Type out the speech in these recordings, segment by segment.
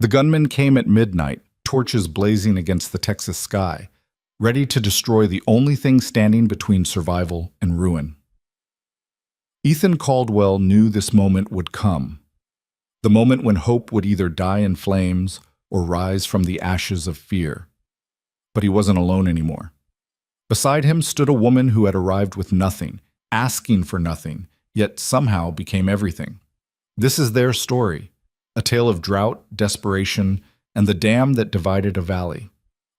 The gunmen came at midnight, torches blazing against the Texas sky, ready to destroy the only thing standing between survival and ruin. Ethan Caldwell knew this moment would come, the moment when hope would either die in flames or rise from the ashes of fear. But he wasn't alone anymore. Beside him stood a woman who had arrived with nothing, asking for nothing, yet somehow became everything. This is their story, a tale of drought, desperation, and the dam that divided a valley.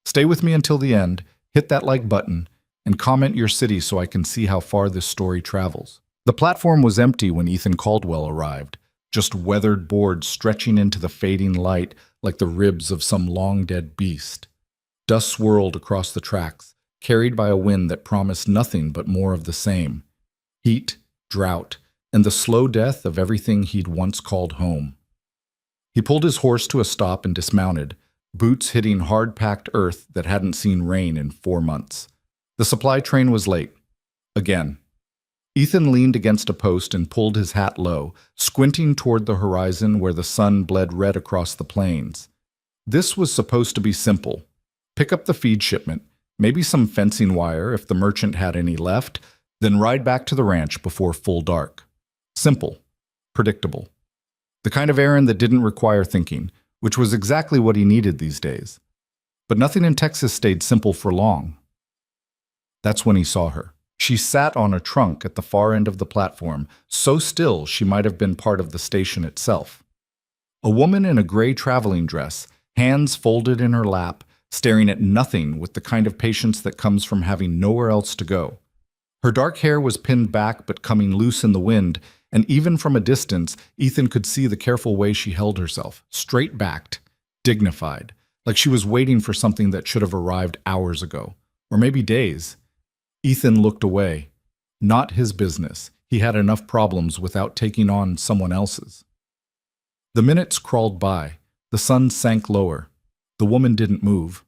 Stay with me until the end, hit that like button, and comment your city so I can see how far this story travels. The platform was empty when Ethan Caldwell arrived, just weathered boards stretching into the fading light like the ribs of some long-dead beast. Dust swirled across the tracks, carried by a wind that promised nothing but more of the same. Heat, drought, and the slow death of everything he'd once called home. He pulled his horse to a stop and dismounted, boots hitting hard-packed earth that hadn't seen rain in 4 months. The supply train was late. Again. Ethan leaned against a post and pulled his hat low, squinting toward the horizon where the sun bled red across the plains. This was supposed to be simple. Pick up the feed shipment, maybe some fencing wire if the merchant had any left, then ride back to the ranch before full dark. Simple. Predictable. The kind of errand that didn't require thinking, which was exactly what he needed these days. But nothing in Texas stayed simple for long. That's when he saw her. She sat on a trunk at the far end of the platform, so still she might have been part of the station itself. A woman in a gray traveling dress, hands folded in her lap, staring at nothing with the kind of patience that comes from having nowhere else to go. Her dark hair was pinned back but coming loose in the wind, and even from a distance, Ethan could see the careful way she held herself, straight-backed, dignified, like she was waiting for something that should have arrived hours ago, or maybe days. Ethan looked away. Not his business. He had enough problems without taking on someone else's. The minutes crawled by. The sun sank lower. The woman didn't move.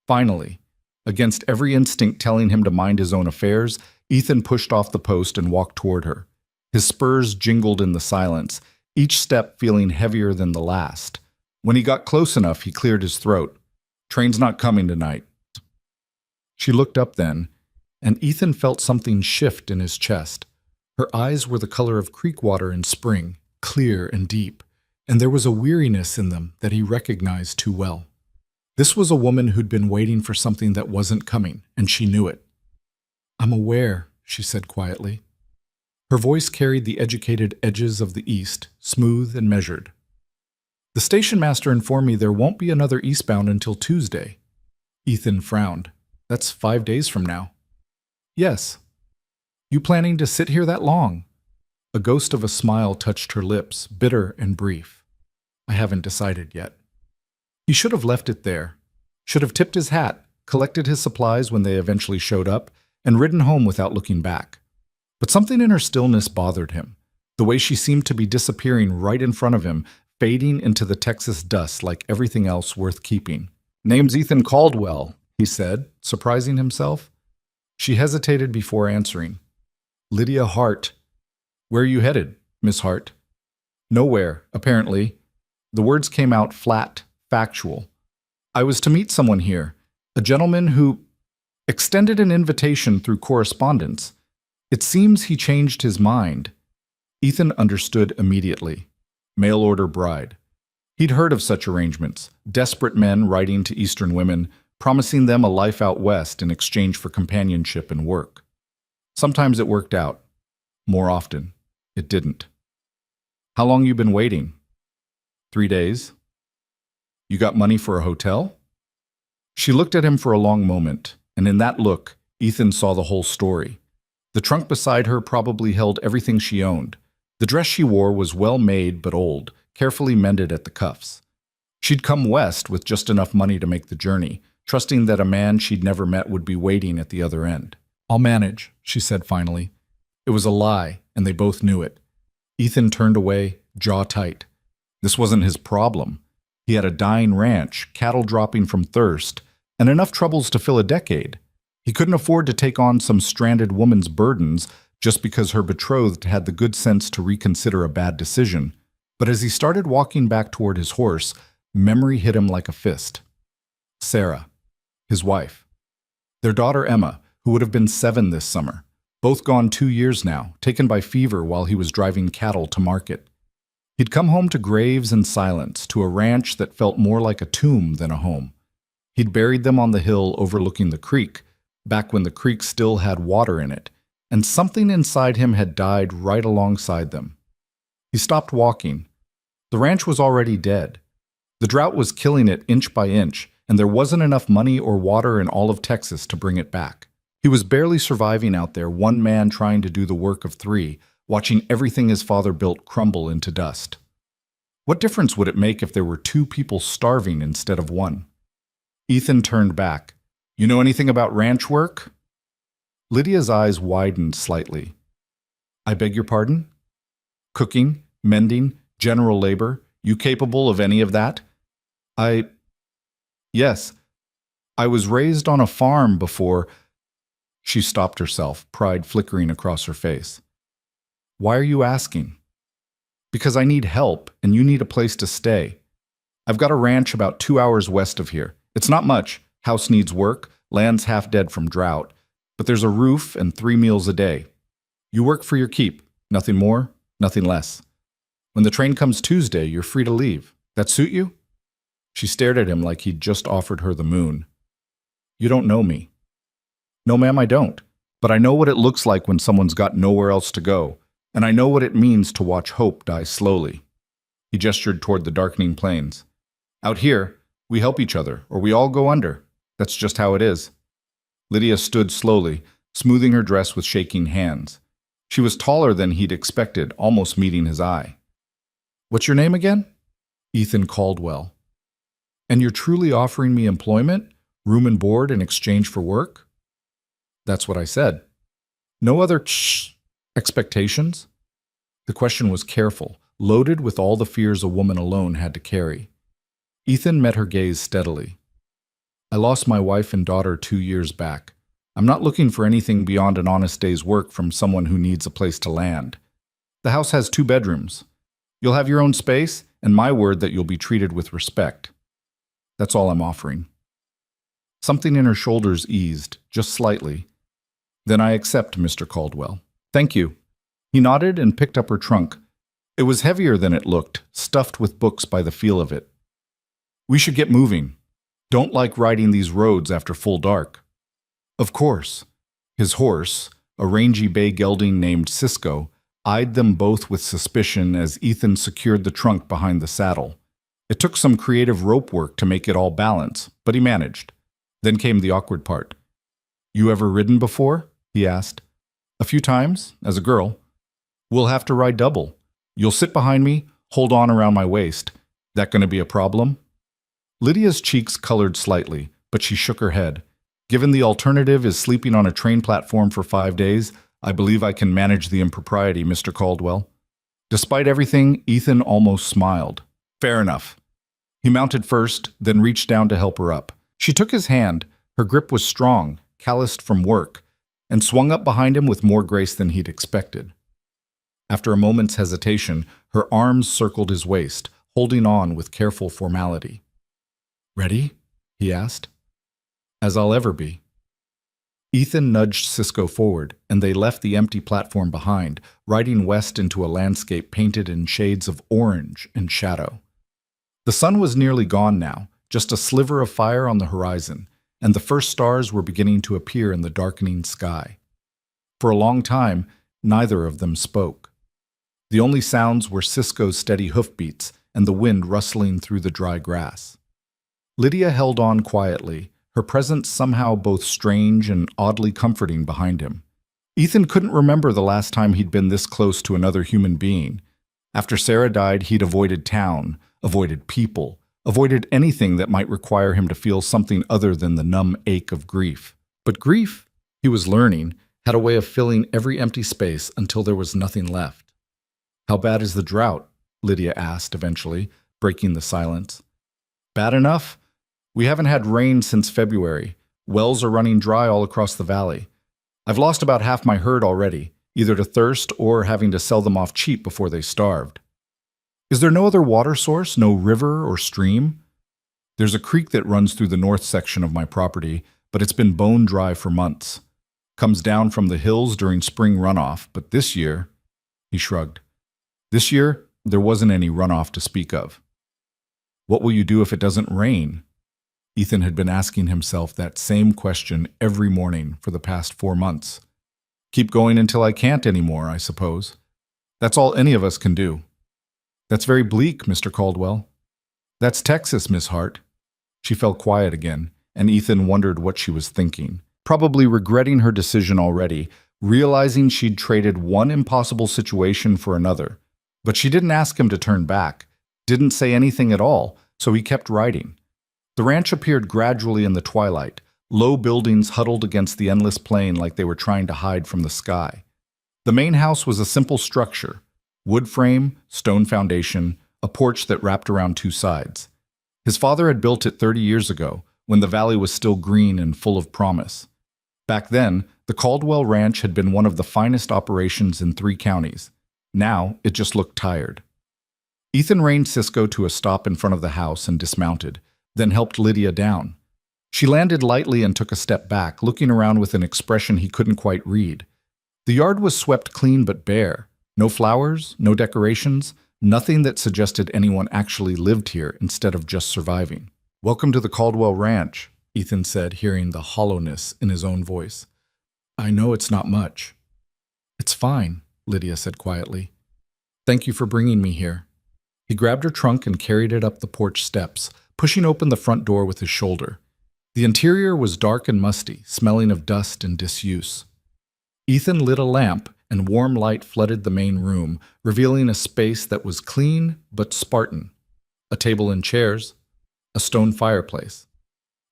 Finally, against every instinct telling him to mind his own affairs, Ethan pushed off the post and walked toward her. His spurs jingled in the silence, each step feeling heavier than the last. When he got close enough, he cleared his throat. "Train's not coming tonight." She looked up then, and Ethan felt something shift in his chest. Her eyes were the color of creek water in spring, clear and deep, and there was a weariness in them that he recognized too well. This was a woman who'd been waiting for something that wasn't coming, and she knew it. "I'm aware," she said quietly. Her voice carried the educated edges of the East, smooth and measured. "The station master informed me there won't be another eastbound until Tuesday." Ethan frowned. "That's 5 days from now." "Yes." "You planning to sit here that long?" A ghost of a smile touched her lips, bitter and brief. "I haven't decided yet." He should have left it there. Should have tipped his hat, collected his supplies when they eventually showed up, and ridden home without looking back. But something in her stillness bothered him. The way she seemed to be disappearing right in front of him, fading into the Texas dust like everything else worth keeping. "Name's Ethan Caldwell," he said, surprising himself. She hesitated before answering. "Lydia Hart." "Where are you headed, Miss Hart?" "Nowhere, apparently." The words came out flat, factual. "I was to meet someone here, a gentleman who extended an invitation through correspondence. It seems he changed his mind." Ethan understood immediately. Mail-order bride. He'd heard of such arrangements, desperate men writing to Eastern women, promising them a life out west in exchange for companionship and work. Sometimes it worked out. More often, it didn't. "How long you been waiting?" 3 days. "You got money for a hotel?" She looked at him for a long moment, and in that look, Ethan saw the whole story. The trunk beside her probably held everything she owned. The dress she wore was well made but old, carefully mended at the cuffs. She'd come west with just enough money to make the journey, trusting that a man she'd never met would be waiting at the other end. "I'll manage," she said finally. It was a lie, and they both knew it. Ethan turned away, jaw tight. This wasn't his problem. He had a dying ranch, cattle dropping from thirst, and enough troubles to fill a decade. He couldn't afford to take on some stranded woman's burdens just because her betrothed had the good sense to reconsider a bad decision. But as he started walking back toward his horse, Memory hit him like a fist. Sarah, his wife. Their daughter Emma, who would have been 7 this summer. Both gone 2 years now, taken by fever while he was driving cattle to market. He'd come home to graves and silence, to a ranch that felt more like a tomb than a home. He'd buried them on the hill overlooking the creek, back when the creek still had water in it, and something inside him had died right alongside them. He stopped walking. The ranch was already dead. The drought was killing it inch by inch, and there wasn't enough money or water in all of Texas to bring it back. He was barely surviving out there, one man trying to do the work of 3, watching everything his father built crumble into dust. What difference would it make if there were 2 people starving instead of 1? Ethan turned back. "You know anything about ranch work?" Lydia's eyes widened slightly. "I beg your pardon? Cooking, mending, general labor, you capable of any of that?" Yes, I was raised on a farm before." She stopped herself, pride flickering across her face. "Why are you asking?" "Because I need help, and you need a place to stay. I've got a ranch about 2 hours west of here. It's not much. House needs work, land's half dead from drought, but there's a roof and 3 meals a day. You work for your keep, nothing more, nothing less. When the train comes Tuesday, you're free to leave. That suit you?" She stared at him like he'd just offered her the moon. "You don't know me." "No, ma'am, I don't. But I know what it looks like when someone's got nowhere else to go, and I know what it means to watch hope die slowly." He gestured toward the darkening plains. "Out here, we help each other, or we all go under. That's just how it is." Lydia stood slowly, smoothing her dress with shaking hands. She was taller than he'd expected, almost meeting his eye. "What's your name again?" "Ethan Caldwell." "And you're truly offering me employment, room and board in exchange for work?" "That's what I said." "No other expectations?" The question was careful, loaded with all the fears a woman alone had to carry. Ethan met her gaze steadily. "I lost my wife and daughter 2 years back. I'm not looking for anything beyond an honest day's work from someone who needs a place to land. The house has 2 bedrooms. You'll have your own space, and my word that you'll be treated with respect. That's all I'm offering." Something in her shoulders eased, just slightly. "Then I accept, Mr. Caldwell. Thank you." He nodded and picked up her trunk. It was heavier than it looked, stuffed with books by the feel of it. "We should get moving. Don't like riding these roads after full dark." "Of course." His horse, a rangy bay gelding named Cisco, eyed them both with suspicion as Ethan secured the trunk behind the saddle. It took some creative rope work to make it all balance, but he managed. Then came the awkward part. "You ever ridden before?" he asked. "A few times, as a girl." "We'll have to ride double. You'll sit behind me, hold on around my waist. That going to be a problem?" Lydia's cheeks colored slightly, but she shook her head. "Given the alternative is sleeping on a train platform for 5 days, I believe I can manage the impropriety, Mr. Caldwell." Despite everything, Ethan almost smiled. "Fair enough." He mounted first, then reached down to help her up. She took his hand. Her grip was strong, calloused from work, and swung up behind him with more grace than he'd expected. After a moment's hesitation, her arms circled his waist, holding on with careful formality. "Ready?" he asked. "As I'll ever be." Ethan nudged Cisco forward, and they left the empty platform behind, riding west into a landscape painted in shades of orange and shadow. The sun was nearly gone now, just a sliver of fire on the horizon, and the first stars were beginning to appear in the darkening sky. For a long time, neither of them spoke. The only sounds were Cisco's steady hoofbeats and the wind rustling through the dry grass. Lydia held on quietly, her presence somehow both strange and oddly comforting behind him. Ethan couldn't remember the last time he'd been this close to another human being. After Sarah died, he'd avoided town, avoided people, avoided anything that might require him to feel something other than the numb ache of grief. But grief, he was learning, had a way of filling every empty space until there was nothing left. "How bad is the drought?" Lydia asked eventually, breaking the silence. "Bad enough? We haven't had rain since February. Wells are running dry all across the valley. I've lost about half my herd already, either to thirst or having to sell them off cheap before they starved." "Is there no other water source, no river or stream?" There's a creek that runs through the north section of my property, but it's been bone dry for months. Comes down from the hills during spring runoff, but this year, he shrugged. This year, there wasn't any runoff to speak of. What will you do if it doesn't rain? Ethan had been asking himself that same question every morning for the past 4 months. Keep going until I can't anymore, I suppose. That's all any of us can do. That's very bleak, Mr. Caldwell. That's Texas, Miss Hart. She fell quiet again, and Ethan wondered what she was thinking. Probably regretting her decision already, realizing she'd traded one impossible situation for another. But she didn't ask him to turn back, didn't say anything at all, so he kept riding. The ranch appeared gradually in the twilight, low buildings huddled against the endless plain like they were trying to hide from the sky. The main house was a simple structure, wood frame, stone foundation, a porch that wrapped around 2 sides. His father had built it 30 years ago, when the valley was still green and full of promise. Back then, the Caldwell Ranch had been one of the finest operations in 3 counties. Now, it just looked tired. Ethan reined Cisco to a stop in front of the house and dismounted, then helped Lydia down. She landed lightly and took a step back, looking around with an expression he couldn't quite read. The yard was swept clean but bare. No flowers, no decorations, nothing that suggested anyone actually lived here instead of just surviving. "Welcome to the Caldwell Ranch," Ethan said, hearing the hollowness in his own voice. "I know it's not much." "It's fine," Lydia said quietly. "Thank you for bringing me here." He grabbed her trunk and carried it up the porch steps, pushing open the front door with his shoulder. The interior was dark and musty, smelling of dust and disuse. Ethan lit a lamp, and warm light flooded the main room, revealing a space that was clean but Spartan. A table and chairs, a stone fireplace.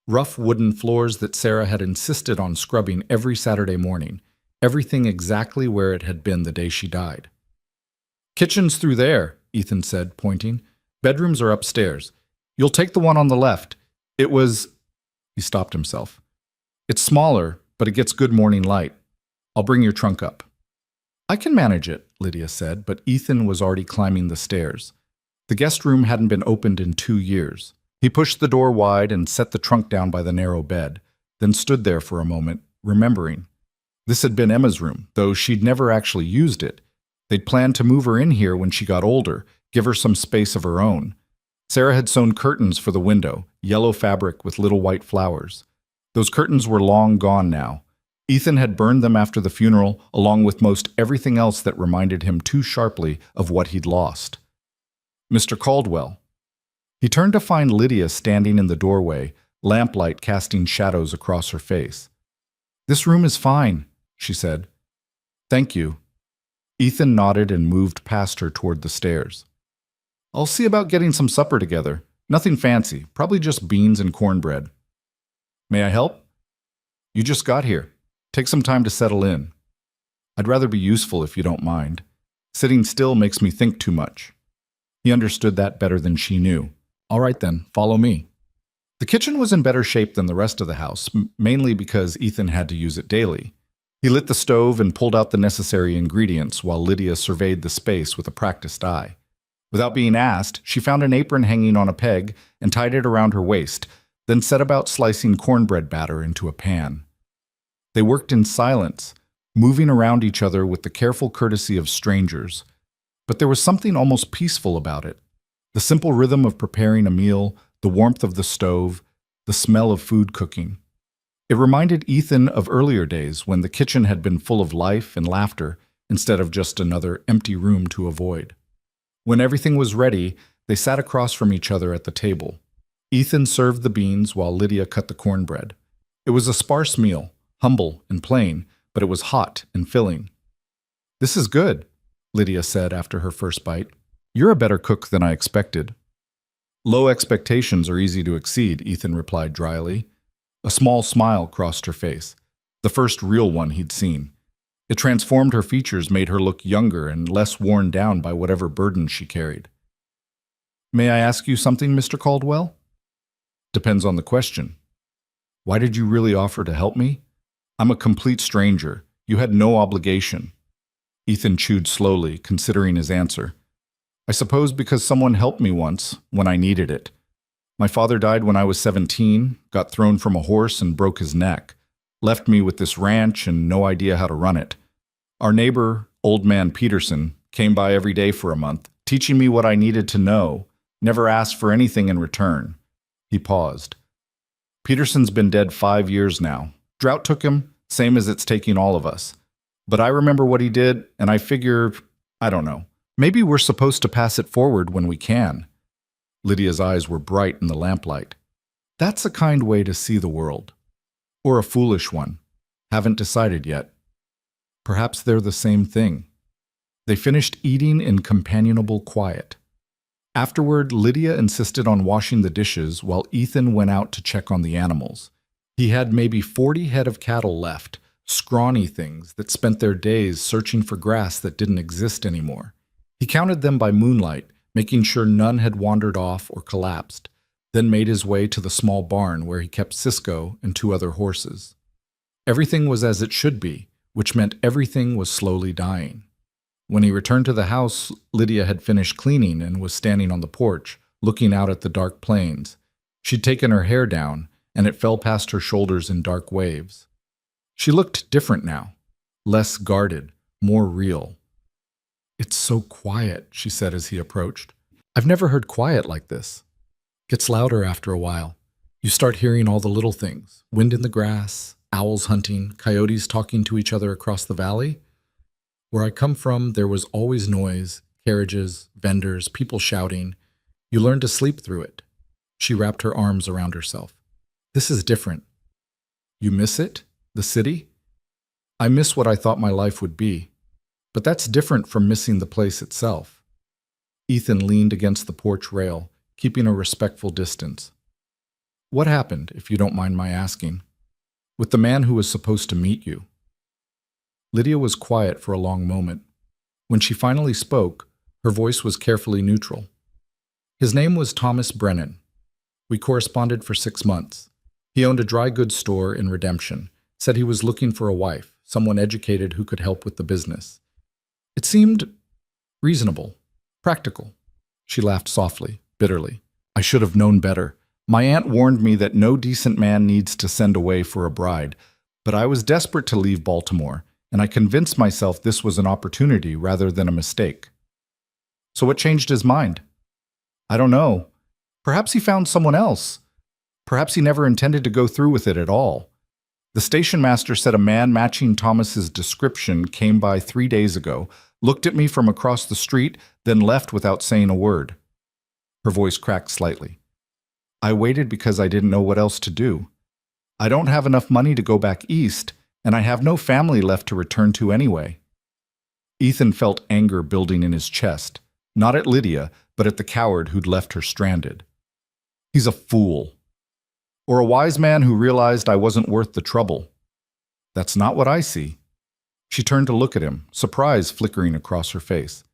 Rough wooden floors that Sarah had insisted on scrubbing every Saturday morning, everything exactly where it had been the day she died. "Kitchen's through there," Ethan said, pointing. "Bedrooms are upstairs. You'll take the one on the left. It was—" He stopped himself. "It's smaller, but it gets good morning light. I'll bring your trunk up." "I can manage it," Lydia said, but Ethan was already climbing the stairs. The guest room hadn't been opened in 2 years. He pushed the door wide and set the trunk down by the narrow bed, then stood there for a moment, remembering. This had been Emma's room, though she'd never actually used it. They'd planned to move her in here when she got older, give her some space of her own. Sarah had sewn curtains for the window, yellow fabric with little white flowers. Those curtains were long gone now. Ethan had burned them after the funeral, along with most everything else that reminded him too sharply of what he'd lost. "Mr. Caldwell." He turned to find Lydia standing in the doorway, lamplight casting shadows across her face. "This room is fine," she said. "Thank you." Ethan nodded and moved past her toward the stairs. "I'll see about getting some supper together. Nothing fancy, probably just beans and cornbread." "May I help?" "You just got here. Take some time to settle in." "I'd rather be useful if you don't mind. Sitting still makes me think too much." He understood that better than she knew. "All right then, follow me." The kitchen was in better shape than the rest of the house, mainly because Ethan had to use it daily. He lit the stove and pulled out the necessary ingredients while Lydia surveyed the space with a practiced eye. Without being asked, she found an apron hanging on a peg and tied it around her waist, then set about slicing cornbread batter into a pan. They worked in silence, moving around each other with the careful courtesy of strangers. But there was something almost peaceful about it. The simple rhythm of preparing a meal, the warmth of the stove, the smell of food cooking. It reminded Ethan of earlier days when the kitchen had been full of life and laughter instead of just another empty room to avoid. When everything was ready, they sat across from each other at the table. Ethan served the beans while Lydia cut the cornbread. It was a sparse meal, humble and plain, but it was hot and filling. "This is good," Lydia said after her first bite. "You're a better cook than I expected." "Low expectations are easy to exceed," Ethan replied dryly. A small smile crossed her face, the first real one he'd seen. It transformed her features, made her look younger and less worn down by whatever burden she carried. "May I ask you something, Mr. Caldwell?" "Depends on the question." "Why did you really offer to help me?" "I'm a complete stranger. You had no obligation." Ethan chewed slowly, considering his answer. "I suppose because someone helped me once, when I needed it. My father died when I was 17, got thrown from a horse and broke his neck, left me with this ranch and no idea how to run it. Our neighbor, Old Man Peterson, came by every day for a month, teaching me what I needed to know, never asked for anything in return. He paused. Peterson's been dead 5 years now. Drought took him, same as it's taking all of us. But I remember what he did, and I figure, I don't know, maybe we're supposed to pass it forward when we can. Lydia's eyes were bright in the lamplight. That's a kind way to see the world. Or a foolish one. Haven't decided yet. Perhaps they're the same thing. They finished eating in companionable quiet. Afterward, Lydia insisted on washing the dishes while Ethan went out to check on the animals. He had maybe 40 head of cattle left, scrawny things that spent their days searching for grass that didn't exist anymore. He counted them by moonlight, making sure none had wandered off or collapsed, then made his way to the small barn where he kept Cisco and 2 other horses. Everything was as it should be, which meant everything was slowly dying. When he returned to the house, Lydia had finished cleaning and was standing on the porch, looking out at the dark plains. She'd taken her hair down, and it fell past her shoulders in dark waves. She looked different now, less guarded, more real. "It's so quiet," she said as he approached. "I've never heard quiet like this. Gets louder after a while. You start hearing all the little things, wind in the grass, owls hunting, coyotes talking to each other across the valley. Where I come from, there was always noise, carriages, vendors, people shouting. You learn to sleep through it." She wrapped her arms around herself. "This is different." "You miss it? The city?" "I miss what I thought my life would be. But that's different from missing the place itself." Ethan leaned against the porch rail, keeping a respectful distance. "What happened, if you don't mind my asking, with the man who was supposed to meet you?" Lydia was quiet for a long moment. When she finally spoke, her voice was carefully neutral. "His name was Thomas Brennan. We corresponded for 6 months. He owned a dry goods store in Redemption, said he was looking for a wife, someone educated who could help with the business. It seemed reasonable, practical." She laughed softly, bitterly. "I should have known better. My aunt warned me that no decent man needs to send away for a bride, but I was desperate to leave Baltimore, and I convinced myself this was an opportunity rather than a mistake." "So what changed his mind?" "I don't know. Perhaps he found someone else. Perhaps he never intended to go through with it at all. The station master said a man matching Thomas's description came by 3 days ago, looked at me from across the street, then left without saying a word." Her voice cracked slightly. "I waited because I didn't know what else to do. I don't have enough money to go back east, and I have no family left to return to anyway." Ethan felt anger building in his chest, not at Lydia, but at the coward who'd left her stranded. "He's a fool. Or a wise man who realized I wasn't worth the trouble. That's not what I see." She turned to look at him, surprise flickering across her face.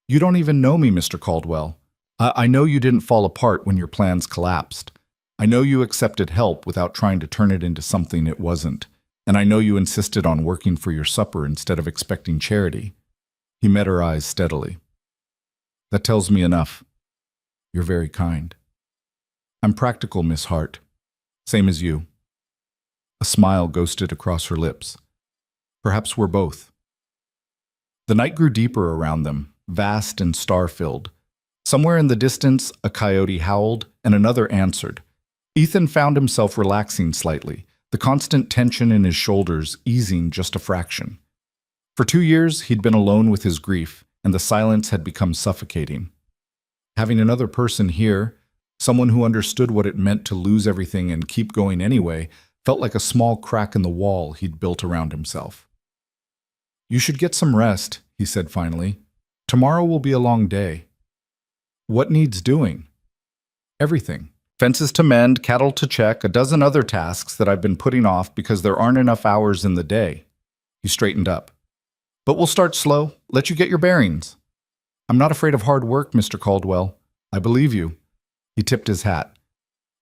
"You don't even know me, Mr. Caldwell. I know you didn't fall apart when your plans collapsed. I know you accepted help without trying to turn it into something it wasn't. And I know you insisted on working for your supper instead of expecting charity." He met her eyes steadily. "That tells me enough. You're very kind." "I'm practical, Miss Hart. Same as you." A smile ghosted across her lips. "Perhaps we're both." The night grew deeper around them, vast and star-filled. Somewhere in the distance, a coyote howled, and another answered. Ethan found himself relaxing slightly, the constant tension in his shoulders easing just a fraction. For 2 years, he'd been alone with his grief, and the silence had become suffocating. Having another person here, someone who understood what it meant to lose everything and keep going anyway, felt like a small crack in the wall he'd built around himself. "You should get some rest," he said finally. "Tomorrow will be a long day." "What needs doing?" "Everything. Fences to mend, cattle to check, a dozen other tasks that I've been putting off because there aren't enough hours in the day." He straightened up. "But we'll start slow, let you get your bearings." "I'm not afraid of hard work, Mr. Caldwell. I believe you." He tipped his hat.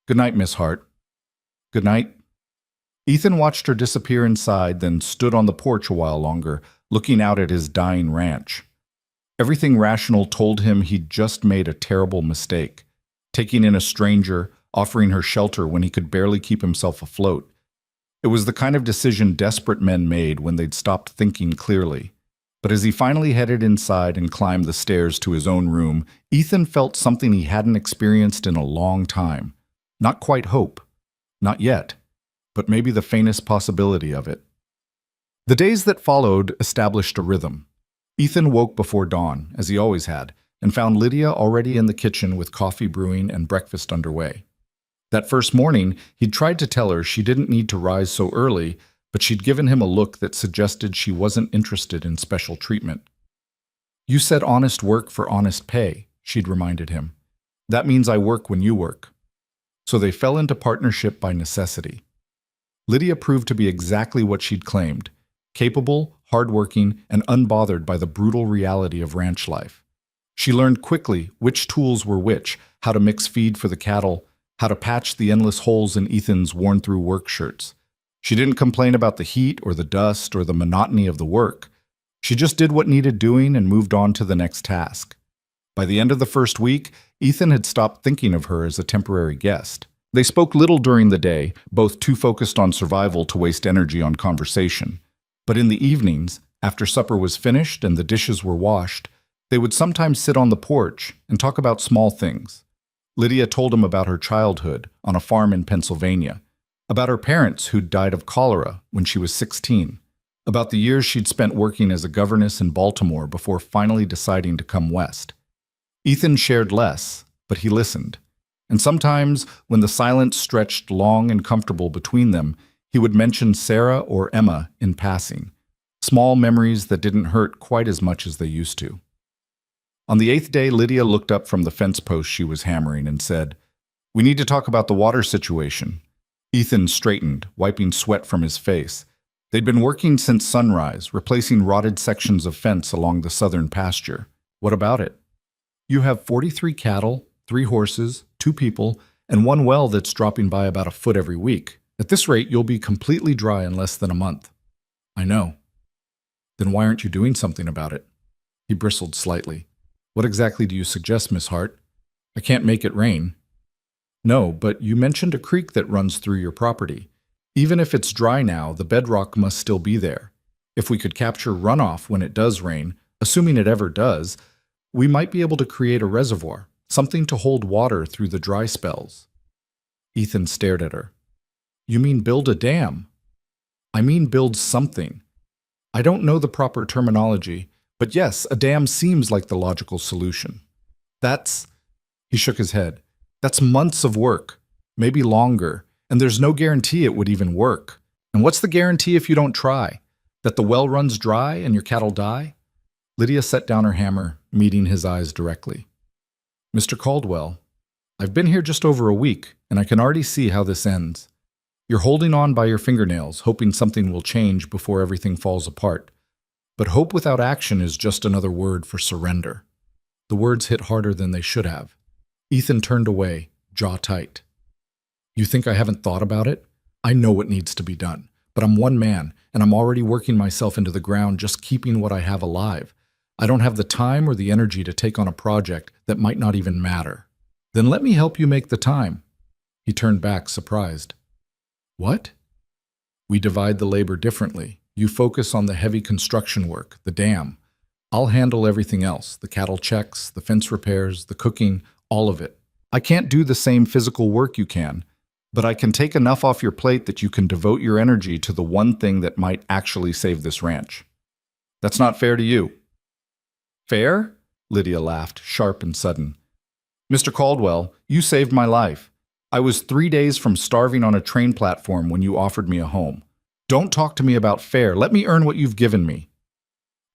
"Good night, Miss Hart." "Good night." Ethan watched her disappear inside, then stood on the porch a while longer, looking out at his dying ranch. Everything rational told him he'd just made a terrible mistake, taking in a stranger, offering her shelter when he could barely keep himself afloat. It was the kind of decision desperate men made when they'd stopped thinking clearly. But as he finally headed inside and climbed the stairs to his own room, Ethan felt something he hadn't experienced in a long time. Not quite hope. Not yet. But maybe the faintest possibility of it. The days that followed established a rhythm. Ethan woke before dawn, as he always had, and found Lydia already in the kitchen with coffee brewing and breakfast underway. That first morning, he'd tried to tell her she didn't need to rise so early, but she'd given him a look that suggested she wasn't interested in special treatment. "You said honest work for honest pay," she'd reminded him. "That means I work when you work." So they fell into partnership by necessity. Lydia proved to be exactly what she'd claimed: capable, hardworking, and unbothered by the brutal reality of ranch life. She learned quickly which tools were which, how to mix feed for the cattle, how to patch the endless holes in Ethan's worn-through work shirts. She didn't complain about the heat or the dust or the monotony of the work. She just did what needed doing and moved on to the next task. By the end of the first week, Ethan had stopped thinking of her as a temporary guest. They spoke little during the day, both too focused on survival to waste energy on conversation. But in the evenings, after supper was finished and the dishes were washed, they would sometimes sit on the porch and talk about small things. Lydia told him about her childhood on a farm in Pennsylvania, about her parents who'd died of cholera when she was 16, about the years she'd spent working as a governess in Baltimore before finally deciding to come west. Ethan shared less, but he listened. And sometimes, when the silence stretched long and comfortable between them, he would mention Sarah or Emma in passing, small memories that didn't hurt quite as much as they used to. On the 8th day, Lydia looked up from the fence post she was hammering and said, "We need to talk about the water situation." Ethan straightened, wiping sweat from his face. They'd been working since sunrise, replacing rotted sections of fence along the southern pasture. "What about it?" "You have 43 cattle, 3 horses, 2 people, and 1 well that's dropping by about a foot every week. At this rate, you'll be completely dry in less than a month." "I know." "Then why aren't you doing something about it?" He bristled slightly. "What exactly do you suggest, Miss Hart? I can't make it rain." "No, but you mentioned a creek that runs through your property. Even if it's dry now, the bedrock must still be there. If we could capture runoff when it does rain, assuming it ever does, we might be able to create a reservoir, something to hold water through the dry spells." Ethan stared at her. "You mean build a dam?" "I mean build something. I don't know the proper terminology, but yes, a dam seems like the logical solution." He shook his head. "That's months of work, maybe longer, and there's no guarantee it would even work. And what's the guarantee if you don't try? That the well runs dry and your cattle die?" Lydia set down her hammer, meeting his eyes directly. "Mr. Caldwell, I've been here just over a week, and I can already see how this ends. You're holding on by your fingernails, hoping something will change before everything falls apart. But hope without action is just another word for surrender." The words hit harder than they should have. Ethan turned away, jaw tight. "You think I haven't thought about it? I know what needs to be done, but I'm one man, and I'm already working myself into the ground just keeping what I have alive. I don't have the time or the energy to take on a project that might not even matter." "Then let me help you make the time." He turned back, surprised. "What?" "We divide the labor differently. You focus on the heavy construction work, the dam. I'll handle everything else, the cattle checks, the fence repairs, the cooking, all of it. I can't do the same physical work you can, but I can take enough off your plate that you can devote your energy to the one thing that might actually save this ranch. That's not fair to you." "Fair?" Lydia laughed, sharp and sudden. "Mr. Caldwell, you saved my life. I was 3 days from starving on a train platform when you offered me a home. Don't talk to me about fair. Let me earn what you've given me."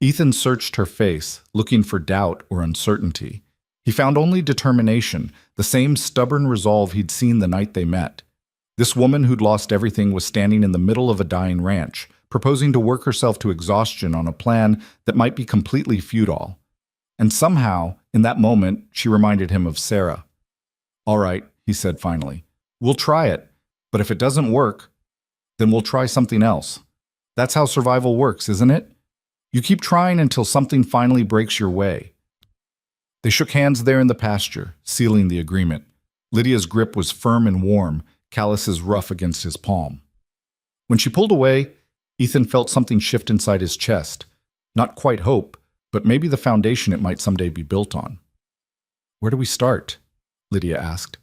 Ethan searched her face, looking for doubt or uncertainty. He found only determination, the same stubborn resolve he'd seen the night they met. This woman who'd lost everything was standing in the middle of a dying ranch, proposing to work herself to exhaustion on a plan that might be completely futile. And somehow, in that moment, she reminded him of Sarah. "All right," he said finally. "We'll try it, but if it doesn't work, then we'll try something else. That's how survival works, isn't it? You keep trying until something finally breaks your way." They shook hands there in the pasture, sealing the agreement. Lydia's grip was firm and warm, calluses rough against his palm. When she pulled away, Ethan felt something shift inside his chest. Not quite hope, but maybe the foundation it might someday be built on. "Where do we start?" Lydia asked.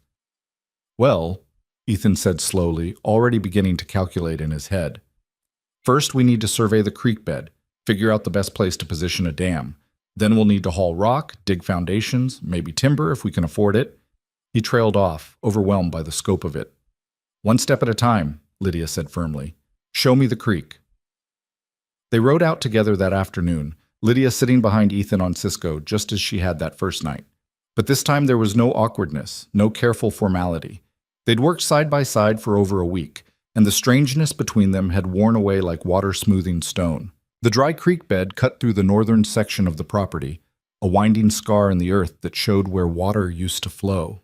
"Well," Ethan said slowly, already beginning to calculate in his head. "First, we need to survey the creek bed, figure out the best place to position a dam. Then we'll need to haul rock, dig foundations, maybe timber if we can afford it." He trailed off, overwhelmed by the scope of it. "One step at a time," Lydia said firmly. "Show me the creek." They rode out together that afternoon, Lydia sitting behind Ethan on Cisco just as she had that first night. But this time there was no awkwardness, no careful formality. They'd worked side by side for over a week, and the strangeness between them had worn away like water-smoothing stone. The dry creek bed cut through the northern section of the property, a winding scar in the earth that showed where water used to flow.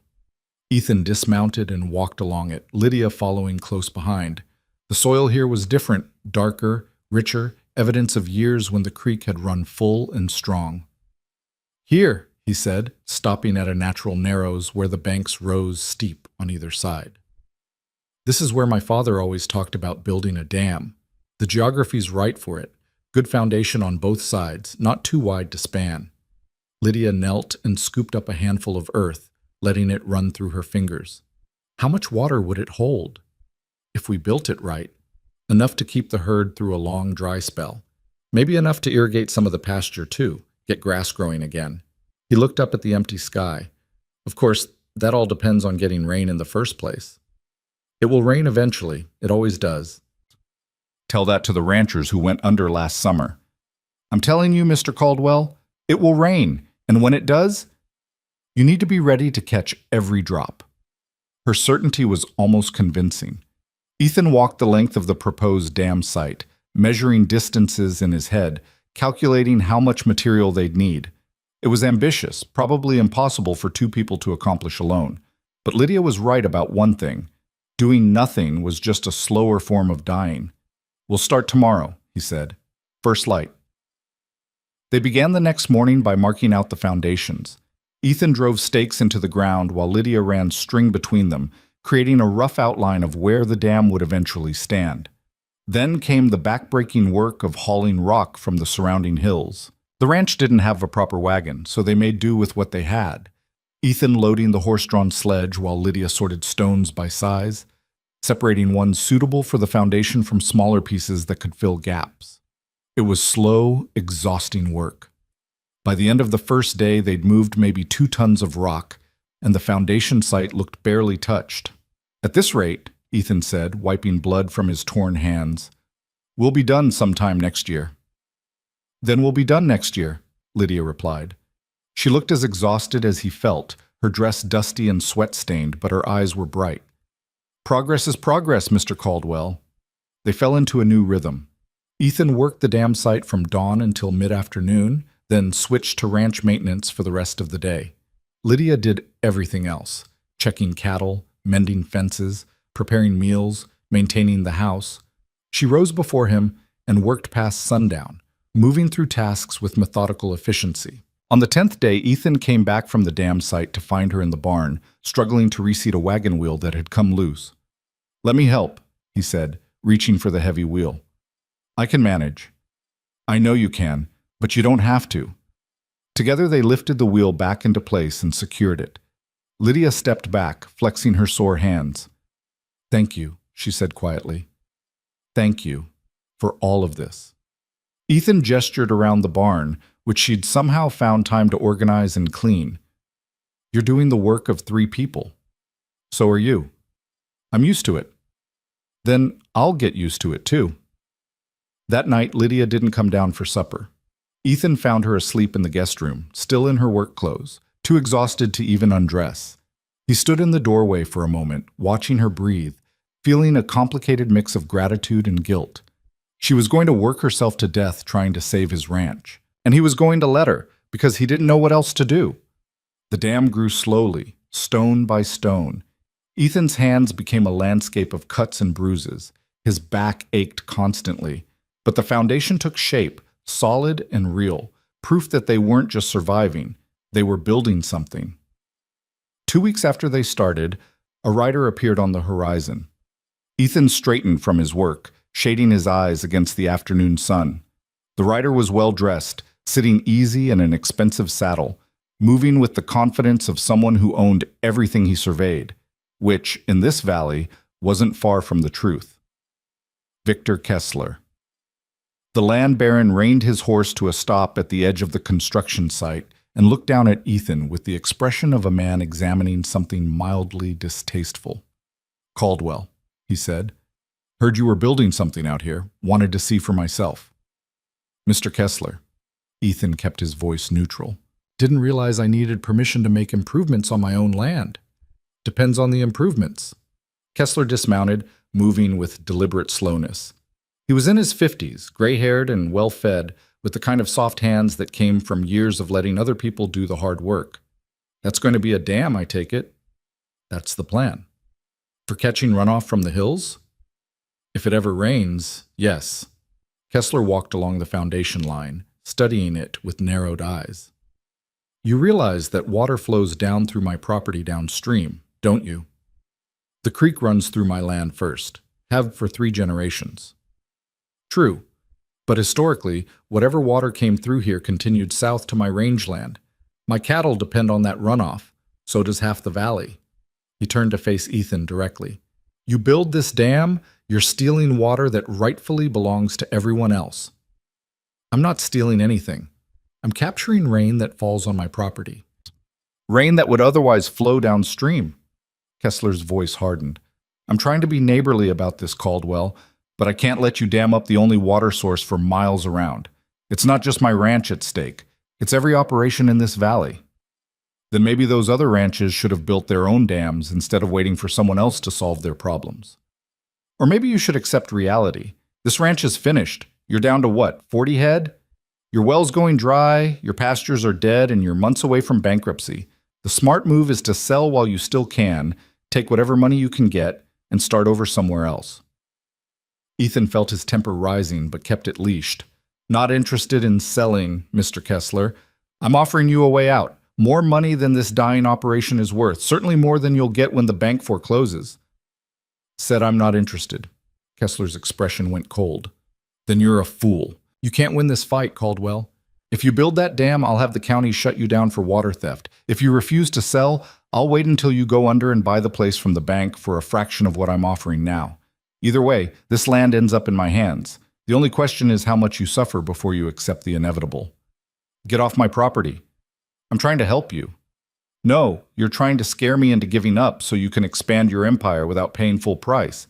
Ethan dismounted and walked along it, Lydia following close behind. The soil here was different, darker, richer, evidence of years when the creek had run full and strong. "Here," he said, stopping at a natural narrows where the banks rose steep on either side. "This is where my father always talked about building a dam. The geography's right for it. Good foundation on both sides, not too wide to span." Lydia knelt and scooped up a handful of earth, letting it run through her fingers. How much water would it hold? If we built it right, enough to keep the herd through a long dry spell. Maybe enough to irrigate some of the pasture too, get grass growing again. He looked up at the empty sky. Of course, that all depends on getting rain in the first place. "It will rain eventually, it always does." Tell that to the ranchers who went under last summer. "I'm telling you, Mr. Caldwell, it will rain, and when it does, you need to be ready to catch every drop." Her certainty was almost convincing. Ethan walked the length of the proposed dam site, measuring distances in his head, calculating how much material they'd need. It was ambitious, probably impossible for two people to accomplish alone. But Lydia was right about one thing. Doing nothing was just a slower form of dying. "We'll start tomorrow," he said. "First light." They began the next morning by marking out the foundations. Ethan drove stakes into the ground while Lydia ran string between them, creating a rough outline of where the dam would eventually stand. Then came the backbreaking work of hauling rock from the surrounding hills. The ranch didn't have a proper wagon, so they made do with what they had. Ethan loading the horse-drawn sledge while Lydia sorted stones by size, separating ones suitable for the foundation from smaller pieces that could fill gaps. It was slow, exhausting work. By the end of the first day, they'd moved maybe 2 tons of rock, and the foundation site looked barely touched. "At this rate," Ethan said, wiping blood from his torn hands, "we'll be done sometime next year." "Then we'll be done next year," Lydia replied. She looked as exhausted as he felt, her dress dusty and sweat-stained, but her eyes were bright. "Progress is progress, Mr. Caldwell." They fell into a new rhythm. Ethan worked the dam site from dawn until mid-afternoon, then switched to ranch maintenance for the rest of the day. Lydia did everything else, checking cattle, mending fences, preparing meals, maintaining the house. She rose before him and worked past sundown, moving through tasks with methodical efficiency. On the 10th day, Ethan came back from the dam site to find her in the barn, struggling to reseat a wagon wheel that had come loose. "Let me help," he said, reaching for the heavy wheel. "I can manage." "I know you can, but you don't have to." Together they lifted the wheel back into place and secured it. Lydia stepped back, flexing her sore hands. "Thank you," she said quietly. "Thank you for all of this." Ethan gestured around the barn, which she'd somehow found time to organize and clean. "You're doing the work of 3 people. So are you." "I'm used to it." "Then I'll get used to it too." That night, Lydia didn't come down for supper. Ethan found her asleep in the guest room, still in her work clothes, too exhausted to even undress. He stood in the doorway for a moment, watching her breathe, feeling a complicated mix of gratitude and guilt. She was going to work herself to death trying to save his ranch, and he was going to let her because he didn't know what else to do. The dam grew slowly, stone by stone. Ethan's hands became a landscape of cuts and bruises. His back ached constantly, but the foundation took shape, solid and real, proof that they weren't just surviving, they were building something. 2 weeks after they started, a rider appeared on the horizon. Ethan straightened from his work, shading his eyes against the afternoon sun. The rider was well dressed, sitting easy in an expensive saddle, moving with the confidence of someone who owned everything he surveyed, which, in this valley, wasn't far from the truth. Victor Kessler. The land baron reined his horse to a stop at the edge of the construction site and looked down at Ethan with the expression of a man examining something mildly distasteful. "Caldwell," he said. "Heard you were building something out here. Wanted to see for myself." "Mr. Kessler." Ethan kept his voice neutral. "Didn't realize I needed permission to make improvements on my own land." "Depends on the improvements." Kessler dismounted, moving with deliberate slowness. He was in his 50s, gray-haired and well-fed, with the kind of soft hands that came from years of letting other people do the hard work. "That's going to be a dam, I take it?" "That's the plan." "For catching runoff from the hills?" "If it ever rains, yes." Kessler walked along the foundation line, studying it with narrowed eyes. "You realize that water flows down through my property downstream, don't you?" "The creek runs through my land first. Have for 3 generations." "True. But historically, whatever water came through here continued south to my rangeland. My cattle depend on that runoff. So does half the valley." He turned to face Ethan directly. "You build this dam, you're stealing water that rightfully belongs to everyone else." "I'm not stealing anything. I'm capturing rain that falls on my property." "Rain that would otherwise flow downstream." Kessler's voice hardened. "I'm trying to be neighborly about this, Caldwell, but I can't let you dam up the only water source for miles around. It's not just my ranch at stake. It's every operation in this valley." "Then maybe those other ranches should have built their own dams instead of waiting for someone else to solve their problems. Or maybe you should accept reality. This ranch is finished. You're down to what, 40 head? Your well's going dry, your pastures are dead, and you're months away from bankruptcy. The smart move is to sell while you still can, take whatever money you can get, and start over somewhere else." Ethan felt his temper rising, but kept it leashed. "Not interested in selling, Mr. Kessler. I'm offering you a way out. More money than this dying operation is worth, certainly more than you'll get when the bank forecloses." "Said I'm not interested." Kessler's expression went cold. "Then you're a fool. You can't win this fight, Caldwell. If you build that dam, I'll have the county shut you down for water theft. If you refuse to sell, I'll wait until you go under and buy the place from the bank for a fraction of what I'm offering now. Either way, this land ends up in my hands. The only question is how much you suffer before you accept the inevitable." "Get off my property." "I'm trying to help you." "No, you're trying to scare me into giving up so you can expand your empire without paying full price.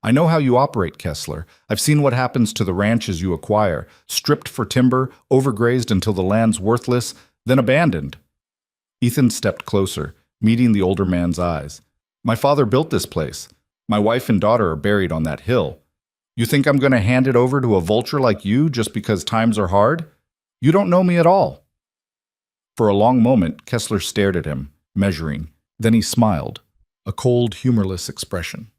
I know how you operate, Kessler. I've seen what happens to the ranches you acquire, stripped for timber, overgrazed until the land's worthless, then abandoned." Ethan stepped closer, meeting the older man's eyes. "My father built this place. My wife and daughter are buried on that hill. You think I'm going to hand it over to a vulture like you just because times are hard? You don't know me at all." For a long moment, Kessler stared at him, measuring. Then he smiled, a cold, humorless expression.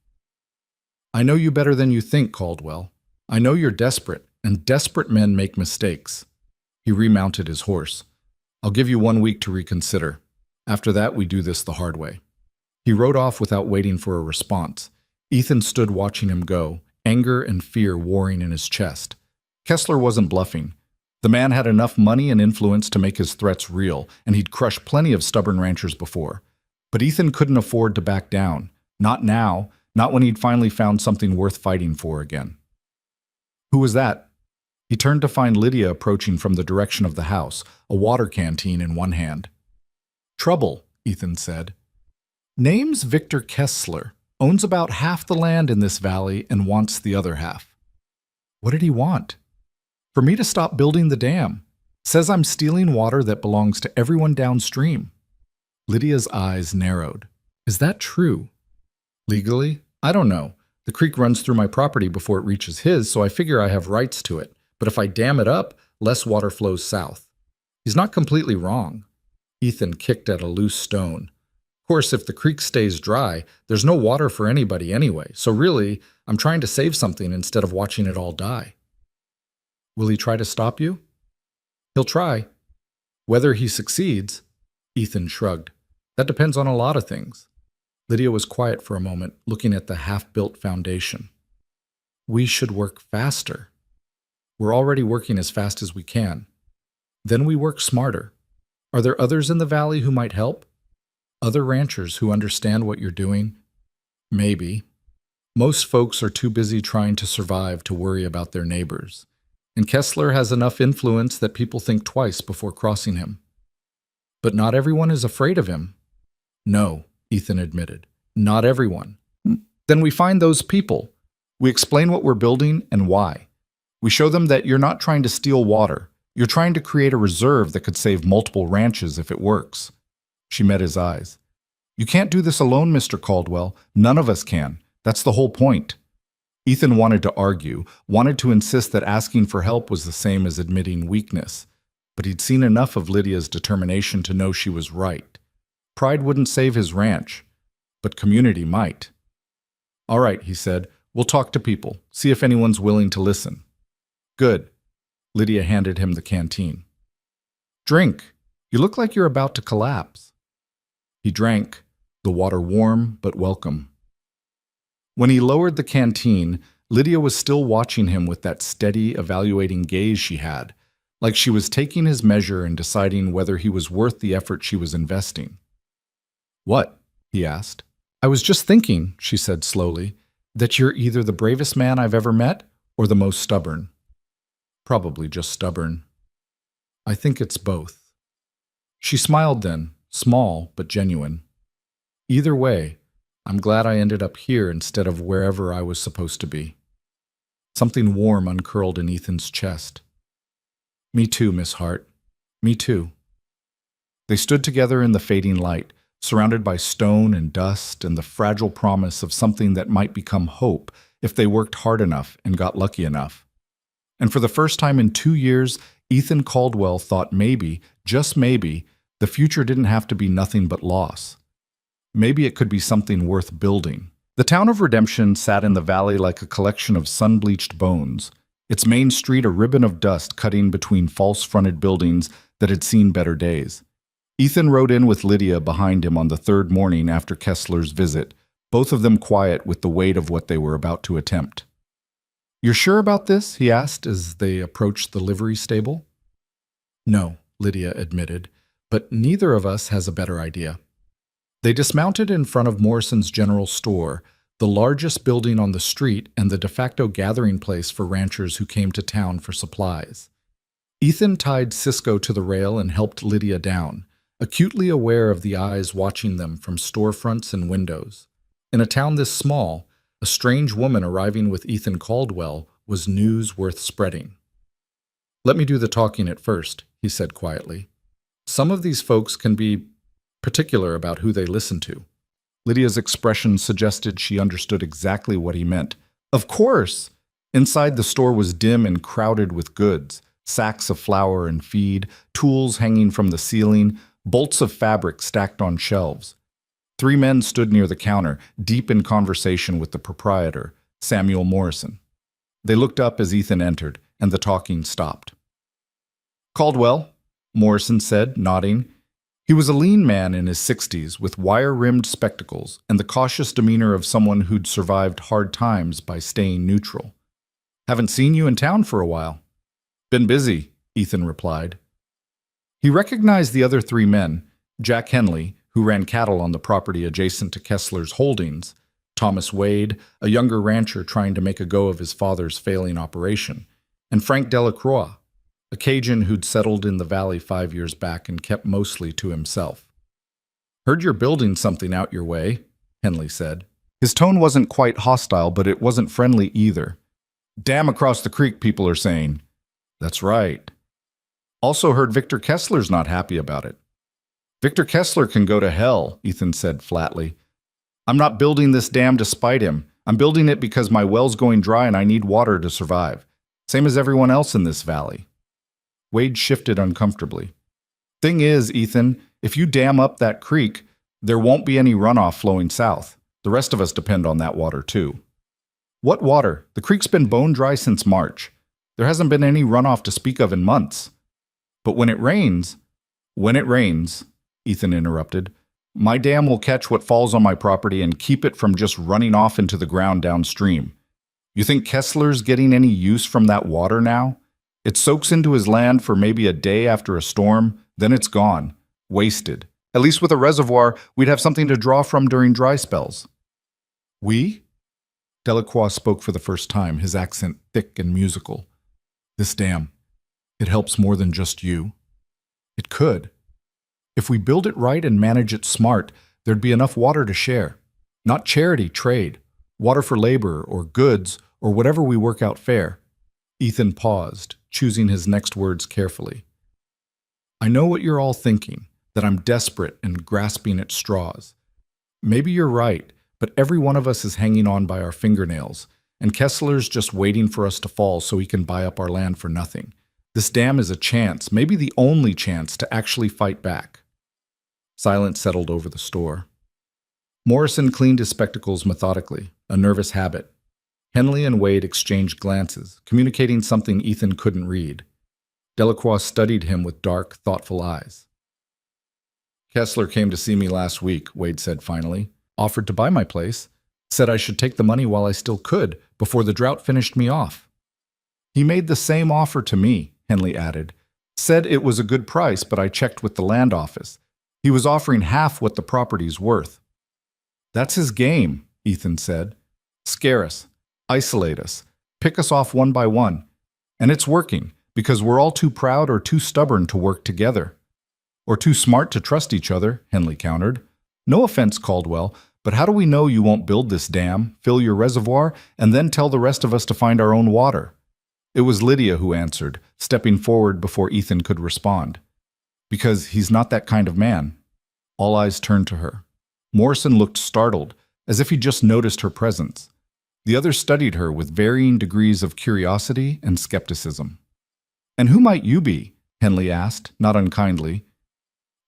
"I know you better than you think, Caldwell. I know you're desperate, and desperate men make mistakes." He remounted his horse. "I'll give you 1 week to reconsider. After that, we do this the hard way." He rode off without waiting for a response. Ethan stood watching him go, anger and fear warring in his chest. Kessler wasn't bluffing. The man had enough money and influence to make his threats real, and he'd crushed plenty of stubborn ranchers before. But Ethan couldn't afford to back down. Not now, not when he'd finally found something worth fighting for again. "Who was that?" He turned to find Lydia approaching from the direction of the house, a water canteen in one hand. "Trouble," Ethan said. "Name's Victor Kessler. Owns about half the land in this valley and wants the other half." "What did he want?" "For me to stop building the dam. Says I'm stealing water that belongs to everyone downstream." Lydia's eyes narrowed. "Is that true?" "Legally? I don't know. The creek runs through my property before it reaches his, so I figure I have rights to it. But if I dam it up, less water flows south." He's not completely wrong. Ethan kicked at a loose stone. "Of course, if the creek stays dry, there's no water for anybody anyway, so really, I'm trying to save something instead of watching it all die." "Will he try to stop you?" "He'll try. Whether he succeeds," Ethan shrugged. That depends on a lot of things. Lydia was quiet for a moment, looking at the half-built foundation. We should work faster. We're already working as fast as we can. Then we work smarter. Are there others in the valley who might help? Other ranchers who understand what you're doing? Maybe. Most folks are too busy trying to survive to worry about their neighbors. And Kessler has enough influence that people think twice before crossing him. But not everyone is afraid of him. No, Ethan admitted. Not everyone. Then we find those people. We explain what we're building and why. We show them that you're not trying to steal water. You're trying to create a reserve that could save multiple ranches if it works. She met his eyes. You can't do this alone, Mr. Caldwell. None of us can. That's the whole point. Ethan wanted to argue, wanted to insist that asking for help was the same as admitting weakness. But he'd seen enough of Lydia's determination to know she was right. Pride wouldn't save his ranch, but community might. All right, he said, we'll talk to people, see if anyone's willing to listen. Good. Lydia handed him the canteen. Drink. You look like you're about to collapse. He drank, the water warm but welcome. When he lowered the canteen, Lydia was still watching him with that steady, evaluating gaze she had, like she was taking his measure and deciding whether he was worth the effort she was investing. What? He asked. I was just thinking, she said slowly, that you're either the bravest man I've ever met or the most stubborn. Probably just stubborn. I think it's both. She smiled then, small but genuine. Either way, I'm glad I ended up here instead of wherever I was supposed to be. Something warm uncurled in Ethan's chest. Me too, Miss Hart. Me too. They stood together in the fading light, surrounded by stone and dust and the fragile promise of something that might become hope if they worked hard enough and got lucky enough. And for the first time in 2 years, Ethan Caldwell thought maybe, just maybe, the future didn't have to be nothing but loss. Maybe it could be something worth building. The town of Redemption sat in the valley like a collection of sun-bleached bones, its main street a ribbon of dust cutting between false-fronted buildings that had seen better days. Ethan rode in with Lydia behind him on the third morning after Kessler's visit, both of them quiet with the weight of what they were about to attempt. "You're sure about this?" he asked as they approached the livery stable. "No," Lydia admitted, "but neither of us has a better idea." They dismounted in front of Morrison's General Store, the largest building on the street and the de facto gathering place for ranchers who came to town for supplies. Ethan tied Cisco to the rail and helped Lydia down, acutely aware of the eyes watching them from storefronts and windows. In a town this small, a strange woman arriving with Ethan Caldwell was news worth spreading. "Let me do the talking at first," he said quietly. "Some of these folks can be particular about who they listen to." Lydia's expression suggested she understood exactly what he meant. Of course! Inside the store was dim and crowded with goods, sacks of flour and feed, tools hanging from the ceiling, bolts of fabric stacked on shelves. 3 men stood near the counter, deep in conversation with the proprietor, Samuel Morrison. They looked up as Ethan entered, and the talking stopped. "Caldwell," Morrison said, nodding. He was a lean man in his 60s, with wire-rimmed spectacles and the cautious demeanor of someone who'd survived hard times by staying neutral. "Haven't seen you in town for a while." "Been busy," Ethan replied. He recognized the other 3 men, Jack Henley, who ran cattle on the property adjacent to Kessler's holdings, Thomas Wade, a younger rancher trying to make a go of his father's failing operation, and Frank Delacroix, a Cajun who'd settled in the valley 5 years back and kept mostly to himself. "Heard you're building something out your way," Henley said. His tone wasn't quite hostile, but it wasn't friendly either. "Dam across the creek, people are saying." "That's right." "Also heard Victor Kessler's not happy about it." "Victor Kessler can go to hell," Ethan said flatly. "I'm not building this dam to spite him. I'm building it because my well's going dry and I need water to survive. Same as everyone else in this valley." Wade shifted uncomfortably. "Thing is, Ethan, if you dam up that creek, there won't be any runoff flowing south. The rest of us depend on that water too." "What water? The creek's been bone dry since March. There hasn't been any runoff to speak of in months." "But when it rains," Ethan interrupted, My dam will catch what falls on my property and keep it from just running off into the ground downstream. You think Kessler's getting any use from that water now? It soaks into his land for maybe a day after a storm, then it's gone. Wasted. At least with a reservoir, we'd have something to draw from during dry spells. We? Delacroix spoke for the first time, his accent thick and musical. This dam, it helps more than just you. It could. If we build it right and manage it smart, there'd be enough water to share. Not charity, trade. Water for labor or goods or whatever we work out fair. Ethan paused, choosing his next words carefully. I know what you're all thinking, that I'm desperate and grasping at straws. Maybe you're right, but every one of us is hanging on by our fingernails, and Kessler's just waiting for us to fall so he can buy up our land for nothing. This dam is a chance, maybe the only chance, to actually fight back. Silence settled over the store. Morrison cleaned his spectacles methodically, a nervous habit. Henley and Wade exchanged glances, communicating something Ethan couldn't read. Delacroix studied him with dark, thoughtful eyes. Kessler came to see me last week, Wade said finally. Offered to buy my place. Said I should take the money while I still could, before the drought finished me off. He made the same offer to me, Henley added. Said it was a good price, but I checked with the land office. He was offering half what the property's worth. That's his game, Ethan said. Scare us, isolate us, pick us off one by one. And it's working, because we're all too proud or too stubborn to work together. Or too smart to trust each other, Henley countered. No offense, Caldwell, but how do we know you won't build this dam, fill your reservoir, and then tell the rest of us to find our own water? It was Lydia who answered, stepping forward before Ethan could respond. Because he's not that kind of man. All eyes turned to her. Morrison looked startled, as if he just noticed her presence. The others studied her with varying degrees of curiosity and skepticism. And who might you be? Henley asked, not unkindly.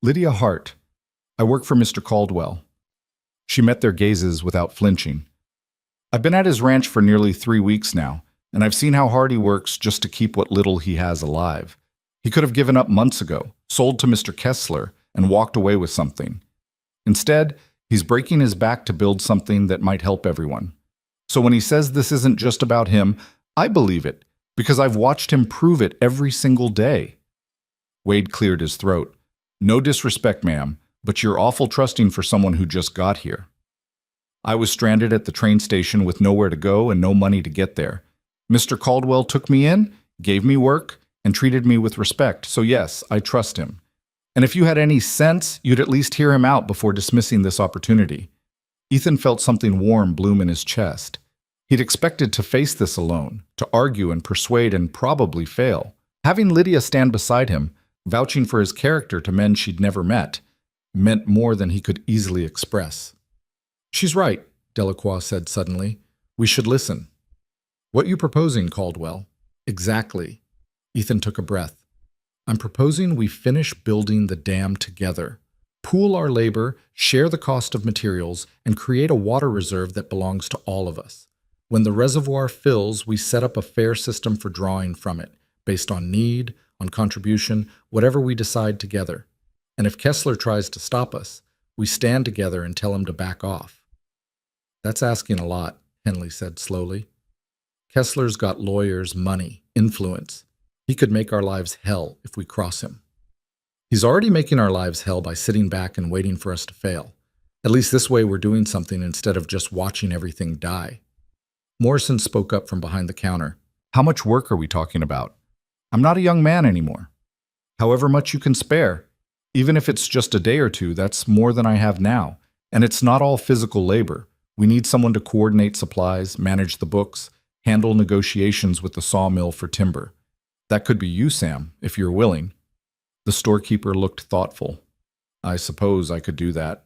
Lydia Hart. I work for Mr. Caldwell. She met their gazes without flinching. I've been at his ranch for nearly 3 weeks now, and I've seen how hard he works just to keep what little he has alive. He could have given up months ago, sold to Mr. Kessler, and walked away with something. Instead, he's breaking his back to build something that might help everyone. So when he says this isn't just about him, I believe it, because I've watched him prove it every single day. Wade cleared his throat. No disrespect, ma'am, but you're awful trusting for someone who just got here. I was stranded at the train station with nowhere to go and no money to get there. Mr. Caldwell took me in, gave me work, and treated me with respect, so yes, I trust him. And if you had any sense, you'd at least hear him out before dismissing this opportunity. Ethan felt something warm bloom in his chest. He'd expected to face this alone, to argue and persuade and probably fail. Having Lydia stand beside him, vouching for his character to men she'd never met, meant more than he could easily express. She's right, Delacroix said suddenly. We should listen. What you proposing, Caldwell? Exactly. Ethan took a breath. I'm proposing we finish building the dam together. Pool our labor, share the cost of materials, and create a water reserve that belongs to all of us. When the reservoir fills, we set up a fair system for drawing from it, based on need, on contribution, whatever we decide together. And if Kessler tries to stop us, we stand together and tell him to back off. That's asking a lot, Henley said slowly. Kessler's got lawyers, money, influence. He could make our lives hell if we cross him. He's already making our lives hell by sitting back and waiting for us to fail. At least this way we're doing something instead of just watching everything die. Morrison spoke up from behind the counter. How much work are we talking about? I'm not a young man anymore. However much you can spare. Even if it's just a day or two, that's more than I have now. And it's not all physical labor. We need someone to coordinate supplies, manage the books, handle negotiations with the sawmill for timber. That could be you, Sam, if you're willing. The storekeeper looked thoughtful. I suppose I could do that.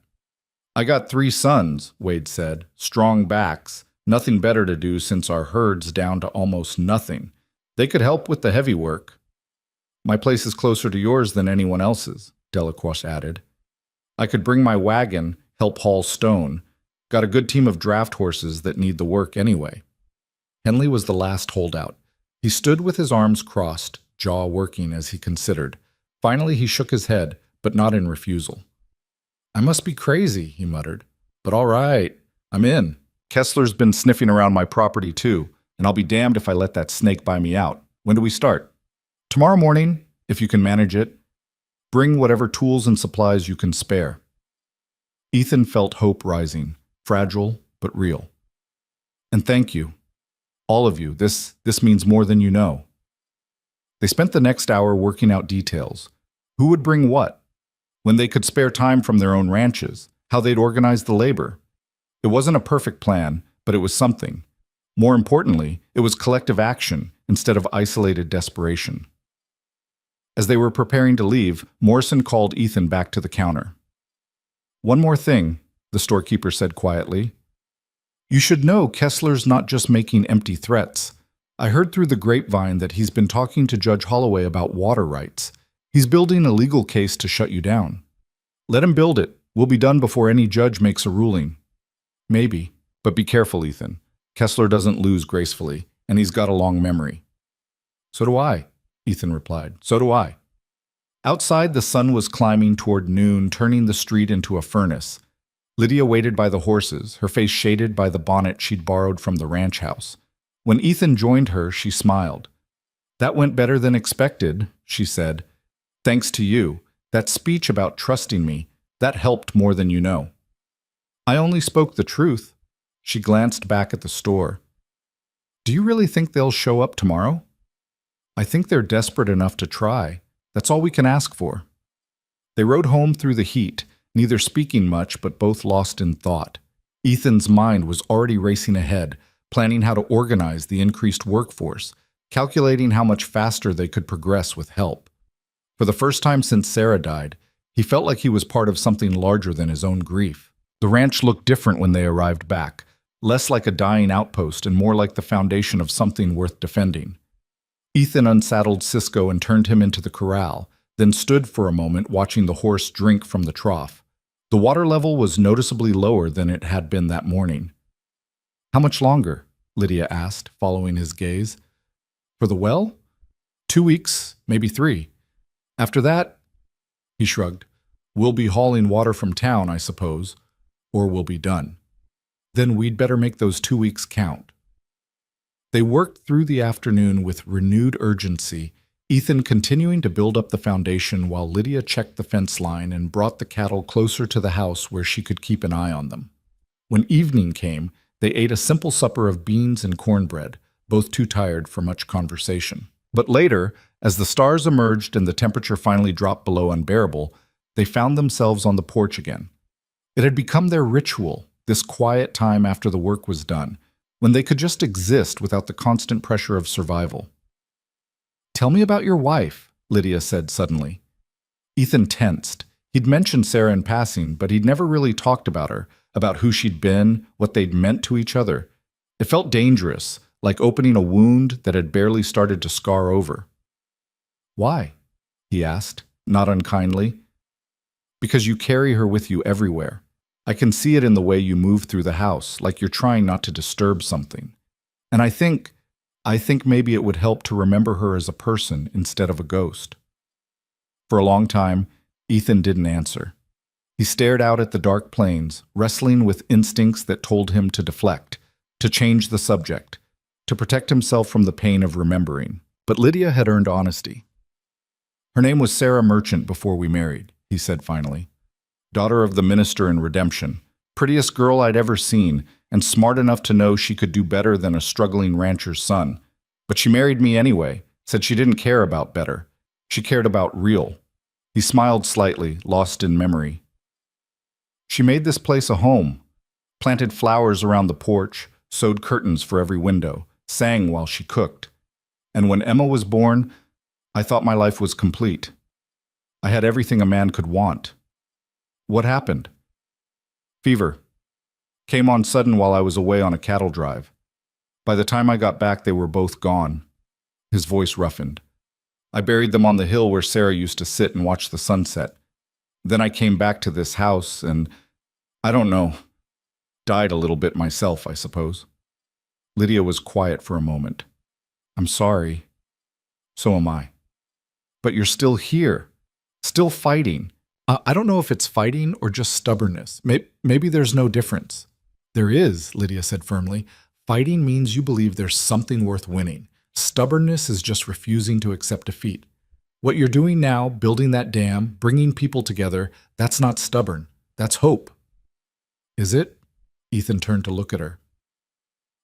I got 3 sons, Wade said, strong backs, nothing better to do since our herd's down to almost nothing. They could help with the heavy work. My place is closer to yours than anyone else's, Delacroix added. I could bring my wagon, help haul stone. Got a good team of draft horses that need the work anyway. Henley was the last holdout. He stood with his arms crossed, jaw working as he considered. Finally, he shook his head, but not in refusal. I must be crazy, he muttered. But all right, I'm in. Kessler's been sniffing around my property too, and I'll be damned if I let that snake buy me out. When do we start? Tomorrow morning, if you can manage it. Bring whatever tools and supplies you can spare. Ethan felt hope rising, fragile but real. And thank you, all of you. This means more than you know. They spent the next hour working out details. Who would bring what? When they could spare time from their own ranches, how they'd organize the labor. It wasn't a perfect plan, but it was something. More importantly, it was collective action instead of isolated desperation. As they were preparing to leave, Morrison called Ethan back to the counter. One more thing, the storekeeper said quietly. You should know Kessler's not just making empty threats. I heard through the grapevine that he's been talking to Judge Holloway about water rights. He's building a legal case to shut you down. Let him build it. We'll be done before any judge makes a ruling. Maybe, but be careful, Ethan. Kessler doesn't lose gracefully, and he's got a long memory. So do I, Ethan replied. So do I. Outside, the sun was climbing toward noon, turning the street into a furnace. Lydia waited by the horses, her face shaded by the bonnet she'd borrowed from the ranch house. When Ethan joined her, she smiled. That went better than expected, she said. Thanks to you. That speech about trusting me, that helped more than you know. I only spoke the truth. She glanced back at the store. Do you really think they'll show up tomorrow? I think they're desperate enough to try. That's all we can ask for. They rode home through the heat, neither speaking much but both lost in thought. Ethan's mind was already racing ahead, planning how to organize the increased workforce, calculating how much faster they could progress with help. For the first time since Sarah died, he felt like he was part of something larger than his own grief. The ranch looked different when they arrived back, less like a dying outpost and more like the foundation of something worth defending. Ethan unsaddled Cisco and turned him into the corral, then stood for a moment watching the horse drink from the trough. The water level was noticeably lower than it had been that morning. How much longer? Lydia asked, following his gaze. For the well? 2 weeks, maybe 3. After that, he shrugged, we'll be hauling water from town, I suppose, or we'll be done. Then we'd better make those 2 weeks count. They worked through the afternoon with renewed urgency, Ethan continuing to build up the foundation while Lydia checked the fence line and brought the cattle closer to the house where she could keep an eye on them. When evening came, they ate a simple supper of beans and cornbread, both too tired for much conversation. But later, as the stars emerged and the temperature finally dropped below unbearable, they found themselves on the porch again. It had become their ritual, this quiet time after the work was done, when they could just exist without the constant pressure of survival. Tell me about your wife, Lydia said suddenly. Ethan tensed. He'd mentioned Sarah in passing, but he'd never really talked about her, about who she'd been, what they'd meant to each other. It felt dangerous, like opening a wound that had barely started to scar over. Why? He asked, not unkindly. Because you carry her with you everywhere. I can see it in the way you move through the house, like you're trying not to disturb something. And I think maybe it would help to remember her as a person instead of a ghost. For a long time, Ethan didn't answer. He stared out at the dark plains, wrestling with instincts that told him to deflect, to change the subject, to protect himself from the pain of remembering. But Lydia had earned honesty. Her name was Sarah Merchant before we married, he said finally. Daughter of the minister in Redemption, prettiest girl I'd ever seen, and smart enough to know she could do better than a struggling rancher's son. But she married me anyway, said she didn't care about better. She cared about real. He smiled slightly, lost in memory. She made this place a home, planted flowers around the porch, sewed curtains for every window, sang while she cooked. And when Emma was born, I thought my life was complete. I had everything a man could want. What happened? Fever. Came on sudden while I was away on a cattle drive. By the time I got back, they were both gone. His voice roughened. I buried them on the hill where Sarah used to sit and watch the sunset. Then I came back to this house and, I don't know, died a little bit myself, I suppose. Lydia was quiet for a moment. I'm sorry. So am I. But you're still here, still fighting. I don't know if it's fighting or just stubbornness. Maybe there's no difference. There is, Lydia said firmly. Fighting means you believe there's something worth winning. Stubbornness is just refusing to accept defeat. What you're doing now, building that dam, bringing people together, that's not stubborn. That's hope. Is it? Ethan turned to look at her.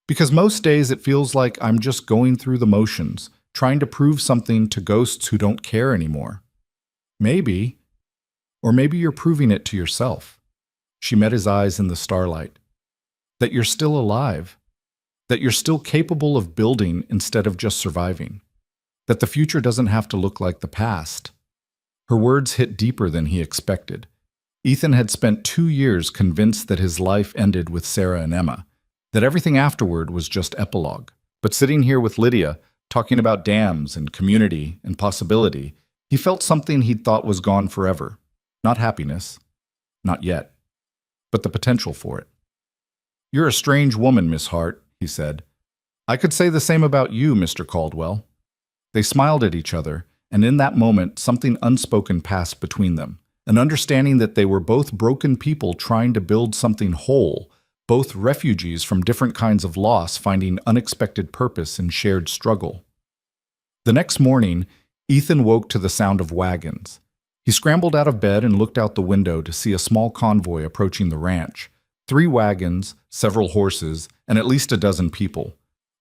Because most days it feels like I'm just going through the motions, trying to prove something to ghosts who don't care anymore. Maybe. Or maybe you're proving it to yourself. She met his eyes in the starlight. That you're still alive. That you're still capable of building instead of just surviving. That the future doesn't have to look like the past. Her words hit deeper than he expected. Ethan had spent 2 years convinced that his life ended with Sarah and Emma, that everything afterward was just epilogue. But sitting here with Lydia, talking about dams and community and possibility, he felt something he'd thought was gone forever. Not happiness. Not yet. But the potential for it. "You're a strange woman, Miss Hart," he said. "I could say the same about you, Mr. Caldwell." They smiled at each other, and in that moment something unspoken passed between them, an understanding that they were both broken people trying to build something whole, both refugees from different kinds of loss finding unexpected purpose in shared struggle. The next morning, Ethan woke to the sound of wagons. He scrambled out of bed and looked out the window to see a small convoy approaching the ranch. 3 wagons, several horses, and at least a dozen people.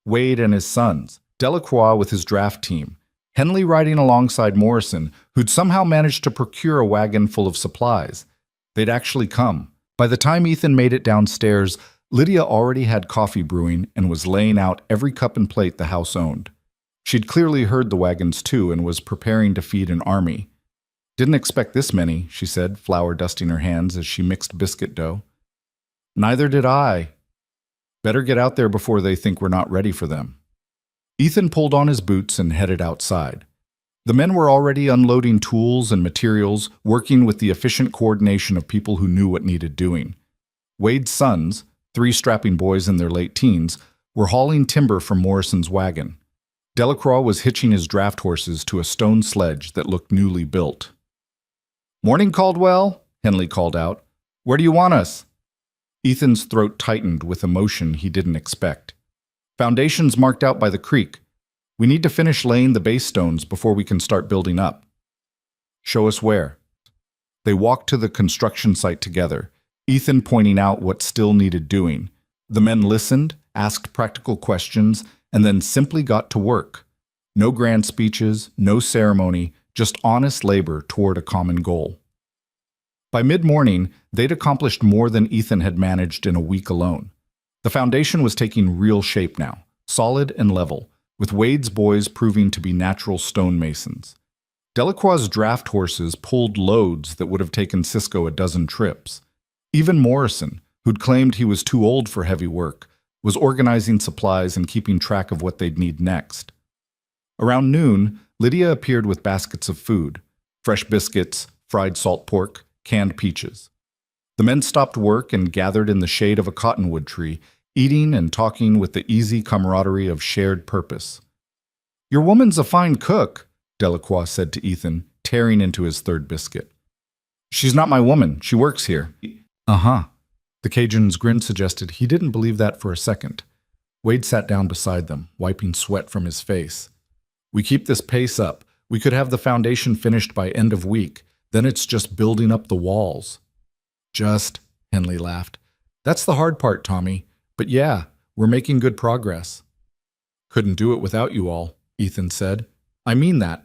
Wade and his sons, Delacroix with his draft team, Henley riding alongside Morrison, who'd somehow managed to procure a wagon full of supplies. They'd actually come. By the time Ethan made it downstairs, Lydia already had coffee brewing and was laying out every cup and plate the house owned. She'd clearly heard the wagons too and was preparing to feed an army. "Didn't expect this many," she said, flour dusting her hands as she mixed biscuit dough. "Neither did I. Better get out there before they think we're not ready for them." Ethan pulled on his boots and headed outside. The men were already unloading tools and materials, working with the efficient coordination of people who knew what needed doing. Wade's sons, 3 strapping boys in their late teens, were hauling timber from Morrison's wagon. Delacroix was hitching his draft horses to a stone sledge that looked newly built. "Morning, Caldwell," Henley called out. "Where do you want us?" Ethan's throat tightened with emotion he didn't expect. "Foundations marked out by the creek. We need to finish laying the base stones before we can start building up." "Show us where." They walked to the construction site together, Ethan pointing out what still needed doing. The men listened, asked practical questions, and then simply got to work. No grand speeches, no ceremony, just honest labor toward a common goal. By mid-morning, they'd accomplished more than Ethan had managed in a week alone. The foundation was taking real shape now, solid and level, with Wade's boys proving to be natural stonemasons. Delacroix's draft horses pulled loads that would have taken Cisco a dozen trips. Even Morrison, who'd claimed he was too old for heavy work, was organizing supplies and keeping track of what they'd need next. Around noon, Lydia appeared with baskets of food, fresh biscuits, fried salt pork, canned peaches. The men stopped work and gathered in the shade of a cottonwood tree, eating and talking with the easy camaraderie of shared purpose. "Your woman's a fine cook," Delacroix said to Ethan, tearing into his 3rd biscuit. "She's not my woman. She works here." "Uh-huh." The Cajun's grin suggested he didn't believe that for a second. Wade sat down beside them, wiping sweat from his face. "We keep this pace up. We could have the foundation finished by end of week. Then it's just building up the walls." "Just," Henley laughed. "That's the hard part, Tommy. But yeah, we're making good progress." "Couldn't do it without you all," Ethan said. "I mean that."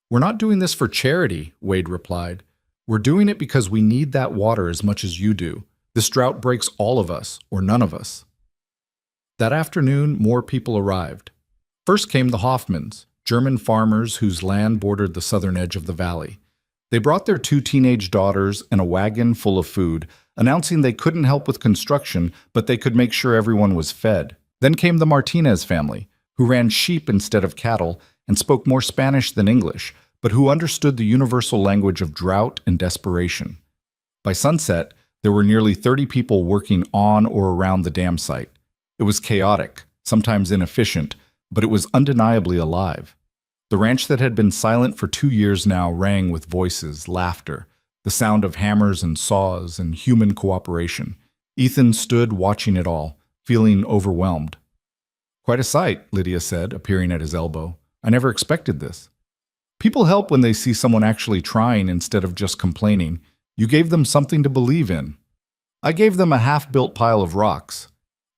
"We're not doing this for charity," Wade replied. "We're doing it because we need that water as much as you do. This drought breaks all of us, or none of us." That afternoon, more people arrived. First came the Hoffmans, German farmers whose land bordered the southern edge of the valley. They brought their 2 teenage daughters and a wagon full of food, announcing they couldn't help with construction, but they could make sure everyone was fed. Then came the Martinez family, who ran sheep instead of cattle and spoke more Spanish than English, but who understood the universal language of drought and desperation. By sunset, there were nearly 30 people working on or around the dam site. It was chaotic, sometimes inefficient, but it was undeniably alive. The ranch that had been silent for 2 years now rang with voices, laughter, the sound of hammers and saws and human cooperation. Ethan stood watching it all, feeling overwhelmed. "Quite a sight," Lydia said, appearing at his elbow. "I never expected this." People help when they see someone actually trying instead of just complaining. You gave them something to believe in. I gave them a half-built pile of rocks.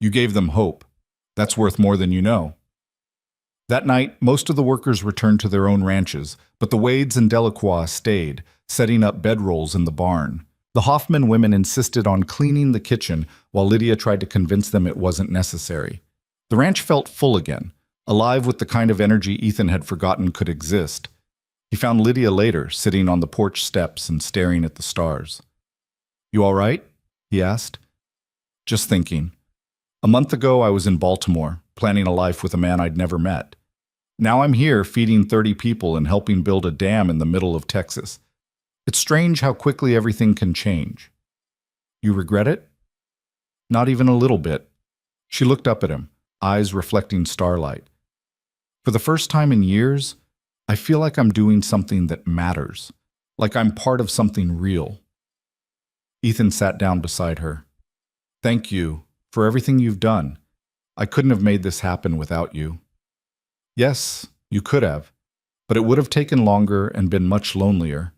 You gave them hope. That's worth more than you know. That night, most of the workers returned to their own ranches, but the Wades and Delacroix stayed, setting up bedrolls in the barn. The Hoffman women insisted on cleaning the kitchen, while Lydia tried to convince them it wasn't necessary. The ranch felt full again, alive with the kind of energy Ethan had forgotten could exist. He found Lydia later, sitting on the porch steps and staring at the stars. "You all right?" he asked. "Just thinking. A month ago, I was in Baltimore, planning a life with a man I'd never met. Now I'm here feeding 30 people and helping build a dam in the middle of Texas. It's strange how quickly everything can change." "You regret it?" "Not even a little bit." She looked up at him, eyes reflecting starlight. "For the first time in years, I feel like I'm doing something that matters, like I'm part of something real." Ethan sat down beside her. "Thank you for everything you've done. I couldn't have made this happen without you." "Yes, you could have, but it would have taken longer and been much lonelier."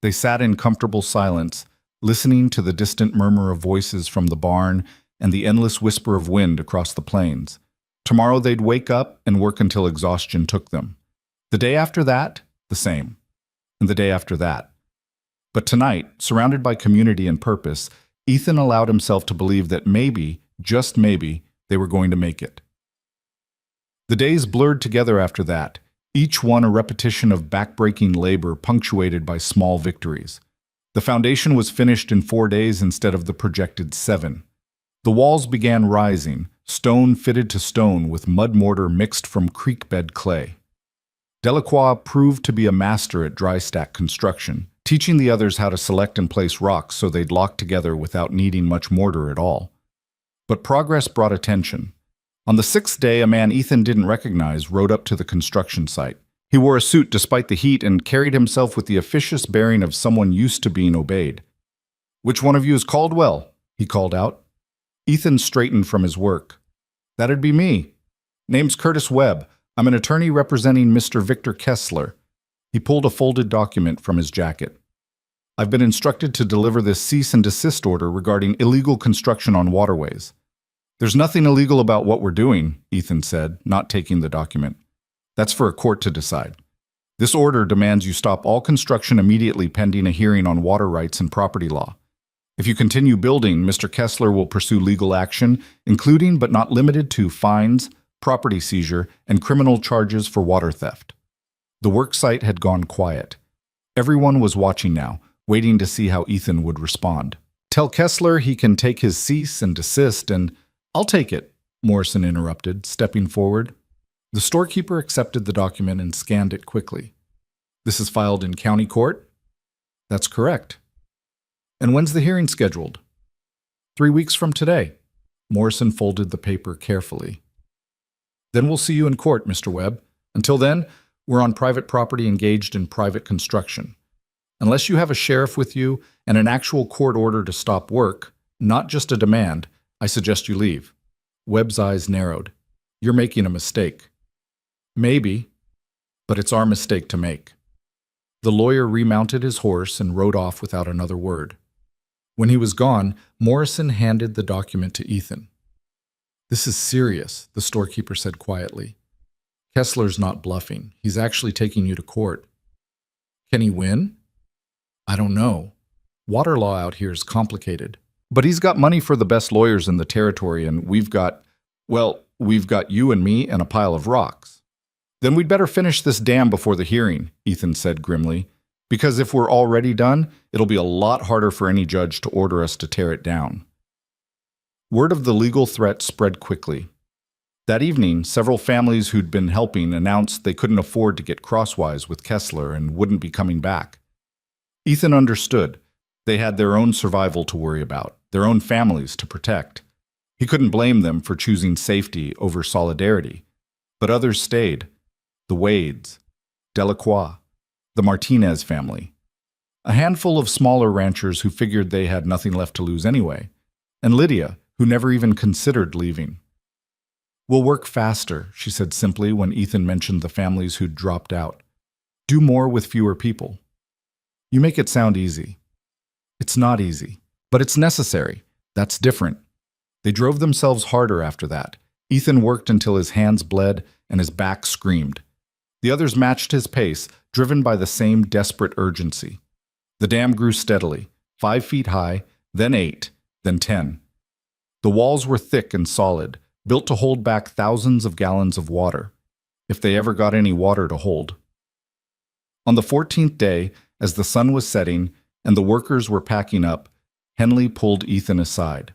They sat in comfortable silence, listening to the distant murmur of voices from the barn and the endless whisper of wind across the plains. Tomorrow they'd wake up and work until exhaustion took them. The day after that, the same. And the day after that. But tonight, surrounded by community and purpose, Ethan allowed himself to believe that maybe, just maybe, they were going to make it. The days blurred together after that, each one a repetition of backbreaking labor punctuated by small victories. The foundation was finished in 4 days instead of the projected 7. The walls began rising, stone fitted to stone with mud mortar mixed from creek-bed clay. Delacroix proved to be a master at dry stack construction, teaching the others how to select and place rocks so they'd lock together without needing much mortar at all. But progress brought attention. On the 6th day, a man Ethan didn't recognize rode up to the construction site. He wore a suit despite the heat and carried himself with the officious bearing of someone used to being obeyed. "Which one of you is Caldwell?" he called out. Ethan straightened from his work. "That'd be me. Name's Curtis Webb. I'm an attorney representing Mr. Victor Kessler." He pulled a folded document from his jacket. "I've been instructed to deliver this cease and desist order regarding illegal construction on waterways." "There's nothing illegal about what we're doing," Ethan said, not taking the document. "That's for a court to decide. This order demands you stop all construction immediately pending a hearing on water rights and property law. If you continue building, Mr. Kessler will pursue legal action, including but not limited to fines, property seizure, and criminal charges for water theft." The work site had gone quiet. Everyone was watching now, waiting to see how Ethan would respond. "Tell Kessler he can take his cease and desist and—" "I'll take it," Morrison interrupted, stepping forward. The storekeeper accepted the document and scanned it quickly. "This is filed in county court?" "That's correct." "And when's the hearing scheduled?" 3 weeks from today." Morrison folded the paper carefully. "Then we'll see you in court, Mr. Webb. Until then, we're on private property engaged in private construction. Unless you have a sheriff with you and an actual court order to stop work, not just a demand, I suggest you leave." Webb's eyes narrowed. "You're making a mistake." "Maybe, but it's our mistake to make." The lawyer remounted his horse and rode off without another word. When he was gone, Morrison handed the document to Ethan. "This is serious," the storekeeper said quietly. "Kessler's not bluffing. He's actually taking you to court." "Can he win?" "I don't know. Water law out here is complicated. But he's got money for the best lawyers in the territory, and we've got you and me and a pile of rocks." "Then we'd better finish this dam before the hearing," Ethan said grimly, "because if we're already done, it'll be a lot harder for any judge to order us to tear it down." Word of the legal threat spread quickly. That evening, several families who'd been helping announced they couldn't afford to get crosswise with Kessler and wouldn't be coming back. Ethan understood. They had their own survival to worry about, their own families to protect. He couldn't blame them for choosing safety over solidarity. But others stayed. The Wades, Delacroix, the Martinez family. a handful of smaller ranchers who figured they had nothing left to lose anyway, and Lydia, who never even considered leaving. "We'll work faster," she said simply when Ethan mentioned the families who'd dropped out. "Do more with fewer people." "You make it sound easy." "It's not easy, but it's necessary. That's different." They drove themselves harder after that. Ethan worked until his hands bled and his back screamed. The others matched his pace, driven by the same desperate urgency. The dam grew steadily, 5 feet high, then 8, then 10. The walls were thick and solid, built to hold back thousands of gallons of water, if they ever got any water to hold. On the 14th day, as the sun was setting and the workers were packing up, Henley pulled Ethan aside.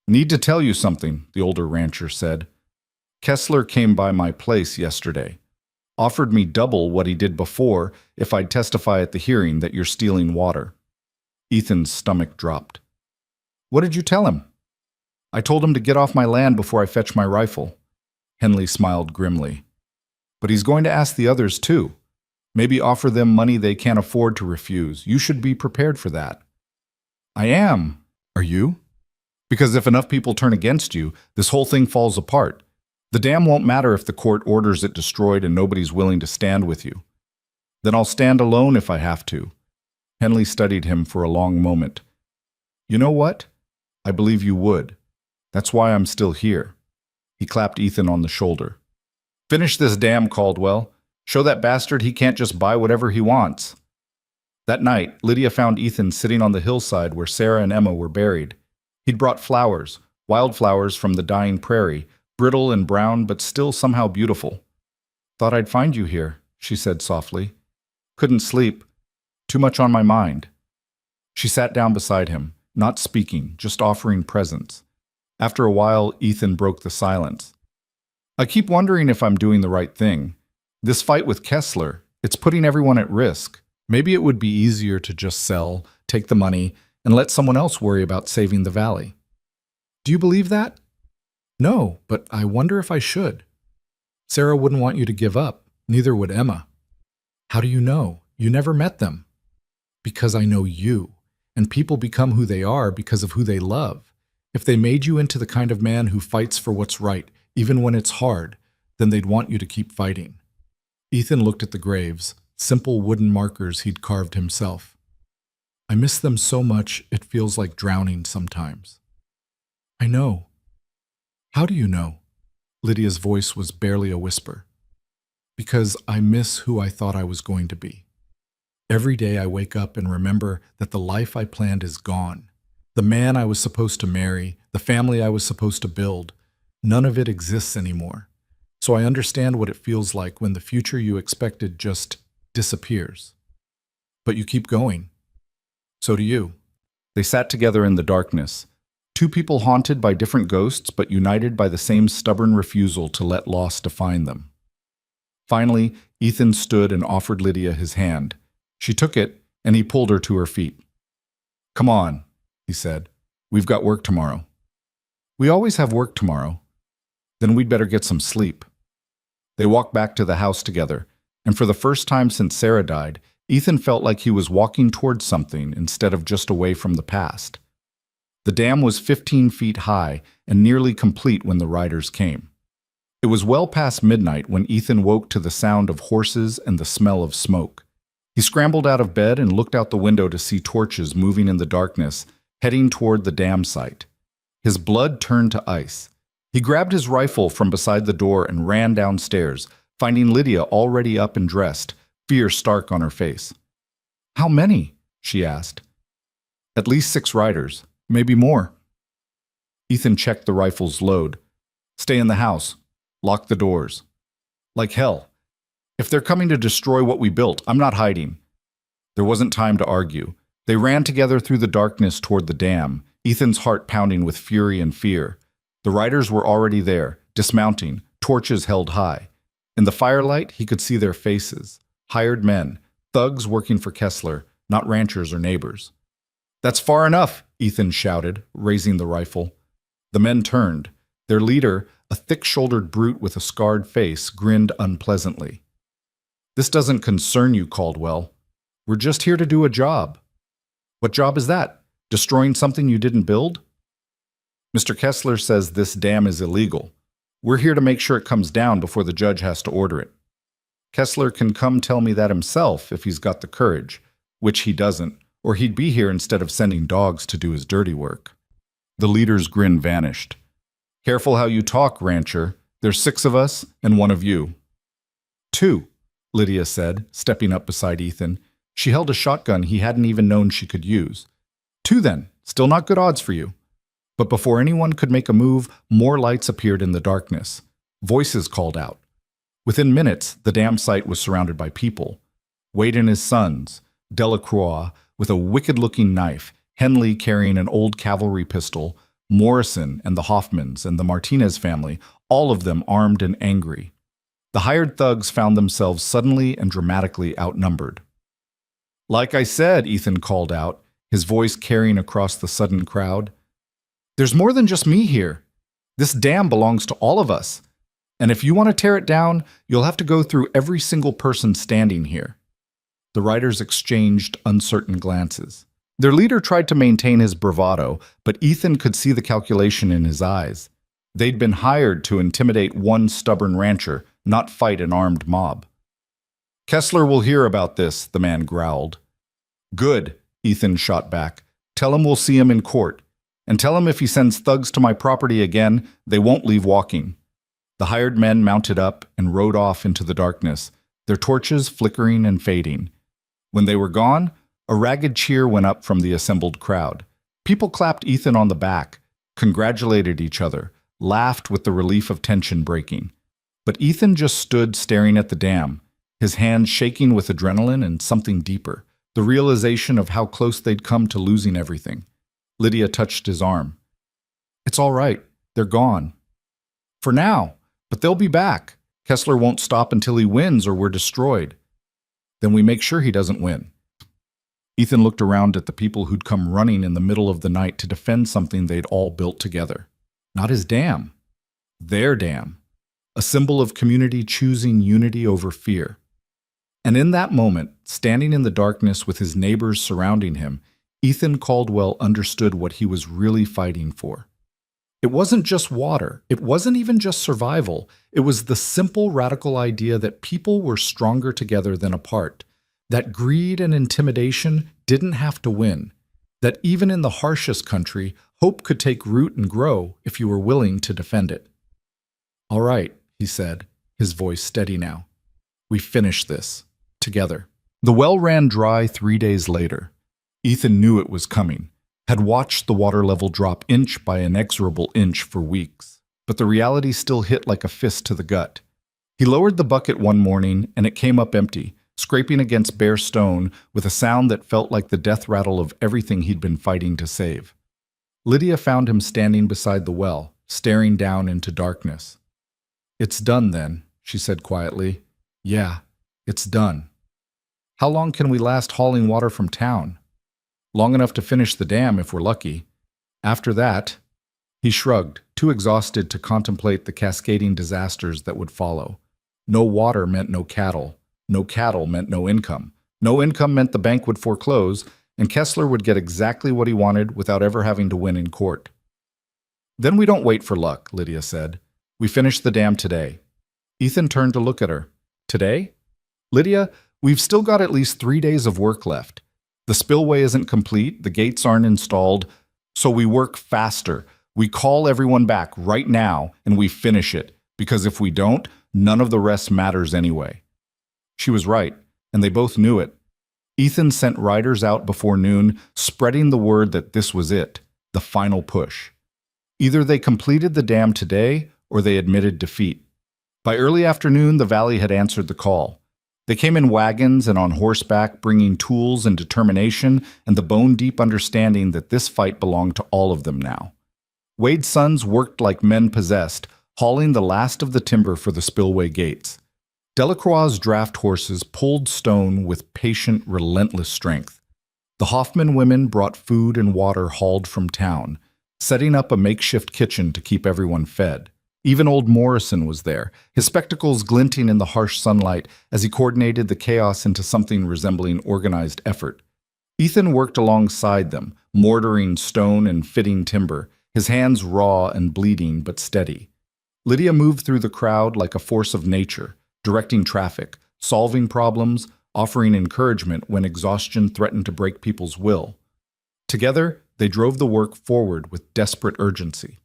"Need to tell you something," the older rancher said. "Kessler came by my place yesterday. Offered me double what he did before if I'd testify at the hearing that you're stealing water." Ethan's stomach dropped. "What did you tell him?" "I told him to get off my land before I fetch my rifle." Henley smiled grimly. "But he's going to ask the others too. Maybe offer them money they can't afford to refuse. You should be prepared for that." "I am. Are you? Because if enough people turn against you, this whole thing falls apart. The dam won't matter if the court orders it destroyed and nobody's willing to stand with you. Then I'll stand alone if I have to." Henley studied him for a long moment. "You know what? I believe you would. That's why I'm still here." He clapped Ethan on the shoulder. "Finish this dam, Caldwell. Show that bastard he can't just buy whatever he wants." That night, Lydia found Ethan sitting on the hillside where Sarah and Emma were buried. He'd brought flowers, wildflowers from the dying prairie, brittle and brown but still somehow beautiful. "Thought I'd find you here," she said softly. "Couldn't sleep. Too much on my mind." She sat down beside him, not speaking, just offering presence. After a while, Ethan broke the silence. "I keep wondering if I'm doing the right thing. This fight with Kessler, it's putting everyone at risk. Maybe it would be easier to just sell, take the money, and let someone else worry about saving the valley." "Do you believe that?" "No, but I wonder if I should." "Sarah wouldn't want you to give up. Neither would Emma." "How do you know? You never met them." "Because I know you, and people become who they are because of who they love. If they made you into the kind of man who fights for what's right, even when it's hard, then they'd want you to keep fighting." Ethan looked at the graves, simple wooden markers he'd carved himself. "I miss them so much it feels like drowning sometimes." "I know." "How do you know?" Lydia's voice was barely a whisper. "Because I miss who I thought I was going to be. Every day I wake up and remember that the life I planned is gone. The man I was supposed to marry, the family I was supposed to build, none of it exists anymore. So I understand what it feels like when the future you expected just disappears. But you keep going. So do you." They sat together in the darkness, two people haunted by different ghosts but united by the same stubborn refusal to let loss define them. Finally, Ethan stood and offered Lydia his hand. She took it, and he pulled her to her feet. "Come on," he said. "We've got work tomorrow." "We always have work tomorrow." "Then we'd better get some sleep." They walked back to the house together, and for the first time since Sarah died, Ethan felt like he was walking towards something instead of just away from the past. The dam was 15 feet high and nearly complete when the riders came. It was well past midnight when Ethan woke to the sound of horses and the smell of smoke. He scrambled out of bed and looked out the window to see torches moving in the darkness, heading toward the dam site. His blood turned to ice. He grabbed his rifle from beside the door and ran downstairs, finding Lydia already up and dressed, fear stark on her face. "How many?" she asked. "At least 6 riders, maybe more." Ethan checked the rifle's load. "Stay in the house. Lock the doors." "Like hell. If they're coming to destroy what we built, I'm not hiding." There wasn't time to argue. They ran together through the darkness toward the dam, Ethan's heart pounding with fury and fear. The riders were already there, dismounting, torches held high. In the firelight, he could see their faces. Hired men, thugs working for Kessler, not ranchers or neighbors. "That's far enough," Ethan shouted, raising the rifle. The men turned. Their leader, a thick-shouldered brute with a scarred face, grinned unpleasantly. "This doesn't concern you, Caldwell." We're just here to do a job. What job is that? Destroying something you didn't build? Mr. Kessler says this dam is illegal. We're here to make sure it comes down before the judge has to order it. Kessler can come tell me that himself if he's got the courage, which he doesn't, or he'd be here instead of sending dogs to do his dirty work. The leader's grin vanished. Careful how you talk, rancher. There's 6 of us and 1 of you. 2, Lydia said, stepping up beside Ethan. She held a shotgun he hadn't even known she could use. 2 then, still not good odds for you. But before anyone could make a move, more lights appeared in the darkness. Voices called out. Within minutes, the dam site was surrounded by people. Wade and his sons, Delacroix with a wicked-looking knife, Henley carrying an old cavalry pistol, Morrison and the Hoffmans and the Martinez family, all of them armed and angry. The hired thugs found themselves suddenly and dramatically outnumbered. Like I said, Ethan called out, his voice carrying across the sudden crowd. There's more than just me here. This dam belongs to all of us. And if you want to tear it down, you'll have to go through every single person standing here. The riders exchanged uncertain glances. Their leader tried to maintain his bravado, but Ethan could see the calculation in his eyes. They'd been hired to intimidate one stubborn rancher, not fight an armed mob. Kessler will hear about this, the man growled. Good, Ethan shot back. Tell him we'll see him in court. And tell him if he sends thugs to my property again, they won't leave walking. The hired men mounted up and rode off into the darkness, their torches flickering and fading. When they were gone, a ragged cheer went up from the assembled crowd. People clapped Ethan on the back, congratulated each other, laughed with the relief of tension breaking. But Ethan just stood staring at the dam, his hands shaking with adrenaline and something deeper, the realization of how close they'd come to losing everything. Lydia touched his arm. It's all right. They're gone. For now, but they'll be back. Kessler won't stop until he wins or we're destroyed. Then we make sure he doesn't win. Ethan looked around at the people who'd come running in the middle of the night to defend something they'd all built together. Not his dam. Their dam. A symbol of community choosing unity over fear. And in that moment, standing in the darkness with his neighbors surrounding him, Ethan Caldwell understood what he was really fighting for. It wasn't just water. It wasn't even just survival. It was the simple, radical idea that people were stronger together than apart, that greed and intimidation didn't have to win, that even in the harshest country, hope could take root and grow if you were willing to defend it. All right, he said, his voice steady now. We finished this, together. The well ran dry 3 days later. Ethan knew it was coming, had watched the water level drop inch by inexorable inch for weeks, but the reality still hit like a fist to the gut. He lowered the bucket one morning and it came up empty, scraping against bare stone with a sound that felt like the death rattle of everything he'd been fighting to save. Lydia found him standing beside the well, staring down into darkness. It's done then, she said quietly. Yeah, it's done. How long can we last hauling water from town? Long enough to finish the dam if we're lucky. After that, he shrugged, too exhausted to contemplate the cascading disasters that would follow. No water meant no cattle. No cattle meant no income. No income meant the bank would foreclose, and Kessler would get exactly what he wanted without ever having to win in court. Then we don't wait for luck, Lydia said. We finish the dam today. Ethan turned to look at her. Today? Lydia, we've still got at least 3 days of work left. The spillway isn't complete, the gates aren't installed, so we work faster. We call everyone back right now and we finish it, because if we don't, none of the rest matters anyway. She was right, and they both knew it. Ethan sent riders out before noon, spreading the word that this was it, the final push. Either they completed the dam today or they admitted defeat. By early afternoon, the valley had answered the call. They came in wagons and on horseback, bringing tools and determination and the bone-deep understanding that this fight belonged to all of them now. Wade's sons worked like men possessed, hauling the last of the timber for the spillway gates. Delacroix's draft horses pulled stone with patient, relentless strength. The Hoffman women brought food and water hauled from town, setting up a makeshift kitchen to keep everyone fed. Even old Morrison was there, his spectacles glinting in the harsh sunlight as he coordinated the chaos into something resembling organized effort. Ethan worked alongside them, mortaring stone and fitting timber, his hands raw and bleeding but steady. Lydia moved through the crowd like a force of nature, directing traffic, solving problems, offering encouragement when exhaustion threatened to break people's will. Together, they drove the work forward with desperate urgency.